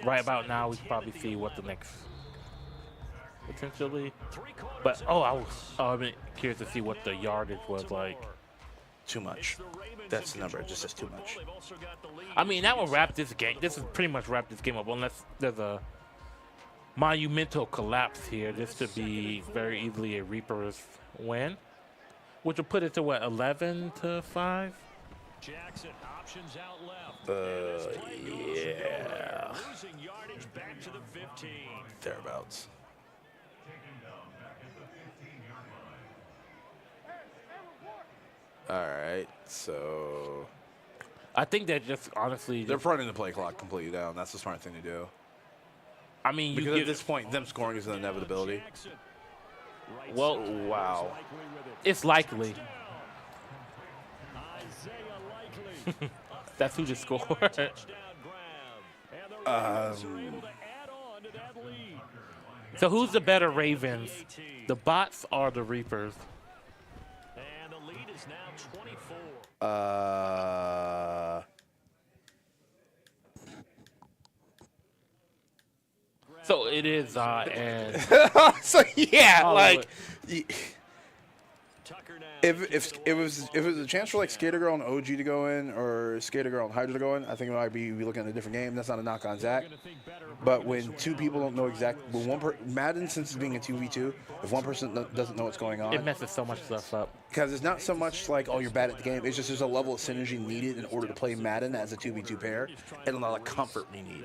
right about now we can probably see what the next... Potentially. But, I'm curious to see what the yardage was like. Too much. That's the number. It just says too much. I mean, that will wrap this game. This is pretty much wrap this game up unless there's a monumental collapse here. This should be very easily a Reapers win, which will put it to, what, 11-5? Jackson, options out left. Yeah. Losing yardage back to the 15. Thereabouts. All right, so I think they're just honestly they're running the play clock completely down. That's the smart thing to do. I mean, because at this point, them scoring is an inevitability. Well, wow, it's likely. That's who just scored. So who's the better Ravens, the bots or the Reapers? And the lead is now 24. So it is and So yeah, Hollywood. Tucker now. if it was a chance for like Skater Girl and OG to go in or Skater Girl and Hydra to go in, I think it might be looking at a different game. That's not a knock on Zach. But when two people don't know exactly, when Madden, since it's being a 2v2, if one person doesn't know what's going on, it messes so much stuff up. because it's not so much like, oh, you're bad at the game. It's just there's a level of synergy needed in order to play Madden as a 2v2 pair, and a lot of comfort we need.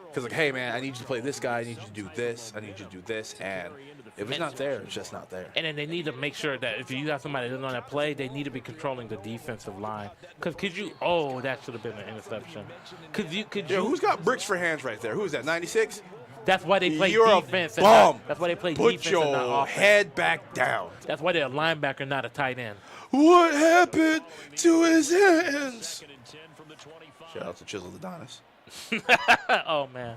Because like, hey man, I need you to play this guy. I need you to do this. I need you to do this. And if it's not there, it's just not there. And then they need to make sure that if you got somebody that doesn't know that play, they need to be controlling the defensive line. Because could you? Oh, that should have been an interception. Could you? Yo, who's got bricks for hands right there? Who's that? 96. That's why they play You're defense. a bum. That's why they play Put defense your and not offense. head back down. That's why they're a linebacker, not a tight end. What happened to his hands? Second and 10 from the 25. Shout out to Chisel Adonis. Oh man.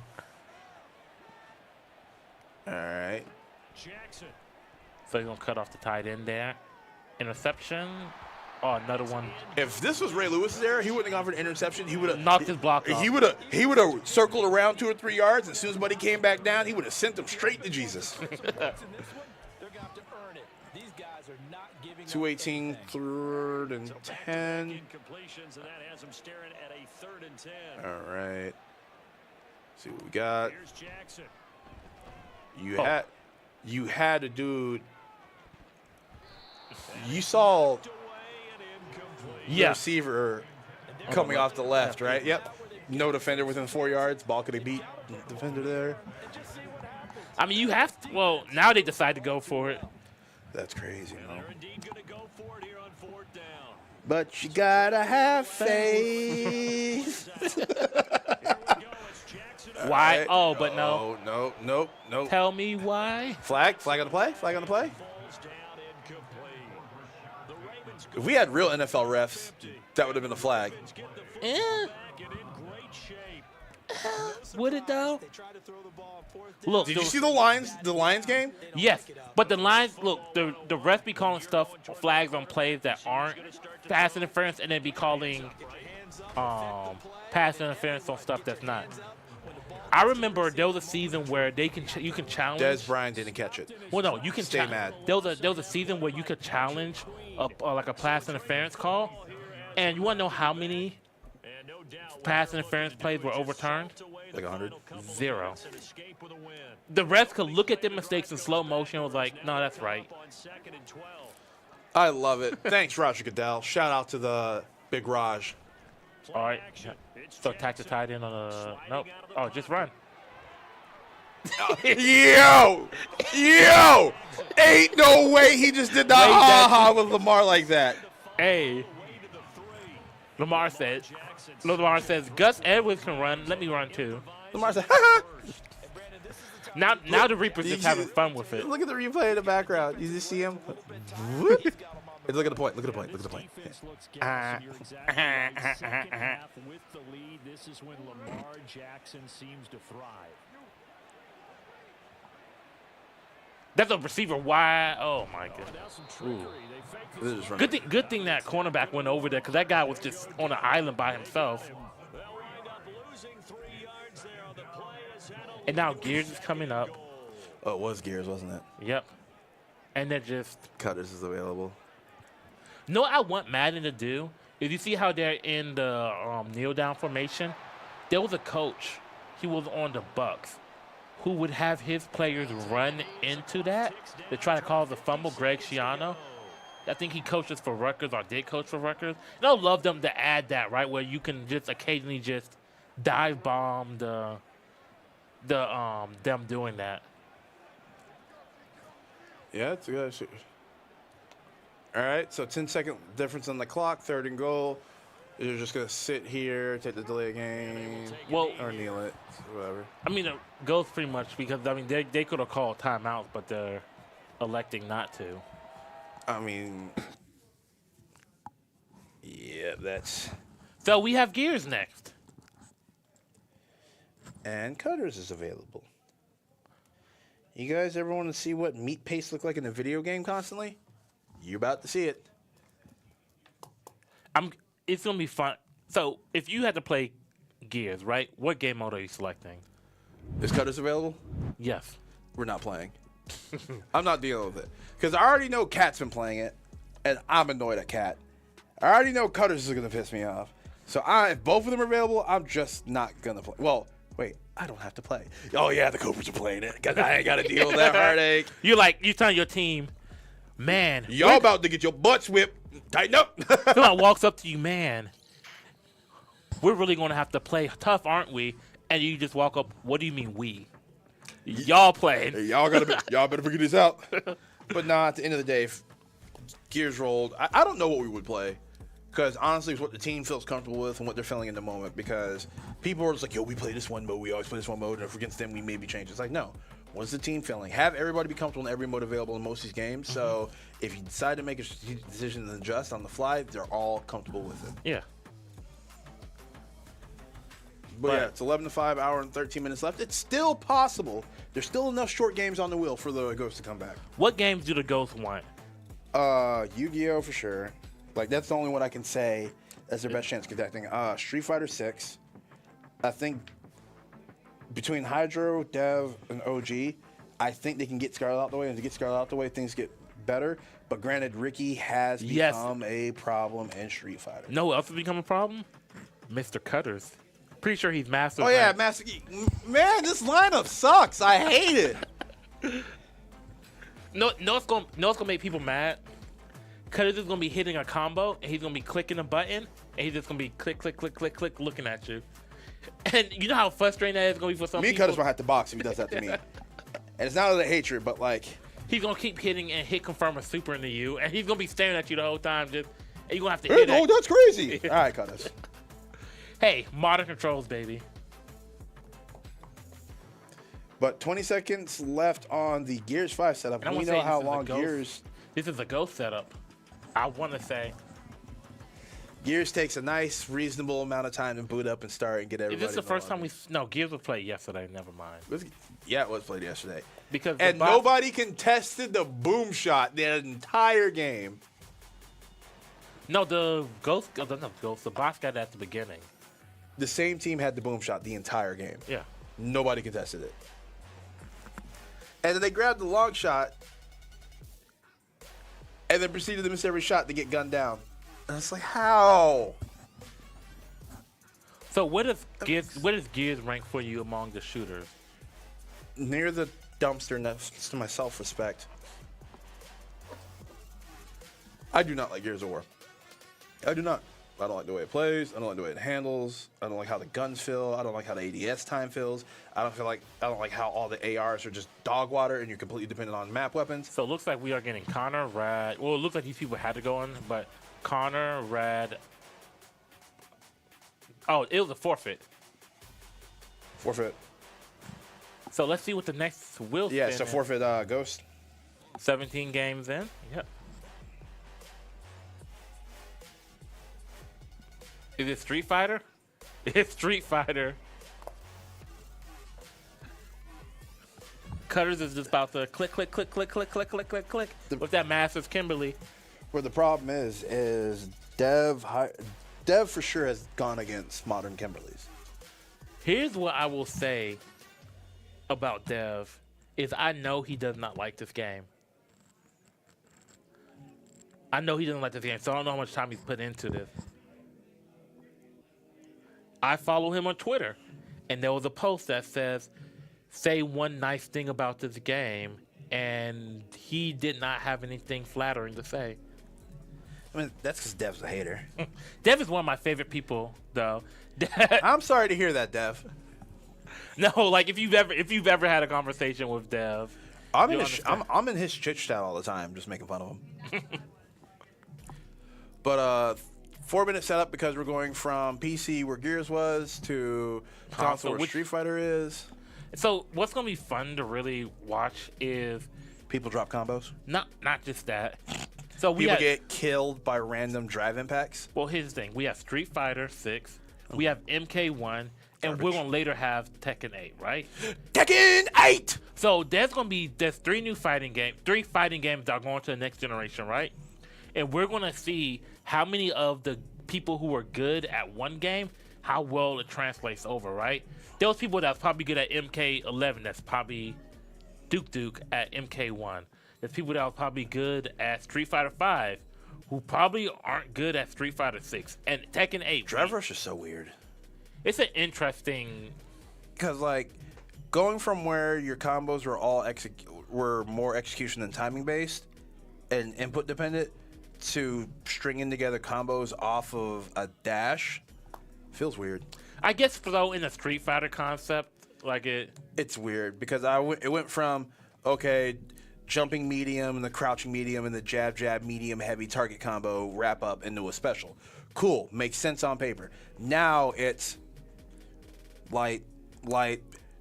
All right. Jackson. So you're gonna cut off the tight end there. Interception. Oh, another one. If this was Ray Lewis's era, he wouldn't have gone for an interception. He would have Knocked his block off. He would have circled around 2 or 3 yards. As soon as Buddy came back down, he would have sent him straight to Jesus. 218, 3rd and 10. Incompletions, and that has him staring at a 3rd and 10. All right. See what we got. Here's Jackson. You had a dude. You saw the Yeah. receiver coming off the left, right? Yep. No defender within 4 yards. Ball could have beat the defender there. I mean, you have to. Well, now they decide to go for it. That's crazy, man. They're indeed going to go for it here on 4th down. But you gotta have faith. Why? Right. Oh, but no. No. Tell me why. Flag on the play. Flag on the play. Falls down incomplete. The Ravens If we had real NFL refs, that would have been the flag. get the Eh, back and in great shape. would it though? Look, Did you see the Lions game? Yes, but the lines. Look, the refs be calling stuff flags on plays that aren't pass interference, and then be calling pass interference on stuff that's not. I remember there was a season where you can challenge. Des Bryant didn't catch it. Well, no, you can Stay mad. There was a season where you could challenge like a pass interference call, and you want to know how many And no doubt pass interference plays were overturned? Like 100. 0. an escape with a win. The refs could look at their mistakes in slow motion and was like, no, that's right. On 2nd and 12. I love it. Thanks, Roger Goodell. Shout out to the big Raj. All right. So attack the tight end on the nope. Oh, just run. Yo! Ain't no way he just did the Wait, ha-ha with Lamar like that. Hey. Lamar says, Gus Edwards can run. Let me run too. Lamar said, ha-ha. Now the Reapers just having fun with it. Look at the replay in the background. You just see him? Look at the point. Look at the point. Defense looks gas, and you're exactly right. Second half with the lead, this is when Lamar Jackson seems to thrive. That's a receiver wide. Oh my goodness. Now some trickery. They fake This is from- Good thing that cornerback went over there because that guy was just on an island by himself. They'll wind up losing 3 yards there on the play as Hannah And now Gears is coming up. Oh, it was Gears, wasn't it? Yep. And they're just. Cutters is available. No, what I want Madden to do is you see how they're in the kneel down formation. There was a coach. He was on the Bucks, who would have his players run into that to try to cause a fumble. Greg Schiano. I think he coaches for Rutgers or did coach for Rutgers. And I'd love them to add that, right, where you can just occasionally just dive bomb them doing that. Yeah, it's a good shit. All right, so 10-second difference on the clock, 3rd and goal. You're just going to sit here, take the delay game, Well, or kneel it, whatever. I mean, it goes pretty much because, I mean, they could have called timeouts, but they're electing not to. I mean, yeah, that's... So we have Gears next. And Cutters is available. You guys ever want to see what meat paste look like in a video game constantly? You're about to see it. It's gonna be fun. So if you had to play Gears, right? What game mode are you selecting? Is Cutters available? Yes. We're not playing. I'm not dealing with it. Because I already know Cat's been playing it, and I'm annoyed at Cat. I already know Cutters is going to piss me off. So if both of them are available, I'm just not going to play. Well, wait, I don't have to play. Oh, yeah, the Cobras are playing it. Because I ain't got to deal with that heartache. You're telling your team, man. Y'all about to get your butts whipped. Tighten up. Someone walks up to you, man. We're really going to have to play tough, aren't we? And you just walk up, what do you mean we? Y'all playing. Hey, y'all better figure this out. But nah, at the end of the day, if Gears rolled. I don't know what we would play. Because honestly, it's what the team feels comfortable with and what they're feeling in the moment. Because people are just like, yo, we play this one mode. We always play this one mode. And if we're against them, we maybe change. It's like, no. What's the team feeling? Have everybody be comfortable in every mode available in most of these games. So if you decide to make a strategic decision and adjust on the fly, they're all comfortable with it. Yeah. But yeah, it's 11-5, hour and 13 minutes left. It's still possible. There's still enough short games on the wheel for the Ghosts to come back. What games do the Ghosts want? Yu-Gi-Oh! For sure. Like, that's the only one I can say that's their best chance of contacting. Street Fighter 6. I think between Hydro, Dev, and OG, I think they can get Scarlet out the way. And to get Scarlet out the way, things get better. But granted, Ricky has become a problem in Street Fighter. No, what else has become a problem? Mr. Cutters. Pretty sure he's Master. Oh, yeah, Master. Man, this lineup sucks. I hate it. No, it's gonna make people mad. Cutters is gonna be hitting a combo, and he's gonna be clicking a button, and he's just gonna be click, click, click, click, click, looking at you. And you know how frustrating that is gonna be for some people. Me and Cutters might have to box if he does that to me. And it's not out of hatred, but like he's gonna keep hitting and hit confirm a super into you, and he's gonna be staring at you the whole time. And you're gonna have to hit. Oh, that's crazy. All right, Cutters. Hey, modern controls, baby. But 20 seconds left on the Gears 5 setup. We know how long Gears. This is a Ghost setup. I want to say. Gears takes a nice, reasonable amount of time to boot up and start and get everybody. Is this the first time we? No, Gears was played yesterday. Never mind. Yeah, it was played yesterday. Because nobody contested the boom shot the entire game. No, the Ghost. The boss got it at the beginning. The same team had the boom shot the entire game. Yeah. Nobody contested it. And then they grabbed the long shot and then proceeded to miss every shot to get gunned down. And it's like, how? So where does Gears rank for you among the shooters? Near the dumpster next to my self-respect. I do not like Gears of War. I do not. I don't like the way it plays. I don't like the way it handles. I don't like how the guns feel. I don't like how the ADS time feels. I don't like how all the ARs are just dog water and you're completely dependent on map weapons. So it looks like we are getting Connor, Rad. Well, it looks like these people had to go in, but Connor, Rad. Oh, it was a forfeit. Forfeit. So let's see what the next will. Yeah, it's a forfeit. Ghost. 17 games in. Yep. Is it Street Fighter? It's Street Fighter. Cutters is just about to click, click, click, click, click, click, click, click, click with that Masters Kimberly. Where the problem is Dev for sure has gone against modern Kimberly's. Here's what I will say about Dev is I know he does not like this game. I know he doesn't like this game, so I don't know how much time he's put into this. I follow him on Twitter, and there was a post that says, say one nice thing about this game, and he did not have anything flattering to say. I mean, that's because Dev's a hater. Dev is one of my favorite people, though. I'm sorry to hear that, Dev. No, like if you've ever had a conversation with Dev, I'm in his chit chat all the time, just making fun of him. But 4-minute setup because we're going from PC where Gears was to console where Street Fighter is. So what's gonna be fun to really watch is people drop combos. Not just that. So people get killed by random drive impacts. Well, here's the thing: we have Street Fighter 6, we have MK1, and we're gonna later have Tekken 8, right? Tekken 8. So there's 3 fighting games that are going to the next generation, right? And we're gonna see how many of the people who were good at one game, how well it translates over, right? Those people that's probably good at MK11, that's probably Duke at MK1. There's people that are probably good at Street Fighter 5, who probably aren't good at Street Fighter 6 and Tekken 8. Drive Rush is so weird. It's an interesting, because like going from where your combos were all were more execution than timing based and input dependent to stringing together combos off of a dash feels weird. I guess, though, in a Street Fighter concept, like it's weird because it went from okay, jumping medium and the crouching medium and the jab medium heavy target combo wrap up into a special. Cool, makes sense on paper. Now it's light,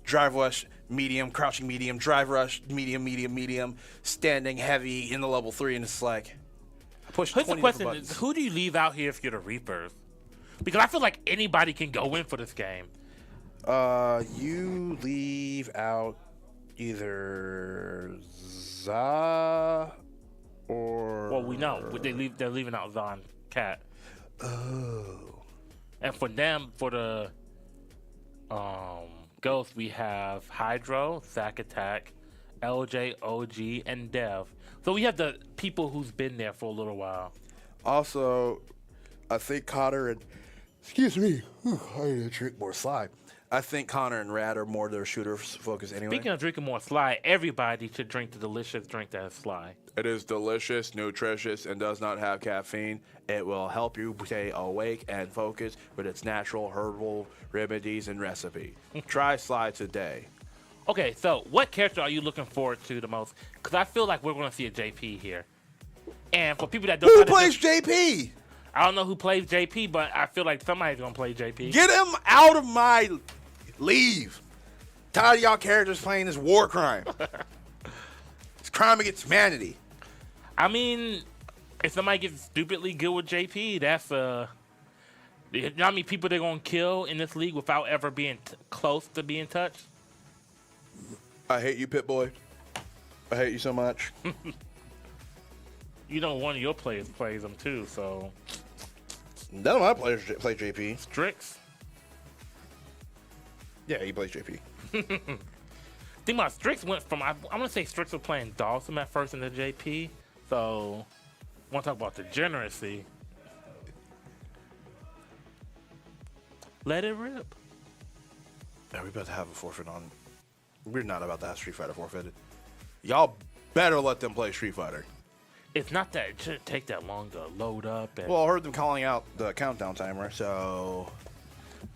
drive rush, medium, crouching medium, drive rush, medium, standing heavy in the level 3, and it's like I push 20 the question buttons. is, who do you leave out here if you're the Reapers? Because I feel like anybody can go in for this game. You leave out either Za or... Well, we know. They're leaving out Zon Cat. Oh. And for them, for the Ghost, we have Hydro, Zack Attack, LJ, OG, and Dev. So we have the people who's been there for a little while. Also, I think Connor and... Excuse me. I need to drink more slide. I think Connor and Rad are more their shooter focus anyway. Speaking of drinking more Sly, everybody should drink the delicious drink that is Sly. It is delicious, nutritious, and does not have caffeine. It will help you stay awake and focused with its natural herbal remedies and recipe. Try Sly today. Okay, so what character are you looking forward to the most? Because I feel like we're going to see a JP here. And for people that don't know... Who plays JP? I don't know who plays JP, but I feel like somebody's going to play JP. Get him out of my... Leave. Tired of y'all characters playing this war crime. It's crime against humanity. I mean, if somebody gets stupidly good with JP, that's you know how many people they're going to kill in this league without ever being close to being touched? I hate you, Pit Boy. I hate you so much. You know one of your players plays them too, so... None of my players play JP. Strix? Yeah, he plays JP. Think about Strix went from... I'm going to say Strix was playing Dawson at first in the JP, so... Want to talk about degeneracy. Let it rip. Yeah, we about to have a forfeit on... We're not about to have Street Fighter forfeited. Y'all better let them play Street Fighter. It's not that... It shouldn't take that long to load up. And Well, I heard them calling out the countdown timer, so...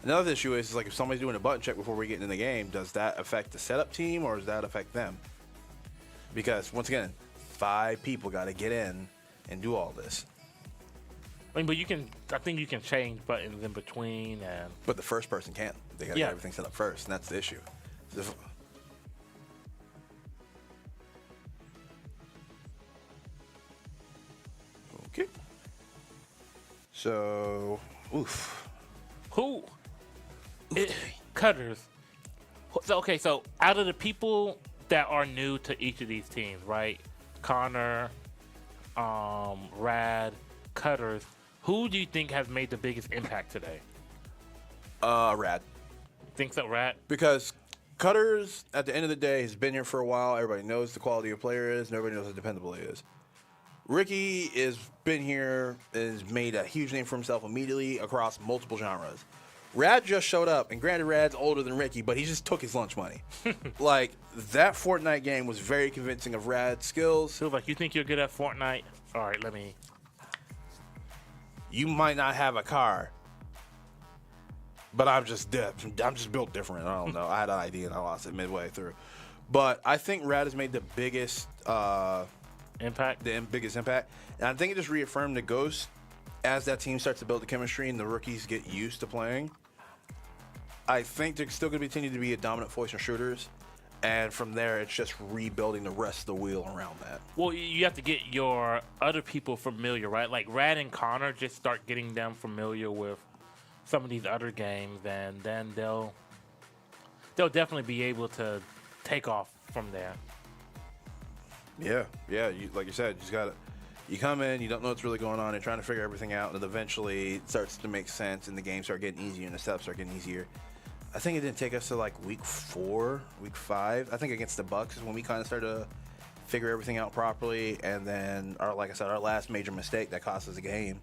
Another issue is like if somebody's doing a button check before we get into the game, does that affect the setup team or does that affect them? Because, once again, 5 people got to get in and do all this. I mean, but you can... I think you can change buttons in between and... But the first person can't. They got to get everything set up first, and that's the issue. Okay. So, oof. Who? Cutters. So, okay, so out of the people that are new to each of these teams, right? Connor, Rad, Cutters. Who do you think has made the biggest impact today? Rad. Think so, Rad? Because Cutters, at the end of the day, has been here for a while. Everybody knows the quality of player is, and everybody knows how dependable he is. Ricky has been here, has made a huge name for himself immediately across multiple genres. Rad just showed up, and granted, Rad's older than Ricky, but he just took his lunch money. Like, that Fortnite game was very convincing of Rad's skills. Feels like you think you're good at Fortnite? All right, let me... You might not have a car, but I'm just built different. I don't know. I had an idea, and I lost it midway through. But I think Rad has made the biggest... impact? The biggest impact. And I think it just reaffirmed the Ghost as that team starts to build the chemistry and the rookies get used to playing. I think they're still going to continue to be a dominant voice in shooters. And from there, it's just rebuilding the rest of the wheel around that. Well, you have to get your other people familiar, right? Like Rad and Connor, just start getting them familiar with some of these other games, and then they'll definitely be able to take off from there. Yeah. Like you said, you just got to. You come in, you don't know what's really going on, you're trying to figure everything out, and eventually it starts to make sense, and the games start getting easier, and the steps start getting easier. I think it didn't take us to like week 4, week 5. I think against the Bucks is when we kind of started to figure everything out properly, and then, like I said, our last major mistake that cost us a game.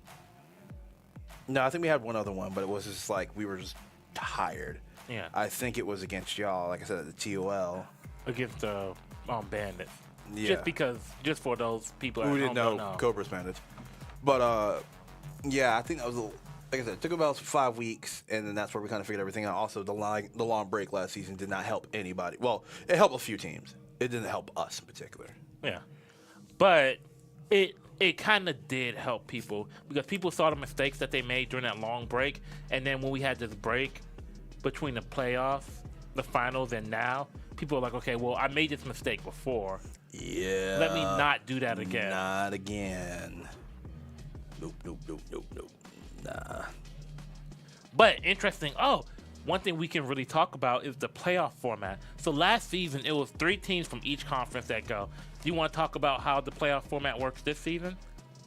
No, I think we had one other one, but it was just like we were just tired. Yeah. I think it was against y'all, like I said, at the TOL. Against the Bandits. Yeah. Just for those people who at didn't home know Cobra's Bandits. But, yeah, I think that was, like I said, it took about 5 weeks, and then that's where we kind of figured everything out. Also, the long break last season did not help anybody. Well, it helped a few teams. It didn't help us in particular. Yeah. But it kind of did help people because people saw the mistakes that they made during that long break, and then when we had this break between the playoffs, the finals, and now, people are like, okay, well, I made this mistake before. Yeah. Let me not do that again. Not again. Nope. Nah. But interesting. One thing we can really talk about is the playoff format. So last season, it was 3 teams from each conference that go. Do you want to talk about how the playoff format works this season?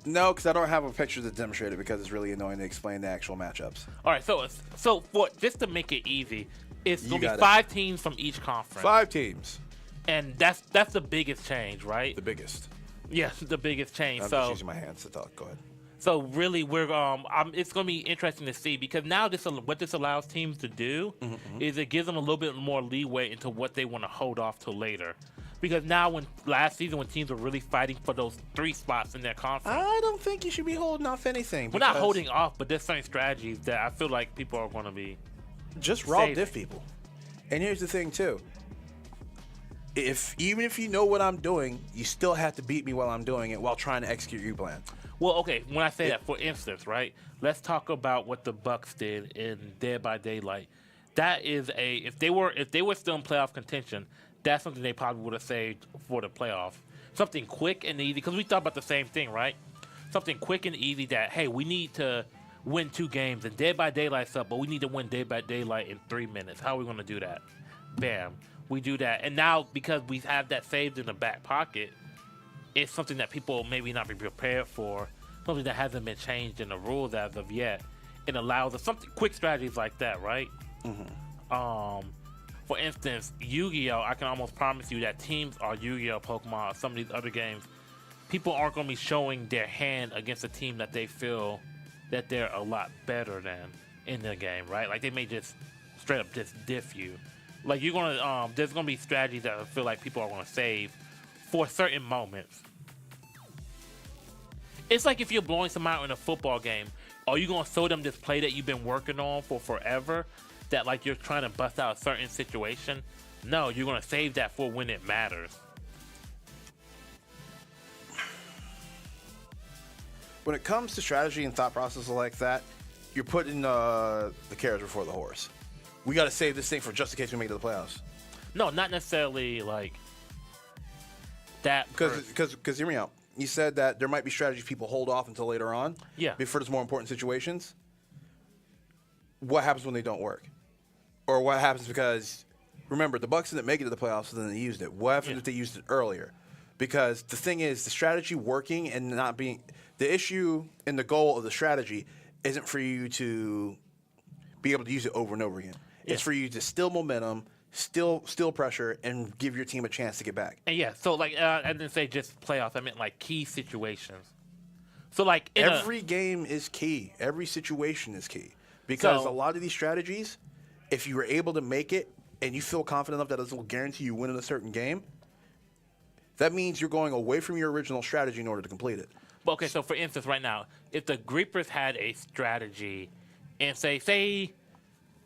No, because I don't have a picture to demonstrate it because it's really annoying to explain the actual matchups. All right, so for just to make it easy, it's going to be 5 teams from each conference. 5 teams. And that's the biggest change, right? The biggest. Yeah, the biggest change. I'm just using my hands to talk. Go ahead. So really, we're it's going to be interesting to see because now what this allows teams to do is it gives them a little bit more leeway into what they want to hold off till later. Because now, last season when teams were really fighting for those 3 spots in their conference, I don't think you should be holding off anything. We're not holding off, but there's certain strategies that I feel like people are going to be just raw diff people. And here's the thing too. Even if you know what I'm doing, you still have to beat me while I'm doing it while trying to execute your plan. Well, okay, when I say that, for instance, right, let's talk about what the Bucks did in Dead by Daylight. That is if they were still in playoff contention, that's something they probably would have saved for the playoffs. Something quick and easy, because we thought about the same thing, right? Something quick and easy that, hey, we need to win 2 games, and Dead by Daylight's up, but we need to win Dead by Daylight in 3 minutes. How are we going to do that? Bam. We do that. And now, because we have that saved in the back pocket, it's something that people maybe not be prepared for, something that hasn't been changed in the rules as of yet. It allows us something quick strategies like that, right? For instance, Yu-Gi-Oh! I can almost promise you that teams are Yu-Gi-Oh! Pokemon or some of these other games. People aren't going to be showing their hand against a team that they feel that they're a lot better than in the game, right? Like they may just straight up just diff you. Like you're gonna, there's gonna be strategies that I feel like people are gonna save for certain moments. It's like if you're blowing someone out in a football game, are you gonna show them this play that you've been working on for forever? That like you're trying to bust out a certain situation? No, you're gonna save that for when it matters. When it comes to strategy and thought processes like that, you're putting the carriage before the horse. We got to save this thing for just in case we make it to the playoffs. No, not necessarily like that. Because hear me out. You said that there might be strategies people hold off until later on. Yeah. Before there's more important situations. What happens when they don't work? Or what happens because, remember, the Bucks didn't make it to the playoffs, so then they used it. What happens if they used it earlier? Because the thing is, the strategy working and not being the issue and the goal of the strategy isn't for you to be able to use it over and over again. Yeah. It's for you to still momentum, still pressure, and give your team a chance to get back. And yeah, so like I didn't say just playoffs. I meant like key situations. So like every game is key. Every situation is key because a lot of these strategies, if you were able to make it and you feel confident enough that it will guarantee you win in a certain game, that means you're going away from your original strategy in order to complete it. But okay, so for instance, right now, if the Greepers had a strategy, and say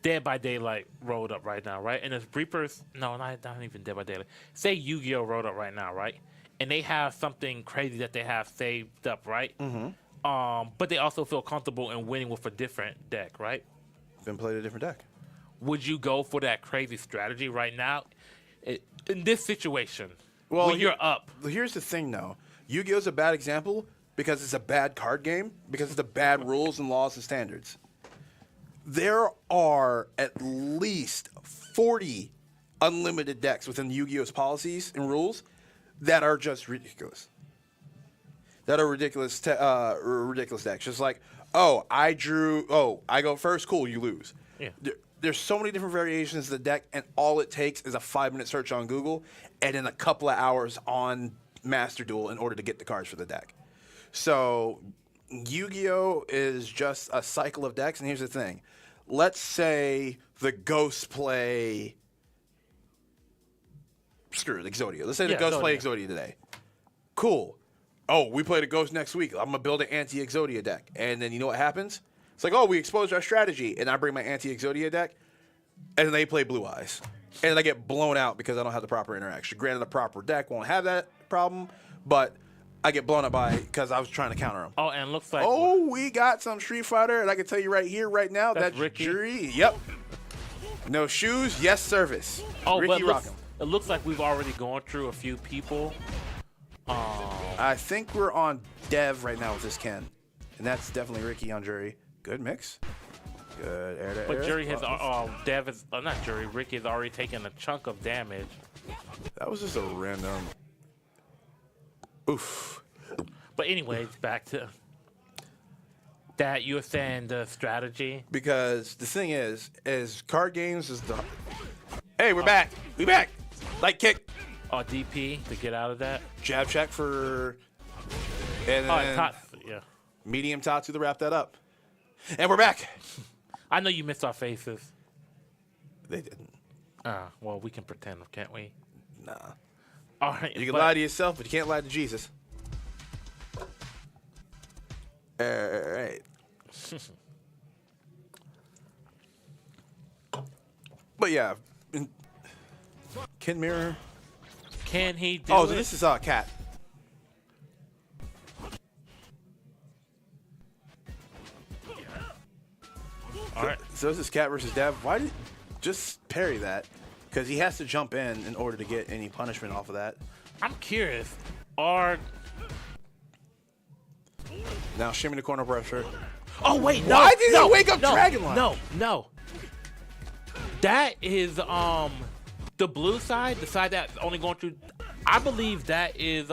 Dead by Daylight rolled up right now, right? And if Reapers, no, not even Dead by Daylight. Say Yu-Gi-Oh! Rolled up right now, right? And they have something crazy that they have saved up, right? Mm-hmm. But they also feel comfortable in winning with a different deck, right? Then play a different deck. Would you go for that crazy strategy right now in this situation? Well, when you're up. Here's the thing, though. Yu-Gi-Oh! Is a bad example because it's a bad card game, because it's the bad rules and laws and standards. there are at least 40 unlimited decks within Yu-Gi-Oh's policies and rules that are just ridiculous. That are ridiculous decks. Just like, I go first, cool, you lose. Yeah. There's so many different variations of the deck, and all it takes is a 5-minute search on Google and then a couple of hours on Master Duel in order to get the cards for the deck. So Yu-Gi-Oh is just a cycle of decks, and here's the thing. Let's say the Ghosts play Exodia. Let's say the Ghosts play Exodia today. Cool. Oh, we play the Ghost next week. I'm going to build an anti-Exodia deck. And then you know what happens? It's like, we exposed our strategy, and I bring my anti-Exodia deck, and then they play Blue Eyes. And I get blown out because I don't have the proper interaction. Granted, the proper deck won't have that problem, but I get blown up by it because I was trying to counter them. Oh, and it looks like... Oh, we got some Street Fighter, and I can tell you right here, right now, that's Ricky. Jury. Yep. No shoes, yes service. Oh, Ricky but Rockham. it looks like we've already gone through a few people. I think we're on Dev right now with this Ken. And that's definitely Ricky on Jury. Good mix. Good air to air. But Jury has, not Jury, Ricky has already taken a chunk of damage. That was just a random. Oof. But anyways, back to that. You were saying the strategy. Because the thing is card games is the. Hey, we're back. We back. Light kick. DP to get out of that. Jab check for. And then medium Tatsu to wrap that up. And we're back. I know you missed our faces. They didn't. Well, we can pretend, can't we? Nah. All right. You can lie to yourself, but you can't lie to Jesus. All right. But yeah. Ken Mirror. Can he do so it? this is Cat. All right. So this is Cat versus Dev. Why did just parry that? Because he has to jump in order to get any punishment off of that. I'm curious. Now shimmy the corner pressure. Oh wait, no. Why did he wake up Dragonline? No. That is the blue side, the side that's only going through. I believe that is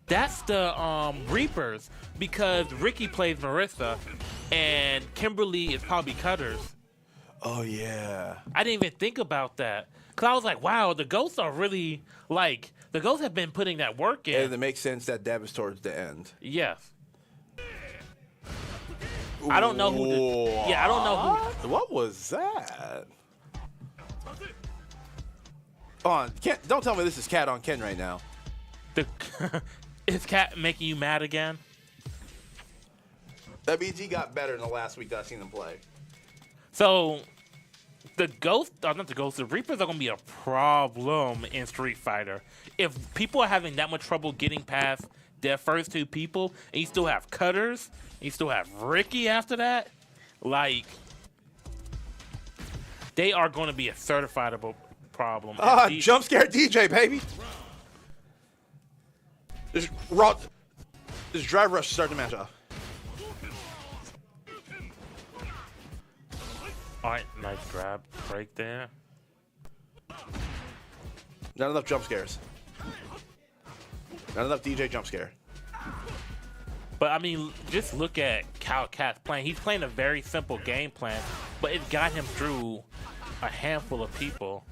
that's the Reapers, because Ricky plays Marissa and Kimberly is probably Cutters. Oh yeah. I didn't even think about that. Cause I was like, wow, the Ghosts are really the Ghosts have been putting that work in. And it makes sense that Dev is towards the end. Yes. I don't know who. I don't know who. What was that? Don't tell me this is Cat on Ken right now. Is Cat making you mad again? That means he got better in the last week that I've seen him play. So, the Reapers are going to be a problem in Street Fighter. If people are having that much trouble getting past their first two people, and you still have Cutters, and you still have Ricky after that, they are going to be a certifiable problem. Jump scare DJ, baby. This drive rush to start the match off. All right, nice grab break there. Not enough jump scares. Not enough DJ jump scare. But I mean, just look at how Cat's playing. He's playing a very simple game plan, but it got him through a handful of people.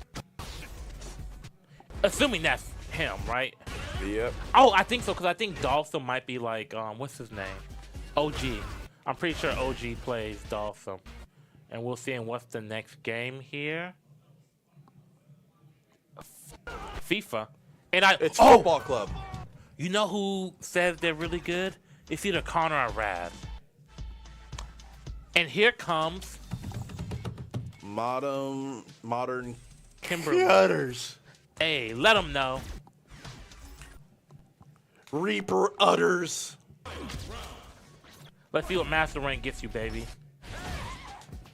Assuming that's him, right? Yep. Oh, I think so, because I think Dalsum might be what's his name? OG. I'm pretty sure OG plays Dalsum. And we'll see in what's the next game here. FIFA. And it's Football Club. You know who says they're really good? It's either Connor or Rad. And here comes modern Kimberly. Cutters. Hey, let them know. Reaper utters. Let's see what Master Rank gets you, baby.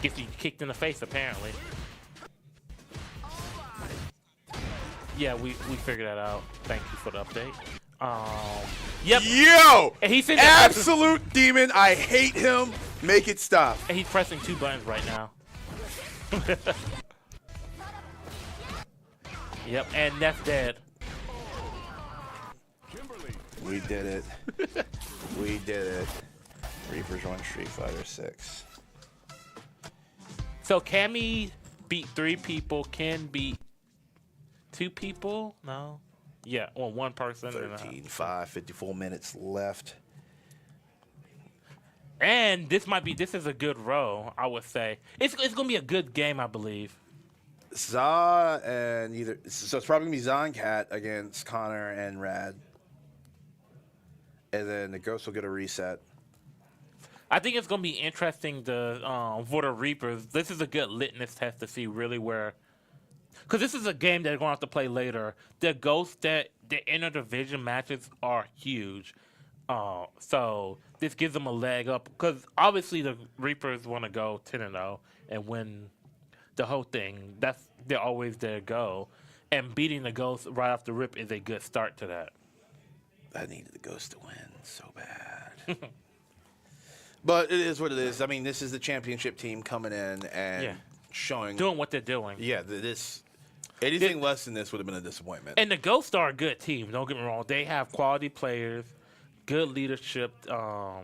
Gets you kicked in the face, apparently. Yeah, we figured that out. Thank you for the update. Yep. Yo! And he's in absolute demon. I hate him. Make it stop. And he's pressing 2 buttons right now. Yep, and that's dead. We did it. We did it. Reapers run Street Fighter 6. So Cammy beat 3 people, Ken beat 2 people? No. Yeah, well, 1 person. 13-5, 54 minutes left. And this is a good row, I would say. It's gonna be a good game, I believe. So it's probably gonna be Za and Cat against Connor and Rad. And then the Ghost will get a reset. I think it's gonna be interesting for the Reapers. This is a good litmus test to see really where, because this is a game that they're gonna have to play later. The Ghosts the interdivision matches are huge. So this gives them a leg up because obviously the Reapers want to go 10-0 and win the whole thing. They're always their goal, and beating the Ghosts right off the rip is a good start to that. I needed the Ghost to win so bad, but it is what it is. I mean, this is the championship team coming in and doing what they're doing. Yeah, anything less than this would have been a disappointment. And the Ghosts are a good team. Don't get me wrong; they have quality players. Good leadership. The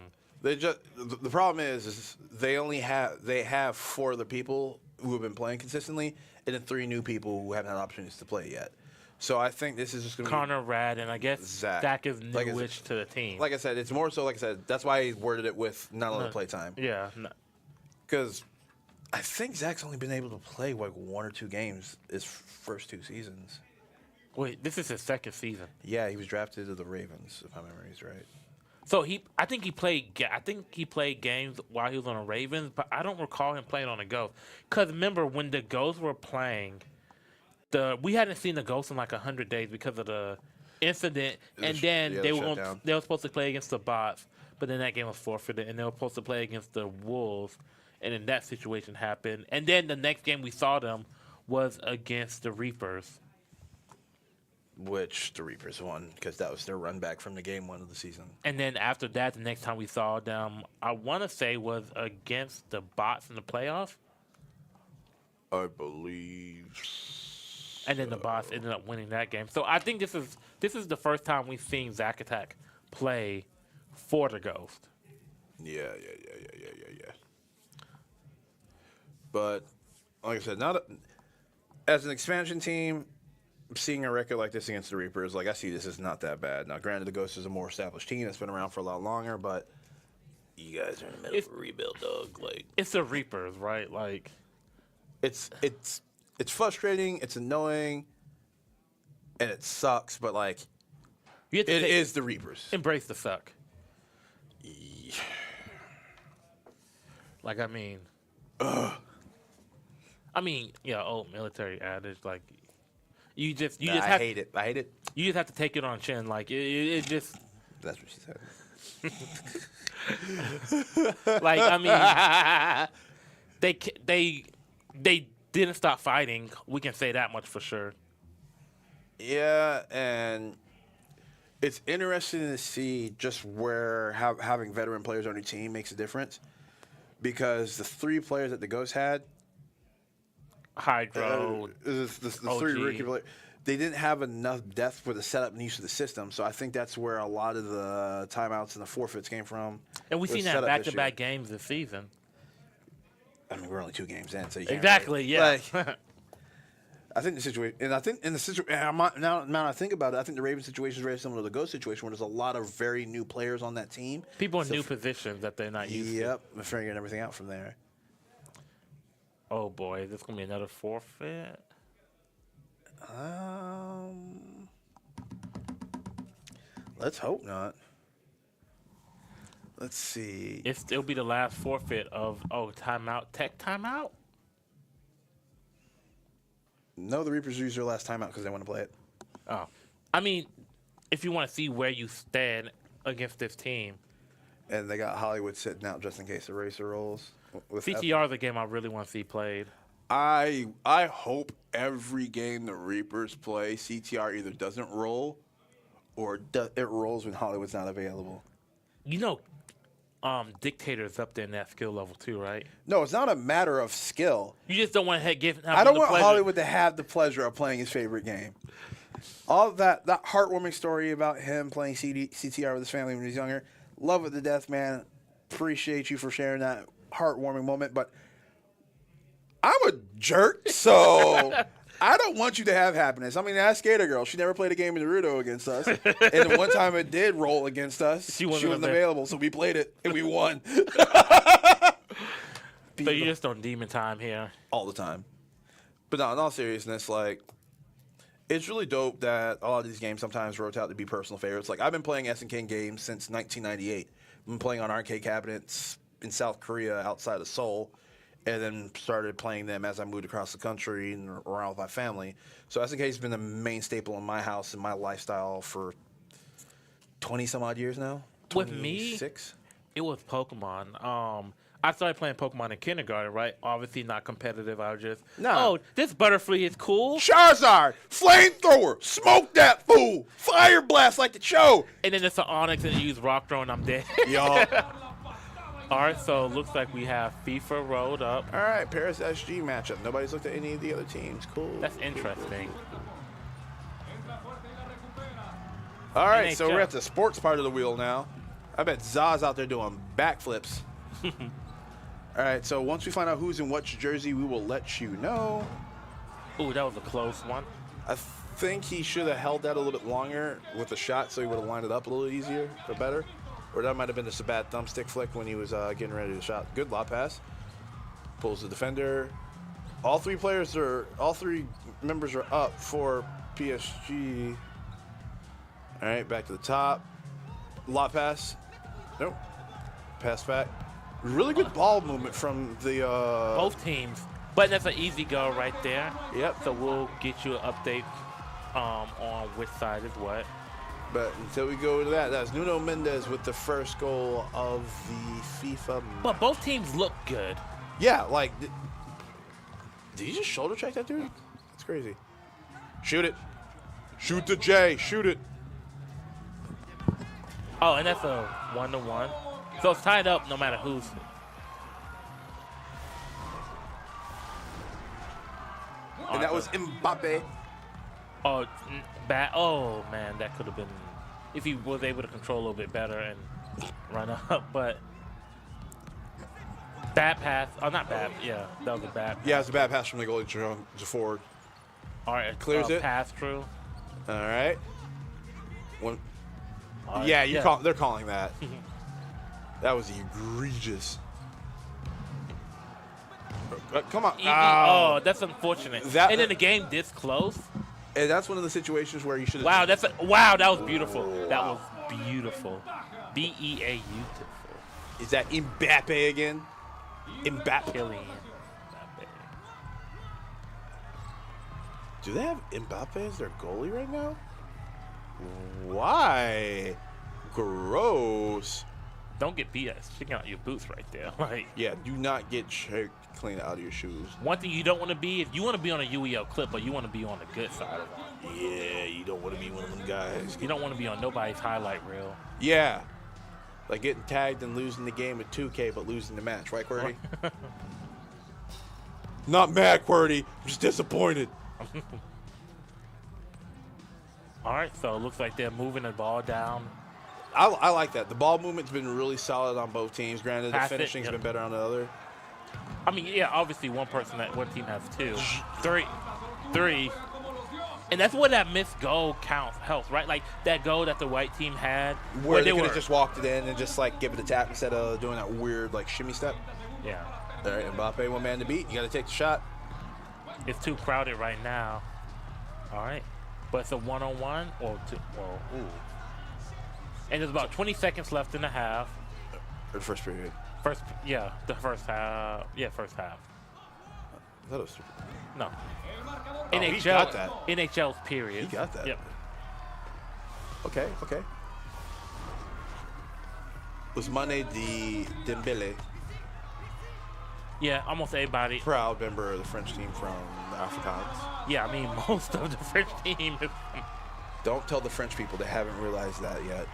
problem is they have 4 other people who have been playing consistently, and then 3 new people who haven't had opportunities to play yet. So I think this is just going to be Connor, Rad, and I guess Zach is newish to the team. Like I said, it's more so. Like I said, that's why I worded it with not a lot of play time. Yeah. Because I think Zach's only been able to play like 1 or 2 games his first 2 seasons. Wait, this is his 2nd season. Yeah, he was drafted to the Ravens, if my memory is right. So I think he played games while he was on the Ravens, but I don't recall him playing on the Ghost. Because remember when the Ghosts were playing, we hadn't seen the Ghosts in like 100 days because of the incident, and then they were supposed to play against the Bots, but then that game was forfeited, and they were supposed to play against the Wolves, and then that situation happened, and then the next game we saw them was against the Reapers. Which the Reapers won because that was their run back from the game 1 of the season. And then after that, the next time we saw them, I want to say was against the Bots in the playoffs. I believe. And then the Bots ended up winning that game. So I think this is the first time we've seen Zack Attack play for the Ghost. Yeah. But like I said, as an expansion team, seeing a record like this against the Reapers, like I see this is not that bad. Now, granted, the Ghost is a more established team that's been around for a lot longer, but you guys are in the middle of a rebuild, dog. Like it's the Reapers, right? Like it's frustrating, it's annoying, and it sucks. But like, it is the Reapers. Embrace the suck. Like I mean, old military adage, like. You just I hate it. I hate it. You just have to take it on chin. Like it just. That's what she said. Like I mean, they didn't stop fighting. We can say that much for sure. Yeah, and it's interesting to see just where having veteran players on your team makes a difference, because the 3 players that the Ghosts had. Hydro, the 3 rookie players, they didn't have enough depth for the setup and use of the system. So I think that's where a lot of the timeouts and the forfeits came from. And we've seen that back-to-back games this season. I mean, we're only 2 games in, so you can't exactly, really, yeah. I think the situation, and I think in the situation, now I think about it, I think the Ravens situation is very similar to the Ghost situation, where there's a lot of very new players on that team. People in new positions that they're not used to. Yep, we're figuring everything out from there. Oh boy, is this gonna be another forfeit? Let's hope not. Let's see. It'll be the last forfeit of timeout, tech timeout. No, the Reapers use their last timeout because they want to play it. Oh, I mean, if you want to see where you stand against this team. And they got Hollywood sitting out just in case the racer rolls. CTR is a game I really want to see played. I hope every game the Reapers play, CTR either doesn't roll or it rolls when Hollywood's not available. You know, dictators up there in that skill level too, right? No, it's not a matter of skill. You just don't want to give. I don't want Hollywood to have the pleasure of playing his favorite game. All that heartwarming story about him playing CTR with his family when he was younger. Love it to death, man. Appreciate you for sharing that heartwarming moment. But I'm a jerk, so I don't want you to have happiness. I mean, that skater girl, she never played a game in Naruto against us. And the one time it did roll against us, she wasn't available, so we played it, and we won. So you just on demon time here. All the time. But no, in all seriousness, like, it's really dope that a lot of these games sometimes rotate out to be personal favorites. Like, I've been playing SNK games since 1998. I've been playing on arcade cabinets in South Korea outside of Seoul, and then started playing them as I moved across the country and around with my family. So SNK has been the main staple in my house and my lifestyle for 20-some-odd years now. With me, it was Pokemon. I started playing Pokemon in kindergarten, right? Obviously not competitive. I was just, oh, this Butterfree is cool. Charizard, flamethrower, smoke that fool, fire blast like the show. And then it's an Onyx and you use Rock Throw and I'm dead. Yup. All right, so it looks like we have FIFA rolled up. All right, Paris SG matchup. Nobody's looked at any of the other teams. Cool. That's interesting. All right, so we're at the sports part of the wheel now. I bet Zaz out there doing backflips. All right, so once we find out who's in which jersey, we will let you know. Ooh, that was a close one. I think he should have held that a little bit longer with the shot so he would have lined it up a little easier or better. Or that might have been just a bad thumbstick flick when he was getting ready to shot. Good lob pass. Pulls the defender. All three members are up for PSG. All right, back to the top. Lob pass. Nope. Pass back. Really good ball movement from the both teams. But that's an easy go right there. Yep. So we'll get you an update on which side is what. But until we go to that, that's Nuno Mendes with the first goal of the FIFA. But both teams look good. Yeah, like, did you just shoulder check that dude? That's crazy. Shoot it. Shoot the J. Shoot it. Oh, and that's a 1-1. So it's tied up no matter who's. And that was Mbappe. Oh, oh man, that could have been if he was able to control a little bit better and run up. But bad pass. Oh, not bad. Yeah, that was a bad pass. Yeah, it's a bad pass from the goalie to forward. All right, clears it. Pass through. All right. One. Right. Yeah, they're calling that. That was egregious. Come on. Oh, that's unfortunate. And in the game this close. And that's one of the situations where you should have. Wow, that was beautiful. Wow. That was beautiful. B-E-A beautiful. Is that Mbappe again? Mbappe. Kylian. Do they have Mbappe as their goalie right now? Why? Gross. Don't get BS. Checking out your boots right there. Like, yeah, do not get checked clean out of your shoes. One thing you don't want to be, if you want to be on a UEL clip, but you want to be on the good side of it. Yeah, you don't want to be one of them guys. You don't want to be on nobody's highlight reel. Yeah. Like getting tagged and losing the game at 2K, but losing the match. Right, Qwerty? Not mad, Qwerty. I'm just disappointed. All right, so it looks like they're moving the ball down. I like that. The ball movement's been really solid on both teams. Granted, the finishing's been better on the other. I mean, yeah, obviously one team has two. Three. And that's where that missed goal helps, right? Like that goal that the white team had. Where they could have just walked it in and just like give it a tap instead of doing that weird like shimmy step. Yeah. All right, Mbappe, one man to beat. You got to take the shot. It's too crowded right now. All right. But it's a one-on-one or two. Well, ooh. And there's about 20 seconds left in the half. Or the first period. The first half. Yeah, first half. That was no. Oh, NHL, he got that. NHL's period. He got that. Yep. Okay. Ousmane Dembele. Yeah, almost everybody. Proud member of the French team from the Afrikaans. Yeah, I mean, most of the French team is. Don't tell the French people they haven't realized that yet.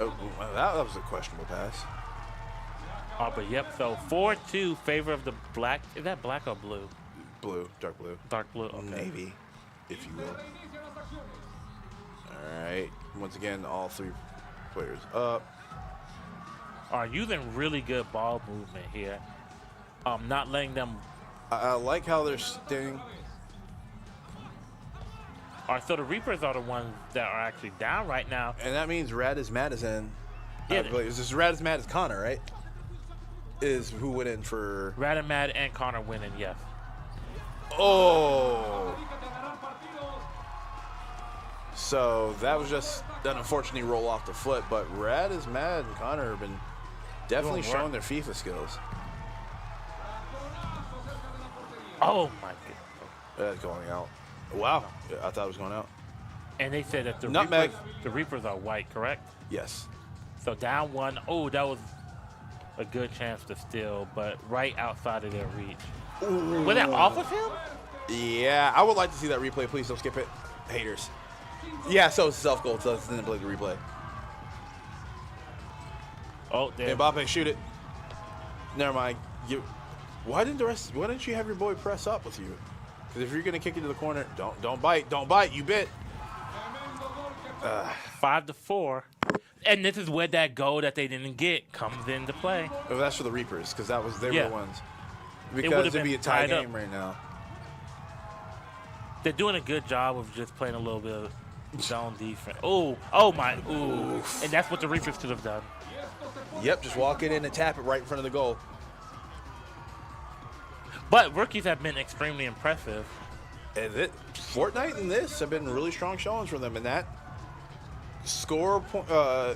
Oh, well, that was a questionable pass. Oh, but yep. So 4-2 favor of the black. Is that black or blue? Blue, dark blue. Dark blue. Okay. Navy, if you will. All right. Once again, all 3 players up. Are using really good ball movement here. Not letting them. I like how they're staying. All right, so the Reapers are the ones that are actually down right now. And that means Rad as Mad is in. Yeah. Is this Rad as Mad as Connor, right? Is who went in for. Radamad and Connor winning, yes. Oh. So that was just an unfortunate roll off the foot, but Rad is Mad and Connor have been definitely showing their FIFA skills. Oh my god. That's going out. Wow. Yeah, I thought it was going out. And they said that Nutmeg. the Reapers are white, correct? Yes. So down 1. Oh, that was a good chance to steal, but right outside of their reach. Ooh. Was that off of him? Yeah, I would like to see that replay. Please don't skip it. Haters. Yeah, so it's self-goal, so it's didn't play the replay. Oh, there. Mbappe, shoot it. Never mind. Why didn't you have your boy press up with you? Because if you're gonna kick it to the corner, don't bite. You bit. 5-4. And this is where that goal that they didn't get comes into play. Oh, that's for the Reapers, because they were the ones. Because would've it'd be a been tie tied up. game right now. They're doing a good job of just playing a little bit of zone defense. Oh my. Ooh. And that's what the Reapers could have done. Yep, just walk in and tap it right in front of the goal. But rookies have been extremely impressive. And Fortnite and this have been really strong showings for them. And that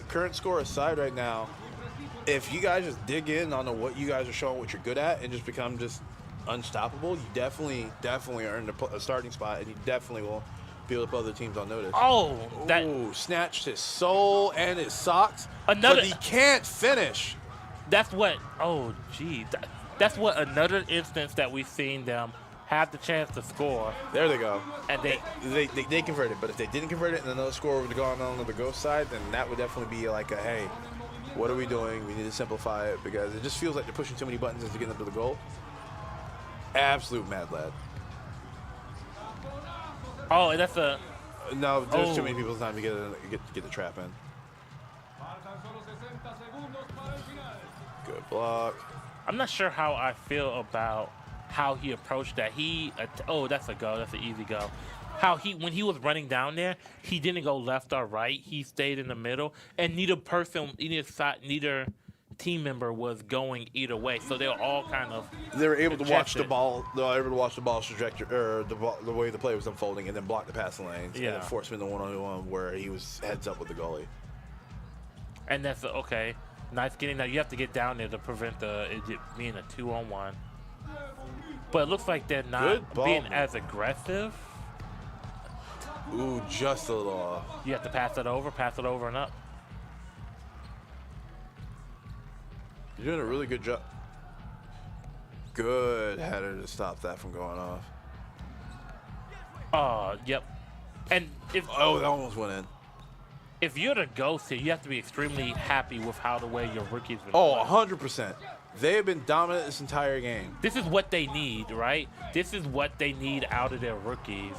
current score aside right now, if you guys just dig in on what you guys are showing, what you're good at, and just become just unstoppable, you definitely earned a starting spot, and you definitely will be able to put other teams on notice. Oh, that snatched his soul and his socks, Another- but he can't finish. that's what. Oh, gee, that's what another instance that we've seen them have the chance to score. There they go. And they converted, but if they didn't convert it and another score would have gone on the Ghost side, then that would definitely be like a, hey, what are we doing? We need to simplify it, because it just feels like they're pushing too many buttons to get them to the goal. Absolute mad lad. Oh, and that's a. No, there's too many people's time to get the trap in. Good block. I'm not sure how I feel about how he approached that. That's a go. That's an easy go. When he was running down there, he didn't go left or right. He stayed in the middle, and neither team member was going either way. So they were all kind of. They were able to watch the congested. ball. They were able to watch the ball's trajectory, or the way the play was unfolding, and then block the passing lanes, and Yeah. then force him into one-on-one where he was heads up with the goalie. And that's okay. Nice getting that. You have to get down there to prevent it being a 2-on-1. But it looks like they're not Good ball being move. as aggressive. Ooh, just a little off. You have to pass it over and up. You're doing a really good job. Good header to stop that from going off. Yep. And if that almost went in. If you're the Ghost here, you have to be extremely happy with the way your rookies been Oh, playing. 100%. They have been dominant this entire game. This is what they need, right? This is what they need out of their rookies,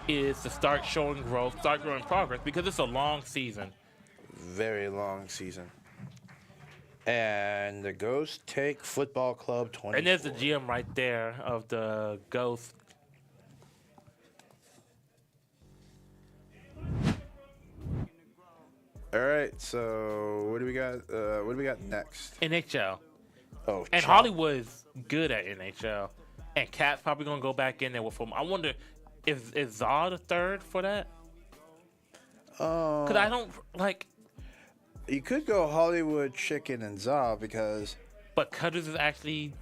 is to start showing growth, start growing progress, because it's a long season. Very long season. And the Ghost take Football Club 20. And there's the GM right there of the Ghost. All right, so what do we got? What do we got next? NHL. Oh, And Hollywood's good at NHL. And Cat's probably going to go back in there with him. I wonder, is Zaw the third for that? Because I don't, You could go Hollywood, Chicken, and Zaw because... But Cutters is actually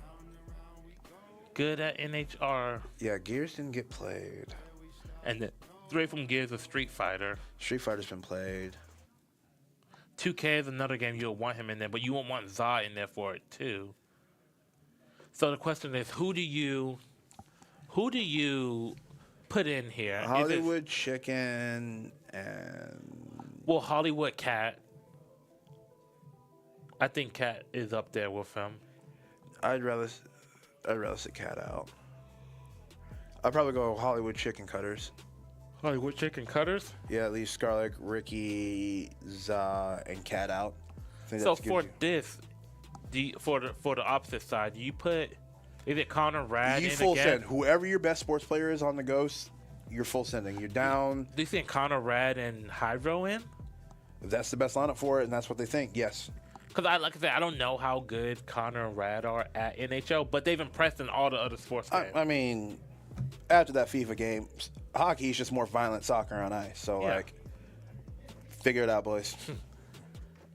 good at NHL. Yeah, Gears didn't get played. And the three from Gears is Street Fighter. Street Fighter's been played. 2K is another game you'll want him in there, but you won't want Zaw in there for it too. So the question is, who do you put in here? Hollywood, Chicken, and... Well, Hollywood Cat. I think Cat is up there with him. I'd rather sit Cat out. I'd probably go Hollywood Chicken Cutters. Hollywood Chicken Cutters? Yeah, leave Scarlett, Ricky, Za, and Cat out. I think So that for gives this, for the opposite side, do you put is it Connor Rad you in full again? send. Whoever your best sports player is on the Ghost, you're full sending. You're down. Do you think Connor Rad and Hydro in? If that's the best lineup for it, and that's what they think, yes. Because like I said, I don't know how good Connor and Rad are at NHL, but they've impressed in all the other sports games. I mean, after that FIFA game, hockey is just more violent soccer on ice. So, Yeah. like, figure it out, boys.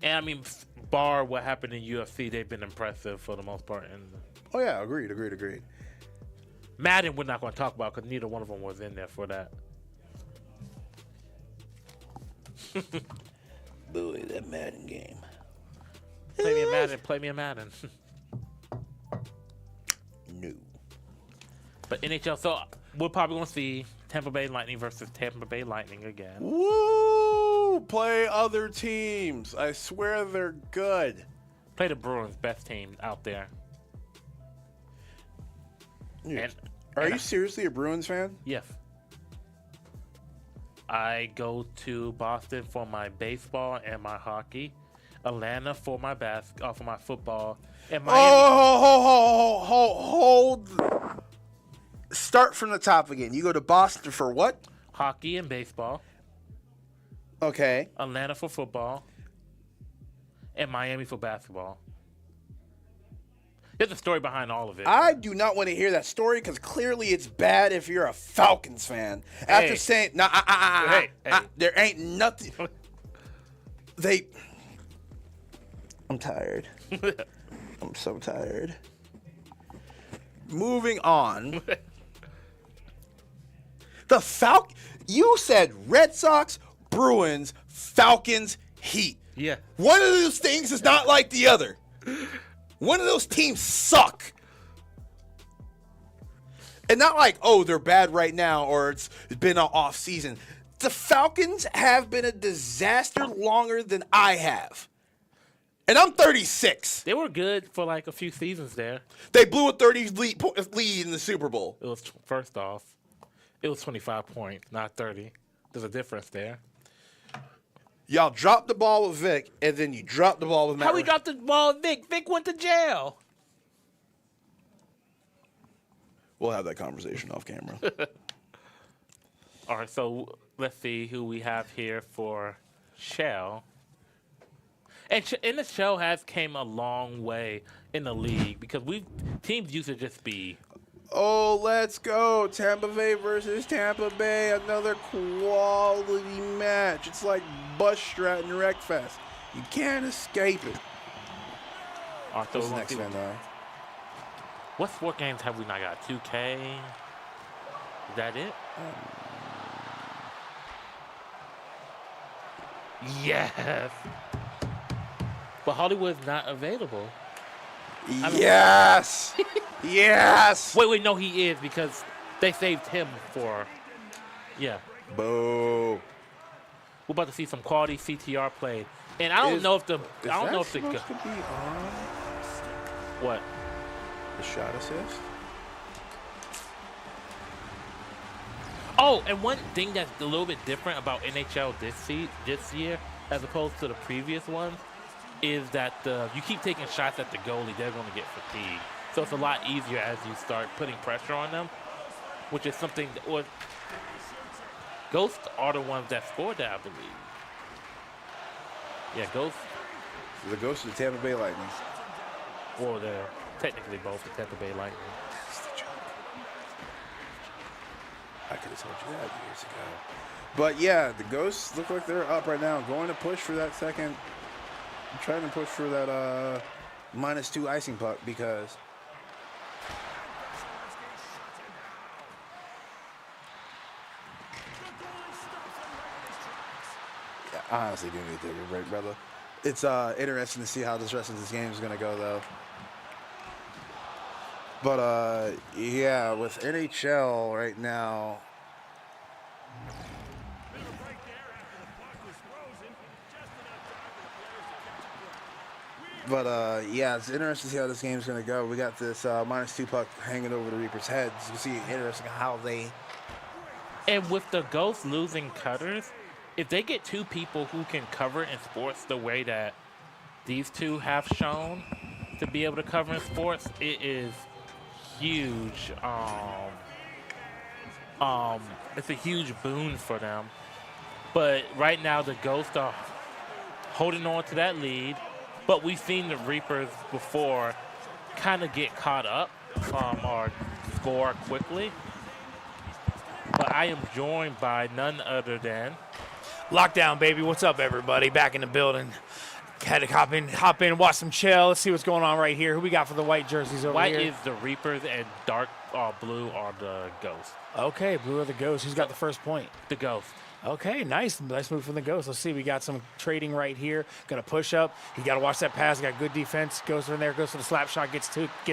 And I mean, bar what happened in UFC, they've been impressive for the most part. And Oh, yeah, agreed. Madden, we're not going to talk about because neither one of them was in there for that. Boy, that Madden game. Play me a Madden. Play me a Madden. No. But NHL, so we're probably going to see Tampa Bay Lightning versus Tampa Bay Lightning again. Woo! Play other teams. I swear they're good. Play the Bruins, best team out there. Yeah. And- Are and you seriously a Bruins fan? Yes. I go to Boston for my baseball and my hockey, Atlanta for my for my football, and Miami. Hold. Start from the top again. You go to Boston for what? Hockey and baseball, Okay. Atlanta for football, and Miami for basketball. There's a story behind all of it. I do not want to hear that story because clearly it's bad if you're a Falcons fan. After Hey. saying, Hey. there ain't nothing. I'm tired. I'm so tired. Moving on. You said Red Sox, Bruins, Falcons, Heat. Yeah. One of those things is not like the other. One of those teams suck. And not like, oh, they're bad right now or it's been an off season. The Falcons have been a disaster longer than I have. And I'm 36. They were good for like a few seasons there. They blew a 30 lead in the Super Bowl. It was, first off, it was 25 points, not 30. There's a difference there. Y'all dropped the ball with Vic, and then you dropped the ball with Matt. How we dropped the ball, Vic? Vic went to jail. We'll have that conversation off camera. All right, so let's see who we have here for Shell. And the Shell has came a long way in the league because teams used to just be. Oh, let's go. Tampa Bay versus Tampa Bay. Another quality match. It's like Bus Strat and Wreckfest. You can't escape it. Arthur, What's the next one, though? What sport games have we not got? 2K? Is that it? Yes. But Hollywood's not available. Yes. Yes. Wait, no, he is because they saved him for. Yeah. Boo. We're about to see some quality CTR play, and I don't know if the. I don't know if the. supposed to be on What? the shot assist? Oh, and one thing that's a little bit different about NHL this year, as opposed to the previous ones, is that you keep taking shots at the goalie, they're going to get fatigued. So it's a lot easier as you start putting pressure on them, which is something that Ghosts are the ones that scored that, I believe. Yeah, Ghosts. The Ghost of the Tampa Bay Lightning. Well, they're technically both the Tampa Bay Lightning. That's the joke. I could have told you that years ago. But yeah, the Ghosts look like they're up right now, going to push for that second. Trying to push for that -2 icing puck because I honestly do need to take a break, brother. It's interesting to see how this rest of this game is going to go, though. But, yeah, with NHL right now, But yeah, it's interesting to see how this game's gonna go. We got this -2 puck hanging over the Reapers' heads. We'll see interesting how they. And with the Ghosts losing cutters, if they get two people who can cover in sports the way that these two have shown to be able to cover in sports, it is huge. It's a huge boon for them. But right now, the Ghosts are holding on to that lead. But we've seen the Reapers before kind of get caught up or score quickly. But I am joined by none other than Lockdown, baby. What's up, everybody? Back in the building. Had to hop in, watch some chill. Let's see what's going on right here. Who we got for the white jerseys over White here? is the Reapers and dark blue are the Ghosts. Okay, blue are the Ghosts. Who's got the first point? The Ghosts. Okay, nice move from the Ghosts. Let's see, we got some trading right here. Gonna push up. You gotta watch that pass. Got good defense. Goes in there. Goes for the slap shot. Gets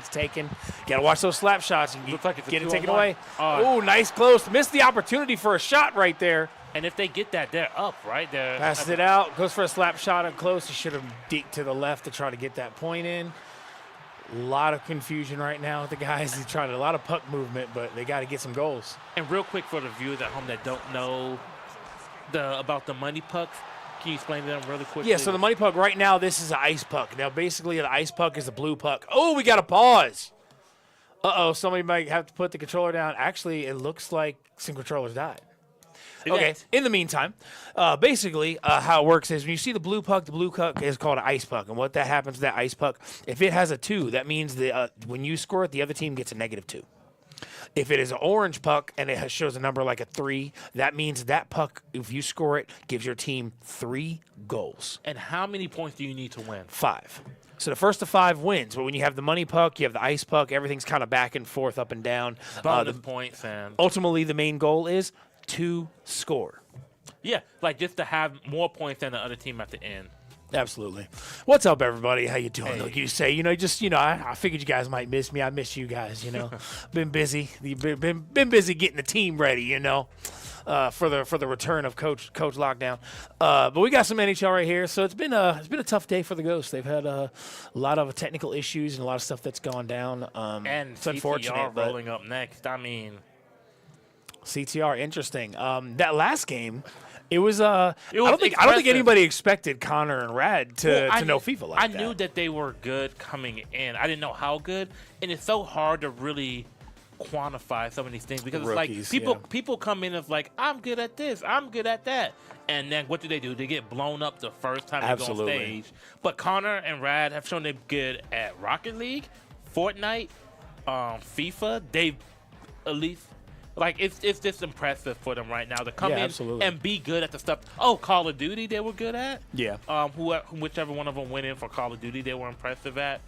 taken. Gotta watch those slap shots. And Looks like it's a get it 2-on-1. taken away. Oh, nice close. Missed the opportunity for a shot right there. And if they get that, they're up, right? Passes it out. Goes for a slap shot up close. He should have deked to the left to try to get that point in. A lot of confusion right now with the guys. He's trying a lot of puck movement, but they got to get some goals. And real quick for the viewers at home that don't know about the money pucks, can you explain to them really quickly? Yeah, so the money puck right now, this is an ice puck. Now, basically, the ice puck is a blue puck. Oh, we got a pause. Uh-oh, somebody might have to put the controller down. Actually, it looks like some controllers died. Okay, in the meantime, basically how it works is when you see the blue puck is called an ice puck. And what that happens to that ice puck, if it has a 2, that means when you score it, the other team gets a -2. If it is an orange puck and it shows a number like a 3, that means that puck, if you score it, gives your team 3 goals. And how many points do you need to win? 5. So the first of 5 wins. But when you have the money puck, you have the ice puck, everything's kind of back and forth, up and down. Bonus points and ultimately the main goal is to score. Yeah, like just to have more points than the other team at the end. Absolutely. What's up, everybody? How you doing? Hey. Like you say, I figured you guys might miss me. I miss you guys, Been busy. Been busy getting the team ready, for the return of Coach Lockdown. But we got some NHL right here. So it's been a tough day for the Ghosts. They've had a lot of technical issues and a lot of stuff that's gone down. And it's unfortunate. CTR rolling up next. I mean, CTR, interesting. That last game, it was. I don't think expressive. anybody expected Connor and Rad to know FIFA like that. I knew that they were good coming in. I didn't know how good, and it's so hard to really quantify some of these things because Rookies, it's like people come in as like, I'm good at this, I'm good at that, and then what do? They get blown up the first time they go on stage. But Connor and Rad have shown they're good at Rocket League, Fortnite, FIFA. They've at least. Like, it's just impressive for them right now to come in and be good at the stuff. Oh, Call of Duty they were good at. Yeah. Whichever one of them went in for Call of Duty they were impressive at.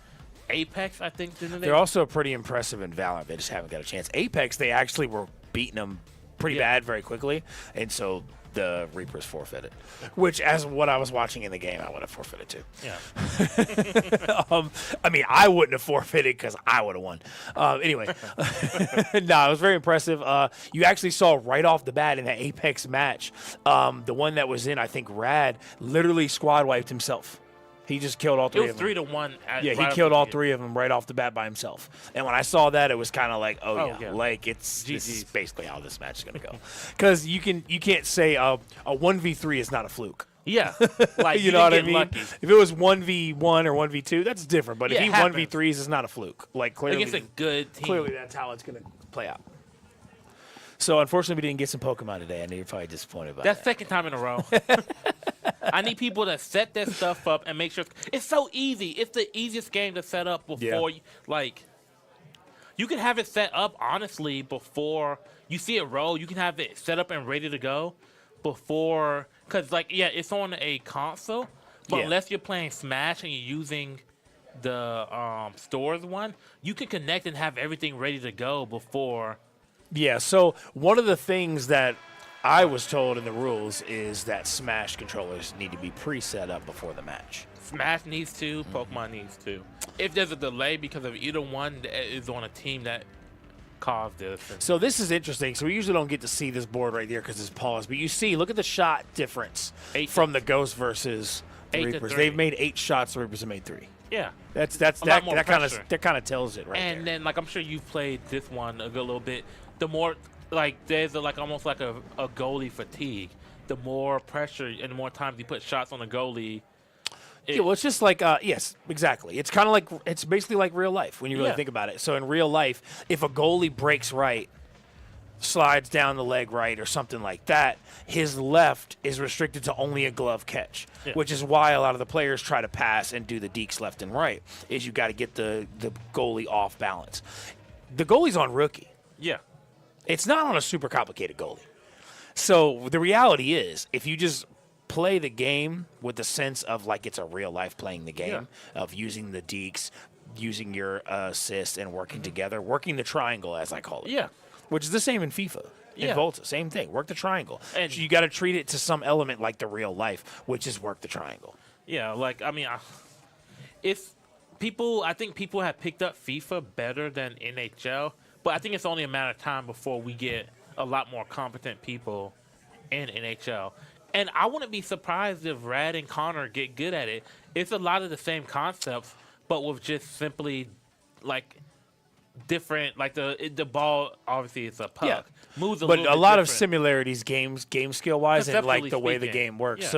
Apex, I think, didn't they? They're also pretty impressive in Valorant. They just haven't got a chance. Apex, they actually were beating them pretty bad very quickly, and so the Reapers forfeited. Which, as what I was watching in the game, I would have forfeited too. Yeah. I mean, I wouldn't have forfeited because I would have won. Anyway, no, it was very impressive. You actually saw right off the bat in that Apex match, the one that was in, I think, Rad, literally squad wiped himself. He just killed all 3 of them. It was 3-1. Yeah, he killed all 3 of them right off the bat by himself. And when I saw that, it was kind of like, like this is basically how this match is going to go. Because you can't say a 1v3 is not a fluke. Yeah, like you know what I mean. Lucky. If it was 1v1 or 1v2, that's different. But if he 1v3s, it's not a fluke. Like clearly, against a good team. Clearly, that's how it's going to play out. So unfortunately, we didn't get some Pokemon today. I know you're probably disappointed about that. That's second time in a row. I need people to set their stuff up and make sure it's so easy. It's the easiest game to set up before you can have it set up honestly before you see it roll. You can have it set up and ready to go before, because it's on a console, but unless you're playing Smash and you're using the stores one, you can connect and have everything ready to go before. Yeah, so one of the things that I was told in the rules is that Smash controllers need to be pre-set up before the match. Smash needs to, Pokemon needs to. If there's a delay because of either one that is on a team that caused this. So this is interesting. So we usually don't get to see this board right there because it's paused. But you see, look at the shot difference from the Ghost versus the Reapers. They've made 8 shots, the Reapers have made 3. Yeah. That more kind pressure. of tells it right And there. then, like, I'm sure you've played this one a good little bit. The more, like, there's almost like a goalie fatigue. The more pressure and the more times you put shots on the goalie. Yeah, well, it's just like, yes, exactly. It's kind of like, it's basically like real life when you really think about it. So in real life, if a goalie breaks right, slides down the leg right or something like that, his left is restricted to only a glove catch, which is why a lot of the players try to pass and do the dekes left and right, is you got to get the goalie off balance. The goalie's on rookie. Yeah. It's not on a super complicated goalie. So the reality is, if you just play the game with the sense of like it's a real life playing the game, of using the dekes, using your assist and working together, working the triangle as I call it. Yeah. Which is the same in FIFA. In Yeah. Volta, same thing. Work the triangle. And so you got to treat it to some element like the real life, which is work the triangle. Yeah, like, I mean, I think people have picked up FIFA better than NHL, but I think it's only a matter of time before we get a lot more competent people in NHL. And I wouldn't be surprised if Rad and Connor get good at it. It's a lot of the same concepts, but with just simply, like, different, like the ball obviously it's a puck. Yeah. Moves a But little a bit lot of different. similarities game skill wise and like the way the speaking. game works.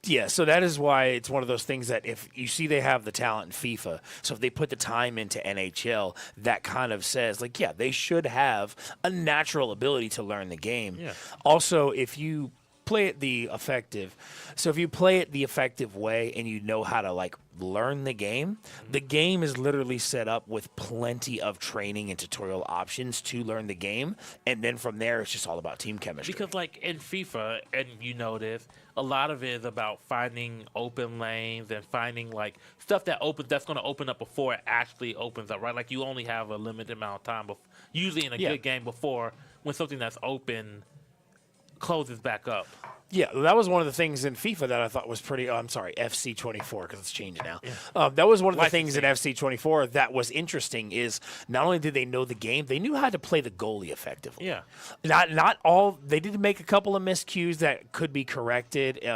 Yeah. So that is why it's one of those things that if you see they have the talent in FIFA, so if they put the time into NHL, that kind of says like, yeah, they should have a natural ability to learn the game. Yeah. Also, if you play it the effective way and you know how to like learn the game is literally set up with plenty of training and tutorial options to learn the game, and then from there it's just all about team chemistry. Because like in FIFA, and you know this, a lot of it is about finding open lanes and finding like stuff that's going to open up before it actually opens up, right? Like you only have a limited amount of time usually in a good game before when something that's open closes back up. Yeah, that was one of the things in FIFA that I thought was pretty. I'm sorry, FC24 because it's changed now. That was one of the things in FC24 that was interesting. Is not only did they know the game, they knew how to play the goalie effectively. Yeah, not all. They did make a couple of miscues that could be corrected.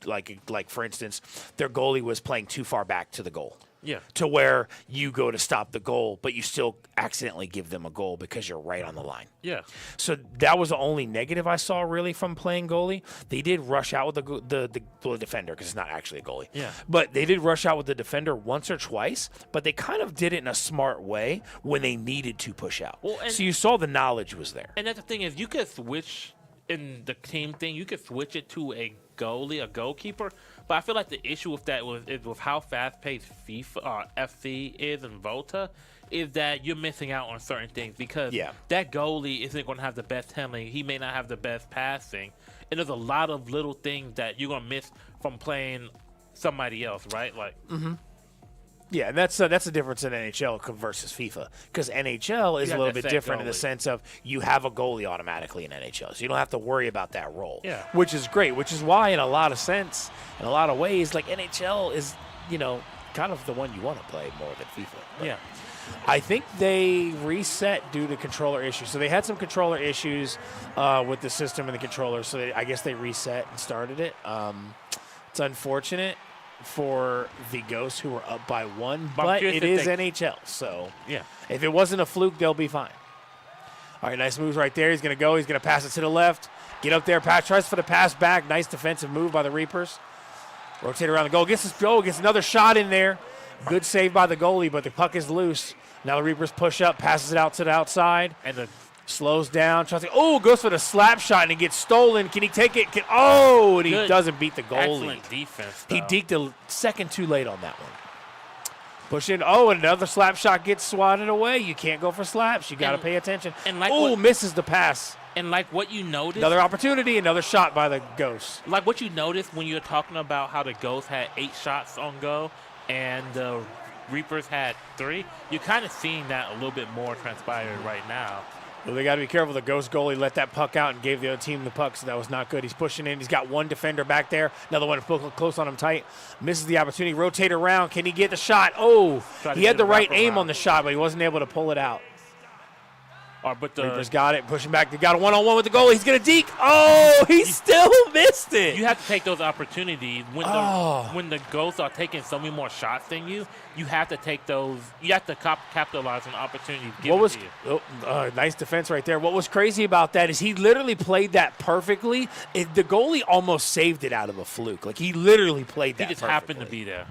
Like for instance, their goalie was playing too far back to the goal. Yeah. To where you go to stop the goal, but you still accidentally give them a goal because you're right on the line. Yeah. So that was the only negative I saw really from playing goalie. They did rush out with the defender because it's not actually a goalie. Yeah. But they did rush out with the defender once or twice, but they kind of did it in a smart way when they needed to push out. Well, so you saw the knowledge was there. And that's the thing is you could switch in the team thing. You could switch it to a goalie, a goalkeeper. But I feel like the issue with that is with how fast-paced FIFA FC is in Volta, is that you're missing out on certain things because that goalie isn't going to have the best handling. He may not have the best passing, and there's a lot of little things that you're going to miss from playing somebody else, right? Like. Mm-hmm. Yeah, and that's the difference in NHL versus FIFA, because NHL is a little bit different in the sense of you have a goalie automatically in NHL, so you don't have to worry about that role. Yeah, which is great. Which is why, in a lot of ways, like NHL is kind of the one you want to play more than FIFA. But yeah. I think they reset due to controller issues. So they had some controller issues with the system and the controller. So I guess they reset and started it. It's unfortunate for the Ghosts who were up by 1, but it is NHL. So yeah, if it wasn't a fluke, they'll be fine. All right, nice moves right there. He's going to go. He's going to pass it to the left. Get up there. Pass, tries for the pass back. Nice defensive move by the Reapers. Rotate around the goal. Gets his goal. Gets another shot in there. Good save by the goalie, but the puck is loose. Now the Reapers push up, passes it out to the outside. And the slows down. Tries to, goes for the slap shot, and it gets stolen. Can he take it? And he doesn't beat the goalie. Excellent defense, though. He deked a second too late on that one. Push in. And another slap shot gets swatted away. You can't go for slaps. You got to pay attention. And misses the pass. And like what you noticed. Another opportunity, another shot by the Ghosts. Like what you noticed when you were talking about how the Ghosts had 8 shots on goal and the Reapers had 3. You're kind of seeing that a little bit more transpire right now. Well, they got to be careful. The Ghost goalie let that puck out and gave the other team the puck, so that was not good. He's pushing in. He's got one defender back there. Another one close on him tight. Misses the opportunity. Rotate around. Can he get the shot? He had the right aim on the shot, but he wasn't able to pull it out. But the Reapers got it, pushing back. They got a one-on-one with the goalie. He's going to deke. Oh, he still missed it. You have to take those opportunities when the Ghosts are taking so many more shots than you. You have to take those. You have to capitalize on opportunities given to you. Nice defense right there. What was crazy about that is he literally played that perfectly. The goalie almost saved it out of a fluke. Like, he literally played that He just perfectly. happened to be there.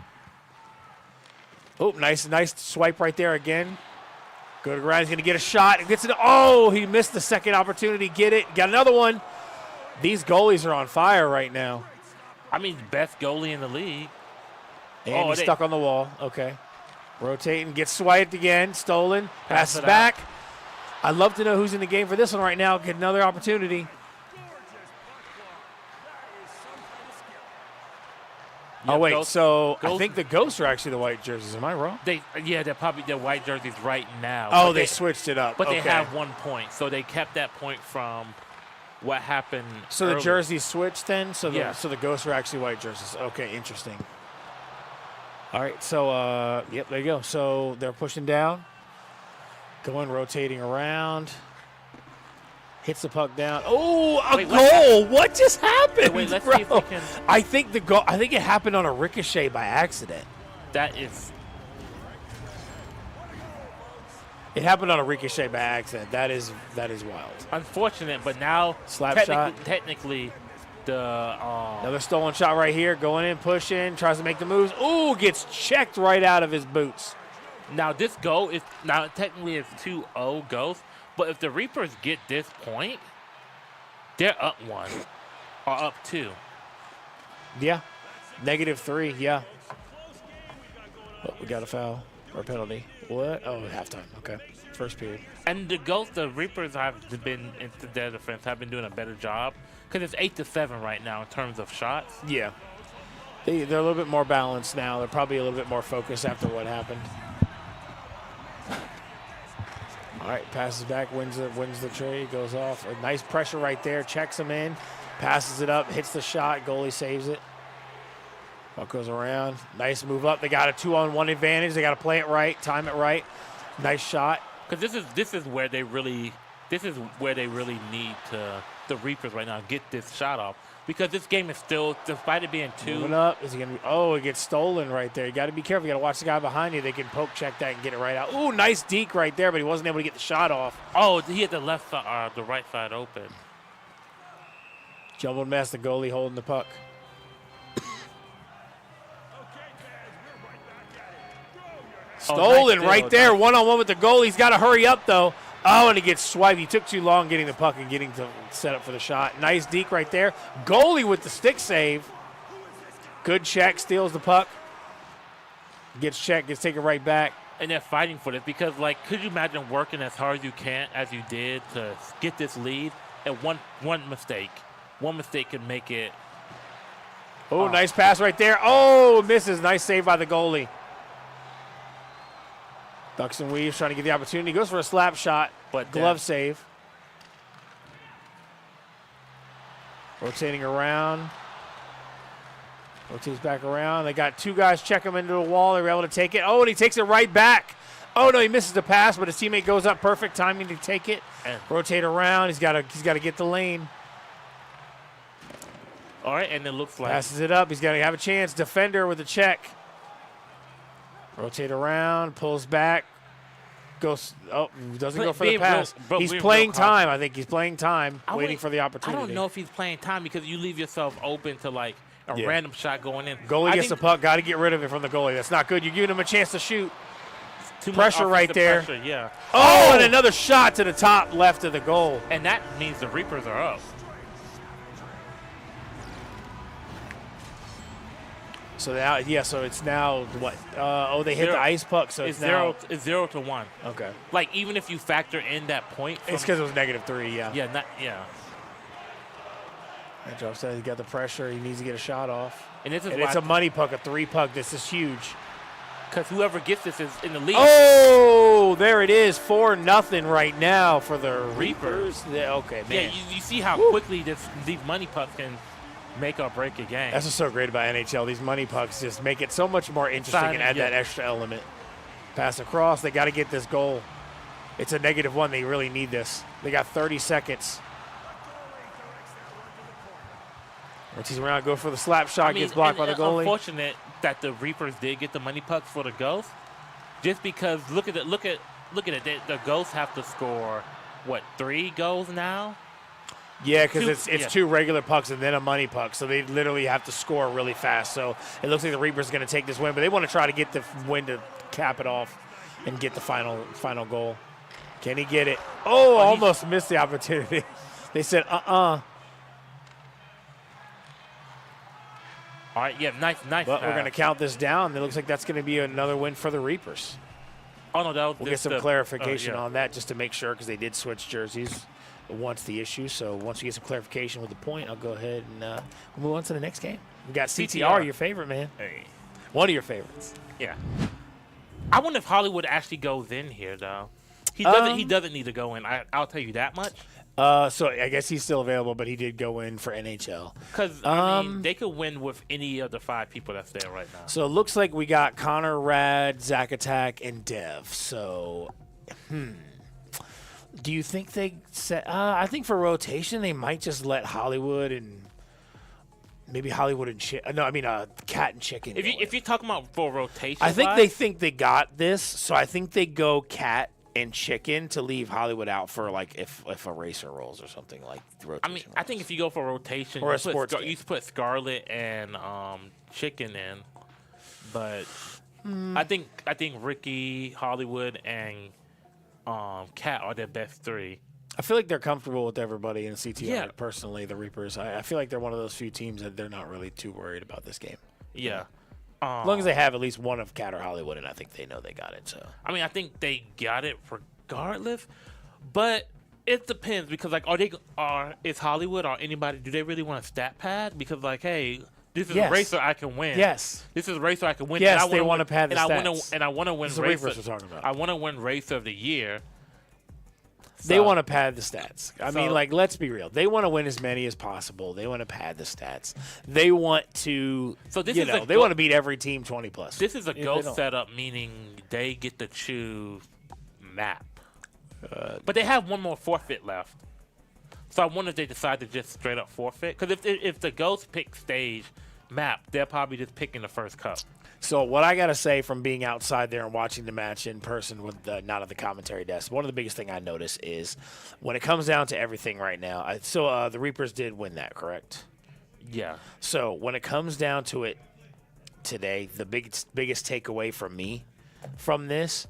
Oh, nice swipe right there again. Go to ground. He's going to get a shot. Gets it. Oh, he missed the second opportunity. Get it. Got another one. These goalies are on fire right now. I mean, best goalie in the league. And he's stuck on the wall. Okay. Rotating. Gets swiped again. Stolen. Passes back. I'd love to know who's in the game for this one right now. Get another opportunity. Yeah, oh, wait. Ghosts, I think the Ghosts are actually the white jerseys. Am I wrong? They're probably their white jerseys right now. Oh, they switched it up. But okay. they have 1 point, so they kept that point from what happened. So earlier. the jerseys switched then? So Yeah. the Ghosts are actually white jerseys. Okay, interesting. All right, so, yep, there you go. So they're pushing down, rotating around. Hits the puck down. Oh, a goal! What just happened? Wait, let's bro? see if we can. I think the goal. I think it happened on a ricochet by accident. That is. It happened on a ricochet by accident. That is wild. Unfortunate, but now Slap shot. Technically, the another stolen shot right here. Going in, pushing, tries to make the moves. Ooh, gets checked right out of his boots. Now this goal is technically it's 2-0 Ghosts. But if the Reapers get this point, they're up 1 or up 2. Yeah. -3, yeah. Oh, we got a foul or a penalty. What? Oh, halftime. Okay. First period. And the Reapers have been, into their defense, have been doing a better job because it's 8-7 right now in terms of shots. Yeah. They're a little bit more balanced now. They're probably a little bit more focused after what happened. All right, passes back, wins the trade, goes off. A nice pressure right there, checks him in, passes it up, hits the shot, goalie saves it. Puck goes around, nice move up. They got a 2-on-1 advantage. They got to play it right, time it right. Nice shot. Because this is where they really need the Reapers right now get this shot off. Because this game is still, despite it being 2. Moving up, is he gonna be? Oh, it gets stolen right there. You got to be careful. You got to watch the guy behind you. They can poke check that and get it right out. Ooh, nice deke right there, but he wasn't able to get the shot off. Oh, he had the left side, the right side open. Jumbled mess. The goalie holding the puck. Stolen nice right there, one-on-one with the goalie. He's got to hurry up though. Oh, and he gets swiped. He took too long getting the puck and getting to set up for the shot. Nice deke right there. Goalie with the stick save. Good check, steals the puck. Gets checked, gets taken right back. And they're fighting for this because, like, could you imagine working as hard as you did to get this lead? And one mistake could make it. Oh, nice pass right there. Oh, misses. Nice save by the goalie. Ducks and weaves, trying to get the opportunity. Goes for a slap shot, but glove save. Rotating around. Rotates back around. They got 2 guys check him into the wall. They were able to take it. Oh, and he takes it right back. Oh, no, he misses the pass, but his teammate goes up. Perfect timing to take it. And rotate around. He's got to get the lane. All right, and it looks like. Passes it up. He's got to have a chance. Defender with a check. Rotate around, pulls back, goes. Oh, doesn't go for the pass. He's playing time. I think he's playing time, waiting for the opportunity. I don't know if he's playing time because you leave yourself open to like a random shot going in. Goalie gets the puck. Got to get rid of it from the goalie. That's not good. You're giving him a chance to shoot. Too pressure much right there. Pressure, yeah. Oh, and another shot to the top left of the goal. And that means the Reapers are up. So now, so it's now what? They hit the ice puck, so it's now 0-1. Okay. Like even if you factor in that point, it's because it was -3. Yeah. Yeah. That Joe says he got the pressure. He needs to get a shot off. And it's a money puck, a 3 puck. This is huge. Because whoever gets this is in the lead. Oh, there it is, 4-0 right now for the Reapers. Yeah, okay, man. Yeah, you see how quickly these money pucks can make or break a game. That's what's so great about NHL. These money pucks just make it so much more interesting and add that extra element. Pass across. They got to get this goal. It's a -1. They really need this. They got 30 seconds. Ortiz around, go for the slap shot, gets blocked by the goalie. Unfortunate that the Reapers did get the money pucks for the Ghost, just because look at it. The Ghosts have to score what, 3 goals now? Yeah, because it's 2 regular pucks and then a money puck, so they literally have to score really fast. So it looks like the Reapers are going to take this win, but they want to try to get the win to cap it off and get the final goal. Can he get it? Oh, almost missed the opportunity. They said, All right, yeah, nice. But we're going to count this down. It looks like that's going to be another win for the Reapers. Oh, no, we'll get some clarification on that just to make sure, because they did switch jerseys once the issue. So once we get some clarification with the point, I'll go ahead and we'll move on to the next game. We got CTR, your favorite, man. Hey. One of your favorites. Yeah. I wonder if Hollywood actually goes in here, though. He doesn't need to go in. I'll tell you that much. So I guess he's still available, but he did go in for NHL. Because, they could win with any of the 5 people that's there right now. So it looks like we got Connor, Rad, Zack Attack, and Dev. So, do you think they set... I think for rotation, they might just let Hollywood and... Maybe Hollywood and Cat and Chicken. If you're talking about for rotation, I think they think they got this, so I think they go Cat and Chicken to leave Hollywood out for like if a racer rolls or something like rotation. I think if you go for rotation, or you put Scarlet and Chicken in, but I think Ricky, Hollywood, and Cat are their best 3. I feel like they're comfortable with everybody in CTR. Yeah. Personally, the Reapers. I feel like they're one of those few teams that they're not really too worried about this game. Yeah. As long as they have at least one of Cat or Hollywood, and I think they know they got it. So I think they got it regardless, but it depends because is Hollywood or anybody, do they really want a stat pad? Because hey, this is a race so I can win. Yes. This is a race so I can win. Yes, they want to pad the stats. I want to win race. We're talking about. I want to win race of the year. They want to pad the stats. I mean, let's be real. They want to win as many as possible. They want to pad the stats. They want to, they want to beat every team 20+. This is a ghost setup, meaning they get to choose map. But they have one more forfeit left. So I wonder if they decide to just straight up forfeit. Because if the ghosts pick stage map, they're probably just picking the first cup. So what I got to say from being outside there and watching the match in person with not at the commentary desk, one of the biggest thing I notice is when it comes down to everything right now, the Reapers did win that, correct? Yeah. So when it comes down to it today, the biggest takeaway from me from this,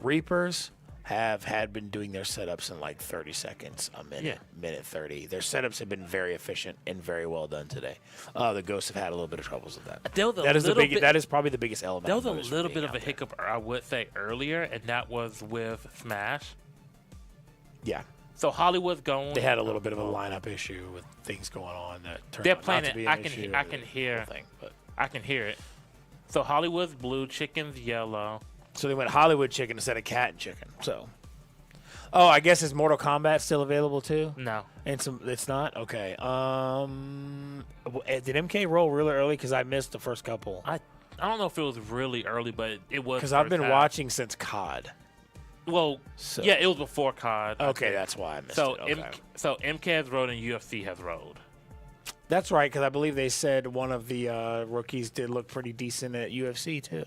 Reapers have been doing their setups in like 30 seconds a minute, minute 30. Their setups have been very efficient and very well done today. The Ghosts have had a little bit of troubles with that. That is probably the biggest element. There was a little bit of a hiccup, I would say, earlier, and that was with Smash. Yeah. So Hollywood's going. They had a little bit of a lineup issue with things going on that turned they're out playing not to be I an can issue. I can hear. I can hear it. So Hollywood's blue, Chicken's yellow. So they went Hollywood Chicken instead of Cat and Chicken. So, I guess is Mortal Kombat still available too? No, it's not. Okay. Did MK roll really early? Because I missed the first couple. I don't know if it was really early, but it was. Because I've been watching since COD. Well, yeah, it was before COD. Okay, that's why I missed it. Okay. So MK has rolled and UFC has rolled. That's right, because I believe they said one of the rookies did look pretty decent at UFC too.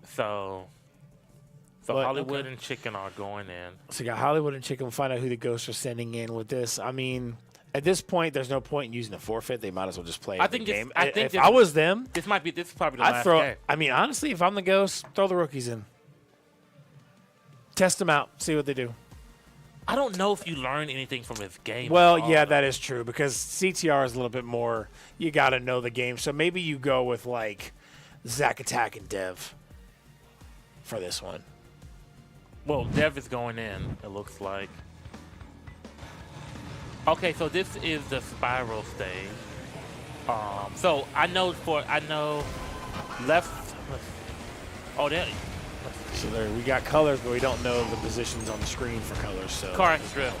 So Hollywood and Chicken are going in. So you got Hollywood and Chicken. We'll find out who the Ghosts are sending in with this. I mean, at this point, there's no point in using a forfeit. They might as well just play the game. If I was them, this is probably the last game. I mean, honestly, if I'm the Ghosts, throw the rookies in. Test them out. See what they do. I don't know if you learn anything from this game. Well, yeah, that is true because CTR is a little bit more. You got to know the game. So maybe you go with like Zack Attack and Dev for this one. Well, Dev is going in, it looks like. Okay, so this is the spiral stage. So I know left. Oh, there. So there, we got colors, but we don't know the positions on the screen for colors. So correct, drift.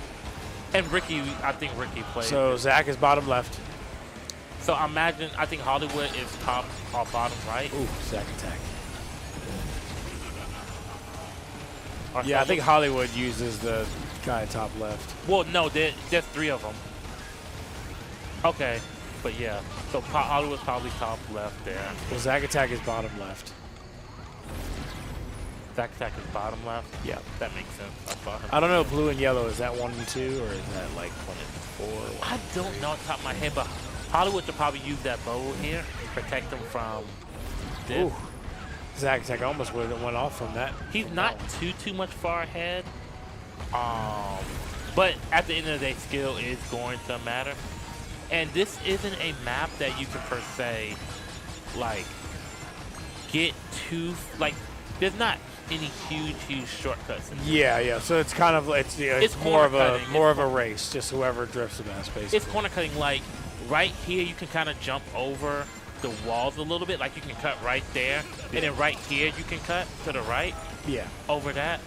And Ricky, I think Ricky played. So Zach is bottom left. So I think Hollywood is top or bottom right. Ooh, Zack Attack. Yeah, I think Hollywood uses the guy top left. Well, no, there's 3 of them. Okay, but yeah. So Hollywood's probably top left there. Well, Zack Attack is bottom left. Zack Attack is bottom left? Yeah. That makes sense. I thought I don't know, blue and yellow, is that 1 and 2, or is that like 1 and 4? I don't know off the top of my head, but Hollywood should probably use that bow here, protect them from this. Ooh. Zack Attack almost went off from that. He's not too much far ahead. But at the end of the day, skill is going to matter. And this isn't a map that you can per se, like, get to, like, there's not any huge shortcuts. Yeah. So it's kind of it's more of a race, just whoever drifts the best, basically. It's corner cutting. Like right here, you can kind of jump over the walls a little bit. Like you can cut right there, and then right here you can cut to the right. Yeah. Over that.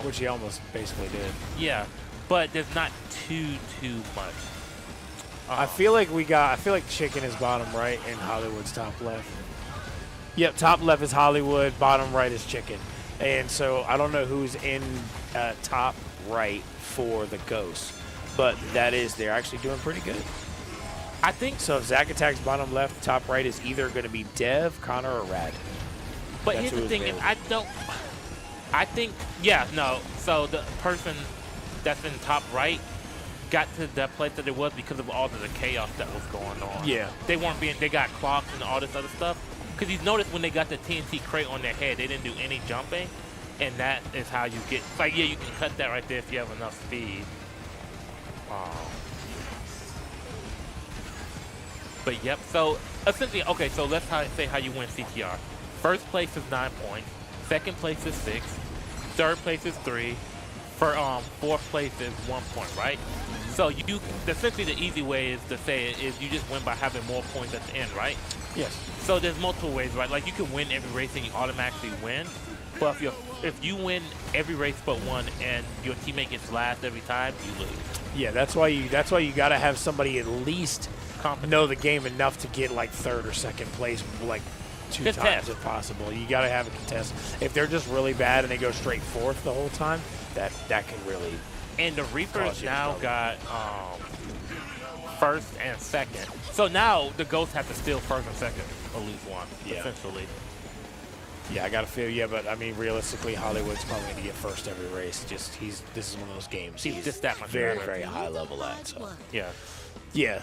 Which he almost basically did. Yeah, but there's not too much. I feel like Chicken is bottom right and Hollywood's top left. Yep, top left is Hollywood, bottom right is Chicken. And so I don't know who's in top right for the Ghost, but they're actually doing pretty good. I think so. If Zack Attack's bottom left, top right is either going to be Dev, Connor, or Rad. But here's the thing: So the person that's in top right got to that place that it was because of all of the chaos that was going on. Yeah, they got clocked and all this other stuff. Because you notice when they got the TNT crate on their head, they didn't do any jumping, and that is how you get. Like, yeah, you can cut that right there if you have enough speed. But yep. So essentially, okay. So let's say how you win CTR. First place is 9 points. Second place is 6. Third place is 3. For fourth place is 1 point, right? So essentially the easy way is to say it is you just win by having more points at the end, right? Yes. So there's multiple ways, right? Like you can win every race and you automatically win. But if you win every race but one and your teammate gets last every time, you lose. Yeah, that's why you got to have somebody at least know the game enough to get like third or second place, like 2 times if possible. You got to have a contest. If they're just really bad and they go straight fourth the whole time, that can really. And the Reapers now got first and second. So now the Ghosts have to steal first and second or lose one, essentially. Yeah, I got to feel, but I mean, realistically, Hollywood's probably going to get first every race. This is one of those games he's just that much very, better. very high level at. So. Yeah.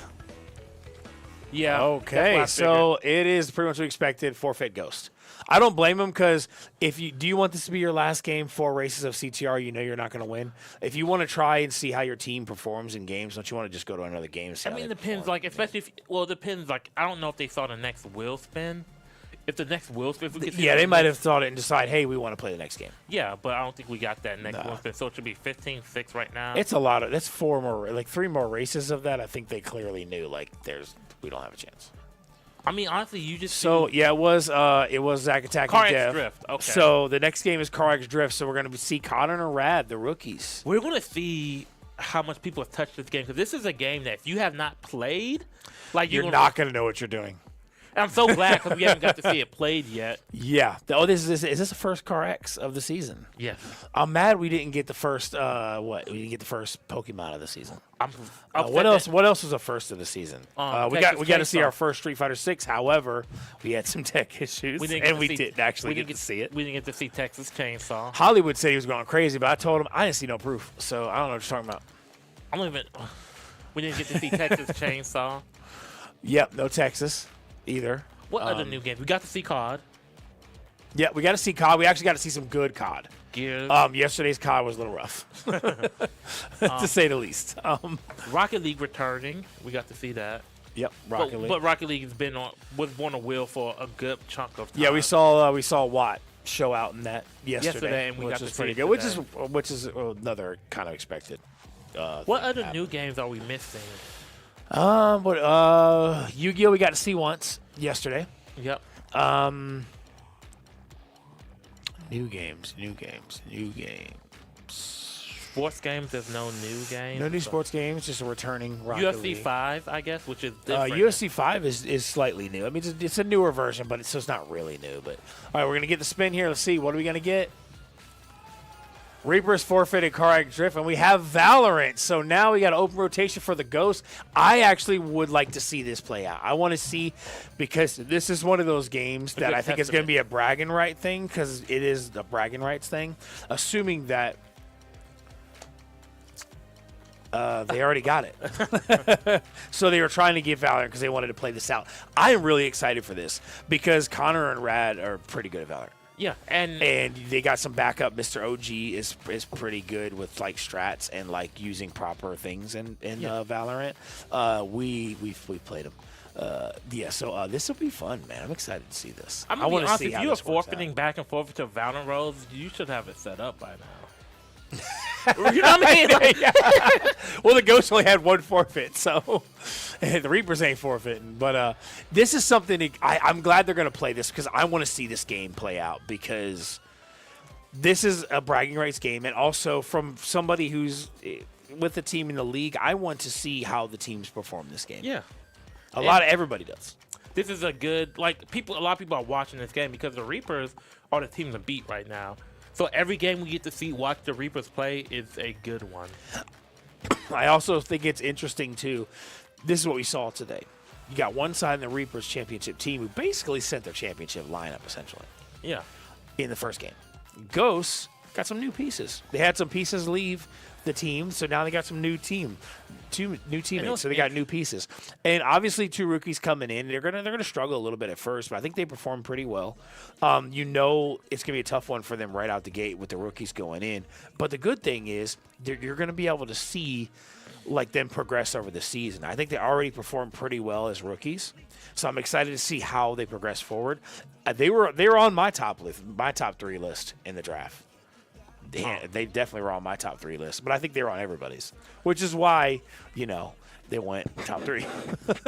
Okay, so it is pretty much what we expected. Forfeit Ghost. I don't blame him because do you want this to be your last game 4 races of CTR? You know you're not going to win. If you want to try and see how your team performs in games, don't you want to just go to another game? I mean, it depends. Like, especially it depends. Like, I don't know if they saw the next wheel spin. If the next wheel spin, they might have thought it and decide, hey, we want to play the next game. Yeah, but I don't think we got that next wheel spin. So it should be 15-6 right now. It's a lot of. That's 4 more, like 3 more races of that. I think they clearly knew we don't have a chance. I mean, honestly, you just it was Zack Attack Car and X Dev. Drift. Okay. So the next game is Car X Drift. So we're going to see Connor and Rad, the rookies. We're going to see how much people have touched this game because this is a game that if you have not played, like you're not going to know what you're doing. And I'm so glad because we haven't got to see it played yet. Yeah. Oh, is this the first Car X of the season? Yes. I'm mad we didn't get the first. We didn't get the first Pokemon of the season. What else? What else was the first of the season? We got to see Chainsaw. our first Street Fighter 6. However, we had some tech issues, and we didn't actually get to see it. We didn't get to see Texas Chainsaw. Hollywood said he was going crazy, but I told him I didn't see no proof, so I don't know what you're talking about. We didn't get to see Texas Chainsaw. Yep, no Texas either. What other new games? We got to see COD. Yeah, we got to see COD. We actually got to see some good COD. Gears. Yesterday's COD was a little rough, to say the least. Rocket League returning. We got to see that. Yep, Rocket League. But Rocket League was on a wheel for a good chunk of time. Yeah, we saw Watt show out in that yesterday, and we which got was to pretty see good. Which is another kind of expected. What other new games are we missing? Yu-Gi-Oh! We got to see once yesterday. Yep. New games. Sports games, there's no new games. No new sports games, just a returning Rocket UFC League. 5, I guess, which is different. UFC 5 is slightly new. I mean, it's a newer version, but it's not really new. But all right, we're gonna get the spin here. Let's see, what are we gonna get? Reaper's forfeited Karak Drift, and we have Valorant. So now we got an open rotation for the Ghost. I actually would like to see this play out. I want to see, because this is one of those games that I think is going to be a bragging right thing, because it is the bragging rights thing, assuming that they already got it. So they were trying to give Valorant because they wanted to play this out. I am really excited for this because Connor and Rad are pretty good at Valorant. Yeah, and they got some backup. Mr. OG is pretty good with like strats and like using proper things in Valorant. We played him. So this will be fun, man. I'm excited to see this. I want to see how if you are forfeiting back and forth to Valorant roles, you should have it set up by now. You know what I mean? Yeah. Well, the Ghost only had one forfeit, so the Reapers ain't forfeiting. But this is something I'm glad they're going to play this because I want to see this game play out because this is a bragging rights game. And also from somebody who's with the team in the league, I want to see how the teams perform this game. Yeah. Everybody does. This is a good, a lot of people are watching this game because the Reapers are the team to beat right now. So every game we get to watch the Reapers play is a good one. I also think it's interesting, too. This is what we saw today. You got one side in the Reapers championship team who basically sent their championship lineup, essentially. Yeah. In the first game. Ghosts got some new pieces. They had some pieces leave the team, so now they got some new teammates. So they got new pieces, and obviously 2 rookies coming in. They're gonna struggle a little bit at first, but I think they perform pretty well. It's gonna be a tough one for them right out the gate with the rookies going in. But the good thing is you're gonna be able to see them progress over the season. I think they already performed pretty well as rookies, so I'm excited to see how they progress forward. They were on my top 3 list in the draft. They definitely were on my top 3 list, but I think they were on everybody's, which is why, they went top 3.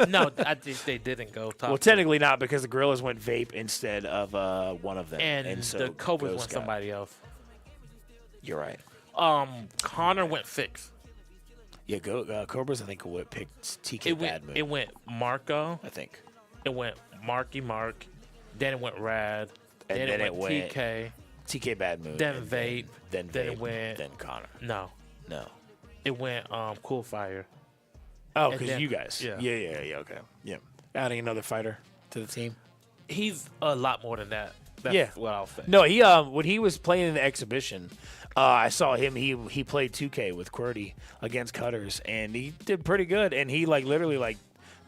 No, I think they didn't go top 3. Well, technically not because the Gorillas went Vape instead of one of them. And so the Cobras went somebody else. You're right. Connor went 6. Yeah, Cobras, I think, picked TK Bad Moon. It went Marco. I think. It went Marky Mark. Then it went Rad. And then it went TK. TK Bad Moon. Then Vape. Then it went. Then Connor. No. It went Cool Fire. Oh, because you guys. Yeah. Yeah. Okay. Yeah. Adding another fighter to the team. He's a lot more than that. That's what I'll say. No, he when he was playing in the exhibition, I saw him. He played 2K with QWERTY against Cutters, and he did pretty good. And he literally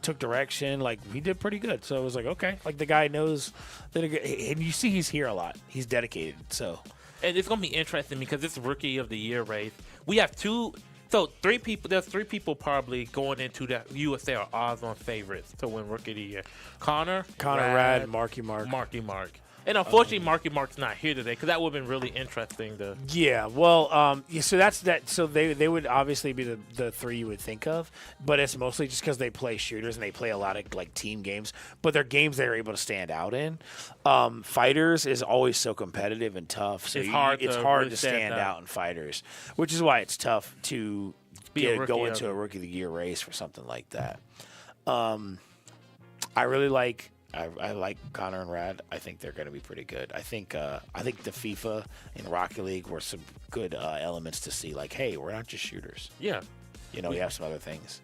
took direction. He did pretty good. So it was okay. The guy knows that. And you see, he's here a lot. He's dedicated. So. And it's gonna be interesting because this Rookie of the Year race, we have 3 people. There's 3 people probably going into that you would say are odds-on favorites to win Rookie of the Year. Connor, Rad, Marky Mark. And unfortunately, Marky Mark's not here today because that would have been really interesting to. Yeah, well, so that's that. So they would obviously be the 3 you would think of, but it's mostly just because they play shooters and they play a lot of team games. But they're games they're able to stand out in. Fighters is always so competitive and tough, so it's hard to stand out in fighters, which is why it's tough to go into a Rookie of the Year race for something like that. I really like. I like Connor and Rad. I think they're going to be pretty good. I think the FIFA and Rocket League were some good elements to see. Hey, we're not just shooters. Yeah. We have some other things.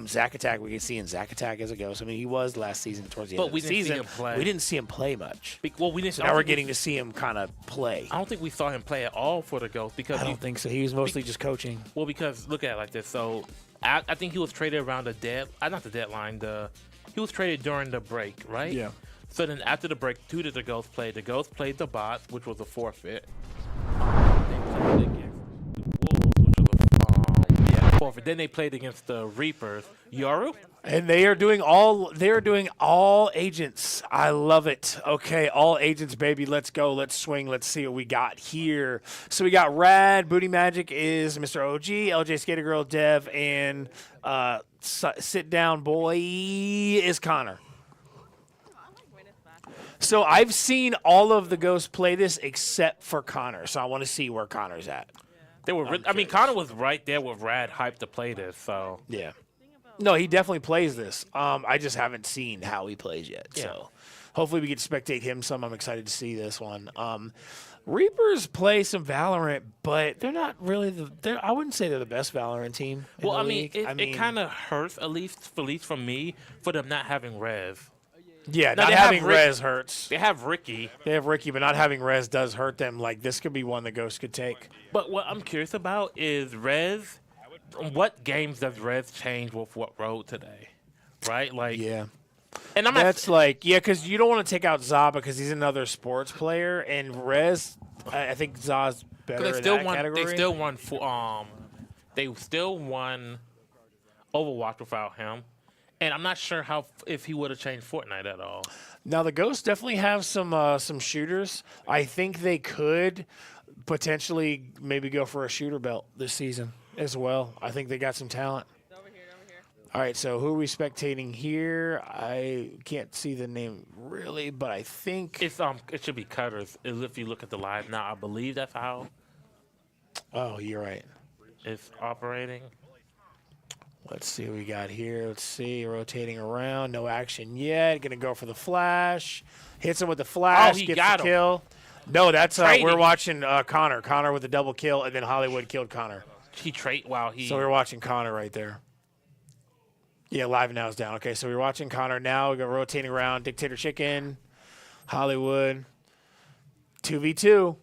Zack Attack, we can see in Zack Attack as it goes. I mean, he was last season towards the end of the season. We didn't see him play much. Now we're getting to see him kind of play. I don't think we saw him play at all for the Ghost because I don't think so. He was mostly just coaching. Well, because look at it like this. So I think he was traded around not the deadline. He was traded during the break, right? Yeah. So then after the break, 2 did the Ghost play. The Ghost played the Bots, which was a forfeit. They played against the Wolves, which was a forfeit. Then they played against the Reapers. Yoru? And they are doing all agents. I love it. Okay, all agents, baby. Let's go. Let's swing. Let's see what we got here. So we got Rad. Booty Magic is Mr. OG. LJ Skater Girl, Dev, and Sit Down Boy is Connor. So I've seen all of the Ghosts play this except for Connor. So I want to see where Connor's at. Connor was right there with Rad hyped to play this. So yeah. No, he definitely plays this. I just haven't seen how he plays yet. Yeah. So hopefully we get to spectate him some. I'm excited to see this one. Reapers play some Valorant, but they're not really I wouldn't say they're the best Valorant team. In Well, the I mean, league. it kind of hurts, at least for me, for them not having Rev. Yeah, Now, not they have having Rez hurts. They have Ricky. They have Ricky, but not having Rez does hurt them. Like, this could be one the Ghost could take. But what I'm curious about is Rez. What games does Rez change with what road today? Right? Like, yeah. And I'm That's like, yeah, because you don't want to take out Za because he's another sports player, and Rez, I think Za's better in that category. They still won Overwatch without him, and I'm not sure if he would have changed Fortnite at all. Now the Ghosts definitely have some shooters. I think they could potentially maybe go for a shooter belt this season as well. I think they got some talent. All right, so who are we spectating here? I can't see the name really, but I think it should be Cutters. If you look at the live now, I believe that's how. Oh, you're right. It's operating. Let's see what we got here. Let's see, rotating around, no action yet. Gonna go for the flash. Hits him with the flash. He gets got the him. kill. No, that's we're Trading. watching Connor. Connor with the double kill, and then Hollywood killed Connor. So we're watching Connor right there. Yeah, live now is down. Okay, so we're watching Connor now. We go rotating around. Dictator Chicken, Hollywood, 2v2.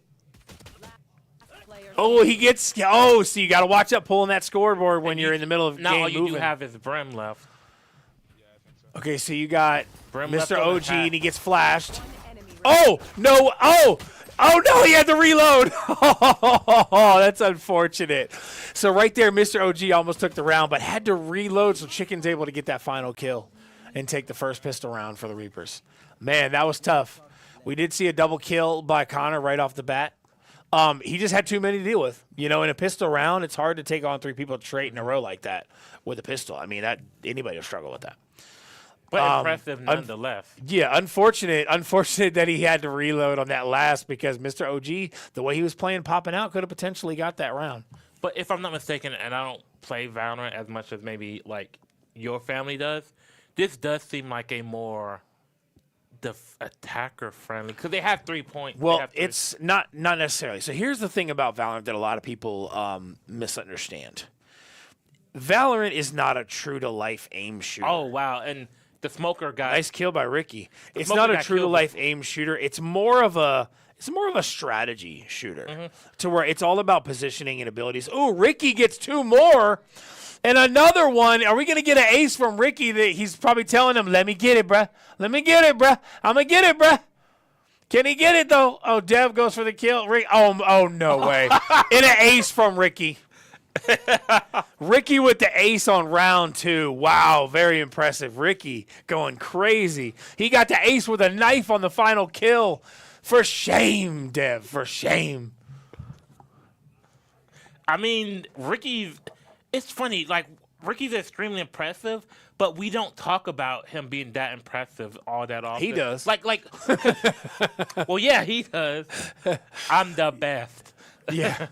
Oh, he gets. Oh, so you got to watch out pulling that scoreboard when you're in the middle of now game all you moving. do have is Brim left. Okay, so you got Brim Mr. left on the OG, hat. and he gets flashed. Oh no! Oh no! He had to reload. Oh, that's unfortunate. So right there, Mr. OG almost took the round, but had to reload. So Chicken's able to get that final kill and take the first pistol round for the Reapers. Man, that was tough. We did see a double kill by Connor right off the bat. He just had too many to deal with. You know, in a pistol round, it's hard to take on 3 people straight in a row like that with a pistol. I mean, that anybody will struggle with that. But impressive nonetheless. Yeah, unfortunate that he had to reload on that last because Mr. OG, the way he was playing, popping out, could have potentially got that round. But if I'm not mistaken, and I don't play Valorant as much as maybe like your family does, this does seem like a more attacker friendly because they have 3 points. Well, it's not necessarily. So here's the thing about Valorant that a lot of people misunderstand. Valorant is not a true to life aim shooter. Oh wow, and the smoker got nice kill by Ricky. It's smoker not a got true to killed life aim shooter. It's more of a strategy shooter to where it's all about positioning and abilities. Oh, Ricky gets 2 more. And another one. Are we going to get an ace from Ricky that he's probably telling him, let me get it, bruh. Let me get it, bruh. I'm going to get it, bruh. Can he get it, though? Oh, Dev goes for the kill. Oh no way. And an ace from Ricky. Ricky with the ace on round 2. Wow, very impressive. Ricky going crazy. He got the ace with a knife on the final kill. For shame, Dev. For shame. I mean, it's funny, like, Ricky's extremely impressive, but we don't talk about him being that impressive all that often. He does. Like, well, yeah, he does. I'm the best. Yeah.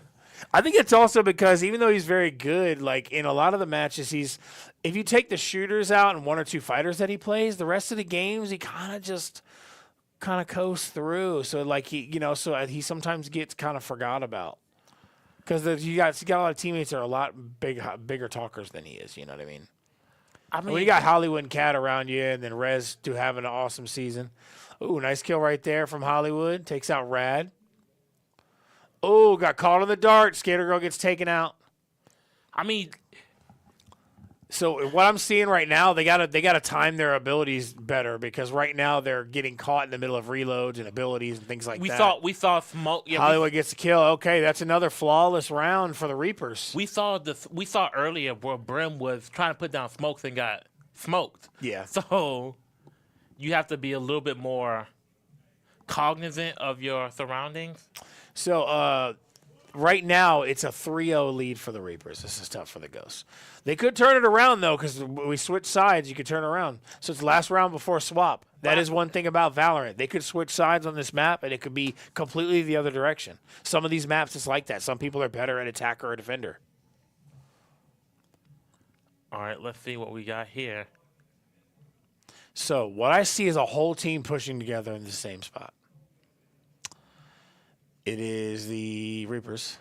I think it's also because even though he's very good, like, in a lot of the matches, if you take the shooters out and 1 or 2 fighters that he plays, the rest of the games, he kind of coasts through. So, like, he sometimes gets kind of forgot about. Because you got a lot of teammates that are a lot bigger talkers than he is. You know what I mean? When you got Hollywood and Cat around you, and then Rez to having an awesome season. Ooh, nice kill right there from Hollywood. Takes out Rad. Oh, got caught on the dart. Skater Girl gets taken out. I mean, so what I'm seeing right now, they gotta time their abilities better because right now they're getting caught in the middle of reloads and abilities and things like that. We saw smoke. Yeah, Hollywood gets the kill. Okay, that's another flawless round for the Reapers. We saw earlier where Brim was trying to put down smokes and got smoked. Yeah. So you have to be a little bit more cognizant of your surroundings. So right now it's a 3-0 lead for the Reapers. This is tough for the Ghosts. They could turn it around, though, because we switch sides. You could turn around. So it's last round before swap. That is one thing about Valorant. They could switch sides on this map, and it could be completely the other direction. Some of these maps, it's like that. Some people are better at attacker or defender. All right, let's see what we got here. So what I see is a whole team pushing together in the same spot. It is the Reapers.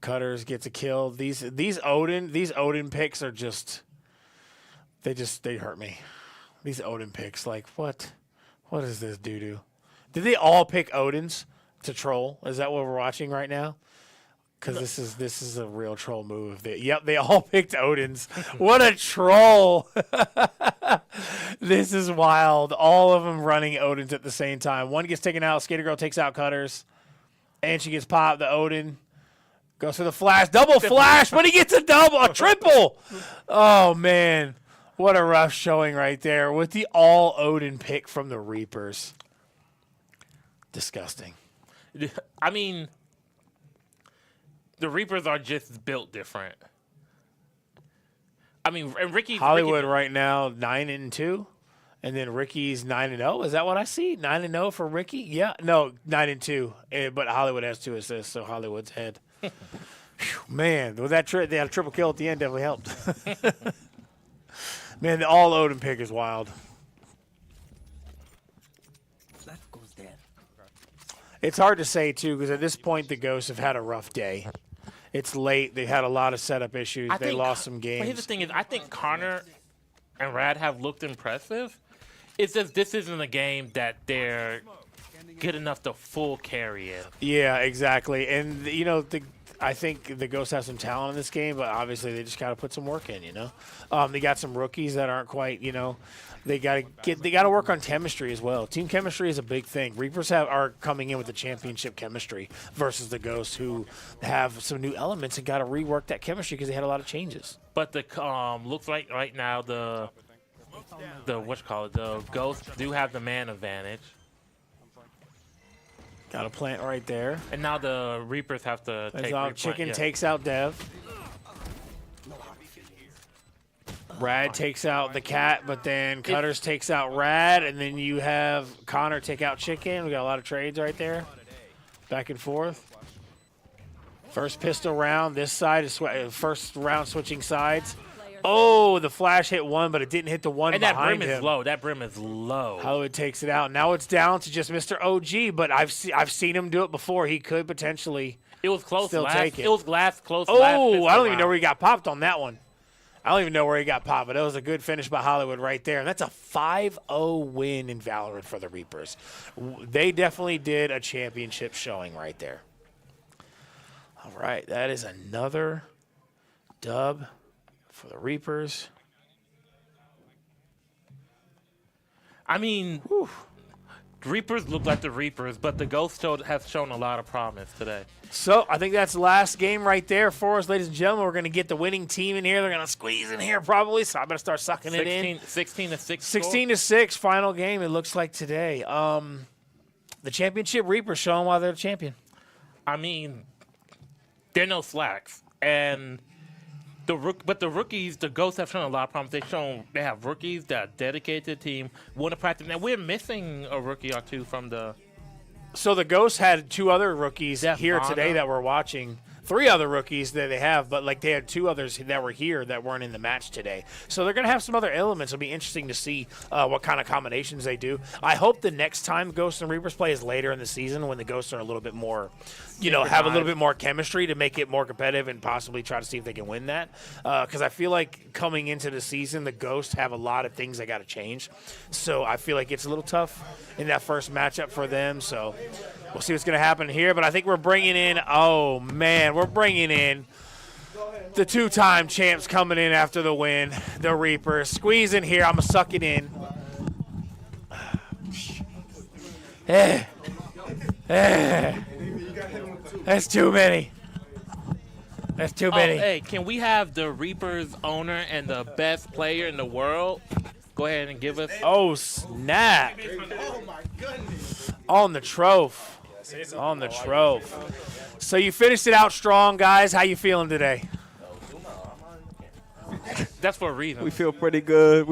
Cutters gets a kill. These Odin picks are just they hurt me. These Odin picks, like what is this doo-doo? Did they all pick Odins to troll? Is that what we're watching right now? Because this is a real troll move. They all picked Odins. What a troll! This is wild. All of them running Odins at the same time. One gets taken out. Skater Girl takes out Cutters, and she gets popped. The Odin goes for the flash, double flash, but he gets a triple. Oh man, what a rough showing right there with the all Odin pick from the Reapers. Disgusting. I mean, the Reapers are just built different. I mean, and Hollywood right now 9-2, and then Ricky's 9-0. Is that what I see? 9-0 for Ricky? Yeah, no, 9-2. But Hollywood has 2 assists, so Hollywood's ahead. Whew, man, with that they had a triple kill at the end. Definitely helped. Man, the all Odin pick is wild. It's hard to say too because at this point the Ghosts have had a rough day. It's late. They had a lot of setup issues. They lost some games. But here's the thing: I think Connor and Rad have looked impressive. It's just this isn't a game that they're good enough to full carry it. Yeah, exactly. And I think the Ghosts have some talent in this game, but obviously they just got to put some work in. They got some rookies that aren't quite. They got to work on chemistry as well. Team chemistry is a big thing. Reapers are coming in with the championship chemistry versus the Ghosts, who have some new elements and got to rework that chemistry because they had a lot of changes. But the looks like right now the Ghosts do have the man advantage. Got a plant right there. And now the Reapers have to take replant. Chicken takes out Dev. Rad takes out the cat, but then Cutters takes out Rad, and then you have Connor take out Chicken. We got a lot of trades right there. Back and forth. First pistol round. This side is first round switching sides. Oh, the flash hit one, but it didn't hit the one behind him. And that brim is low. That brim is low. Hollywood takes it out. Now it's down to just Mr. OG, but I've seen him do it before. He could potentially It was close. still take it. It was close. Oh, I don't even know where he got popped on that one. I don't even know where he got popped, but it was a good finish by Hollywood right there. And that's a 5-0 win in Valorant for the Reapers. They definitely did a championship showing right there. All right, that is another dub for the Reapers. I mean, the Reapers look like the Reapers, but the Ghosts have shown a lot of promise today. So I think that's the last game right there for us, ladies and gentlemen. We're going to get the winning team in here. They're going to squeeze in here probably, so I better start sucking it in. 16-6. 16-6 final game, it looks like today. The championship Reapers showing why they're the champion. I mean, they're no slacks. And the rookies, the Ghosts have shown a lot of promise. They have rookies that are dedicated to the team, want to practice. Now, we're missing a rookie or two from the... So the Ghosts had 2 other rookies here today that we're watching. 3 other rookies that they have, but they had 2 others that were here that weren't in the match today. So they're going to have some other elements. It'll be interesting to see what kind of combinations they do. I hope the next time Ghosts and Reapers play is later in the season when the Ghosts are a little bit more, have a little bit more chemistry to make it more competitive and possibly try to see if they can win that. Because I feel like coming into the season, the Ghosts have a lot of things they got to change. So I feel like it's a little tough in that first matchup for them. So we'll see what's going to happen here. But I think we're bringing in, we're bringing in the 2-time champs coming in after the win. The Reapers. Squeeze in here. I'm going to suck it in. That's too many. That's too many. Hey, can we have the Reapers owner and the best player in the world go ahead and give us... Oh, snap. Oh, my goodness. On the trophy. On the trophy. So you finished it out strong, guys. How you feeling today? That's for a reason. We feel pretty good.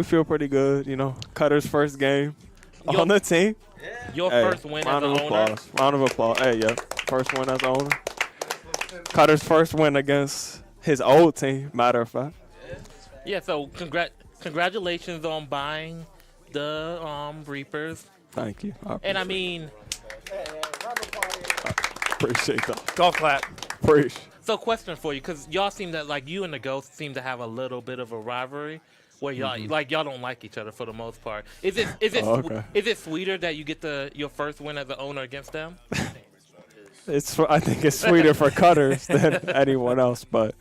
Cutter's first game on the team. Your first win as an owner. Round of applause. Hey, yeah. First win as owner. Cutter's first win against his old team, matter of fact. Yeah, so congratulations on buying the Reapers. Thank you. And I mean, Appreciate that. Golf clap. Preach. So, question for you, because y'all seem that like you and the Ghost seem to have a little bit of a rivalry, where y'all y'all don't like each other for the most part. Is it sweeter that you get your first win as the owner against them? I think it's sweeter for Cutters than anyone else, but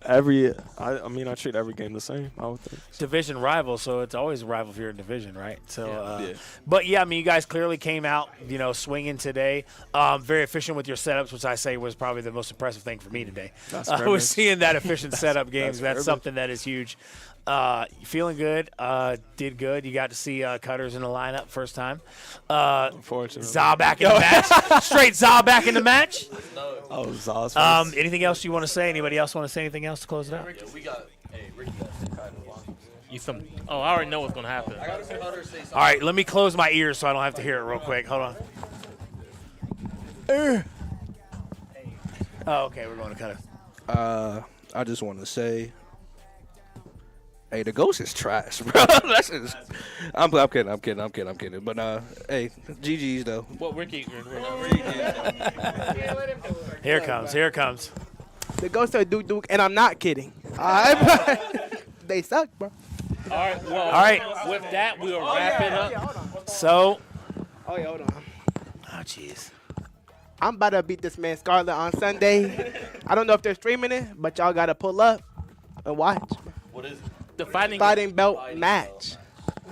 I treat every game the same, I would think. Division rival, so it's always a rival if you're in division, right? So, but yeah, I mean, you guys clearly came out, swinging today. Very efficient with your setups, which I say was probably the most impressive thing for me today. Was seeing that efficient setup games. That's something that is huge. Feeling good. Did good. You got to see Cutters in the lineup first time. Unfortunately. Za back in the match. Straight Za back in the match. Oh, Za's anything else you want to say? Anybody else want to say anything else to close it out? Yeah, we got. Hey, Ricky got some I already know what's gonna happen. I gotta say Cutters say something. All right, let me close my ears so I don't have to hear it real quick. Hold on. Oh, okay, we're going to Cutters. I just want to say, hey, the Ghost is trash, bro. I'm kidding. But hey, GG's though. What Ricky? Here it comes. The Ghost are Duke, and I'm not kidding. They suck, bro. All right. With that, we'll wrap it up. So. Oh yeah, hold on. Oh jeez. I'm about to beat this man Scarlett on Sunday. I don't know if they're streaming it, but y'all gotta pull up and watch. What is it? The fighting belt match.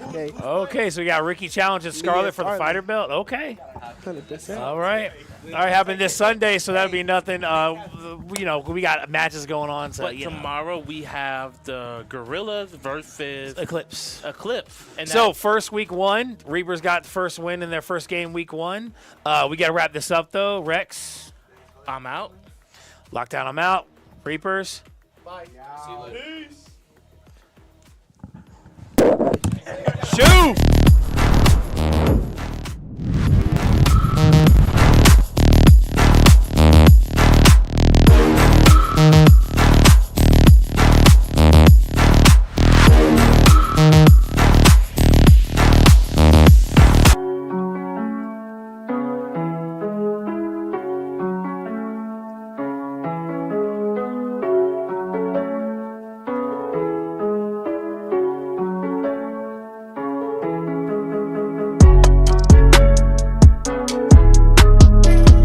Okay, so we got Ricky challenging Scarlett for the fighter belt. Okay. 100%. All right, happening this Sunday, so that'll be nothing. We got matches going on. So, but tomorrow we have the Gorillas versus Eclipse. And so first week one, Reapers got the first win in their first game week one. We got to wrap this up though. Rex, I'm out. Lockdown, I'm out. Reapers. Bye. Peace. Shoot!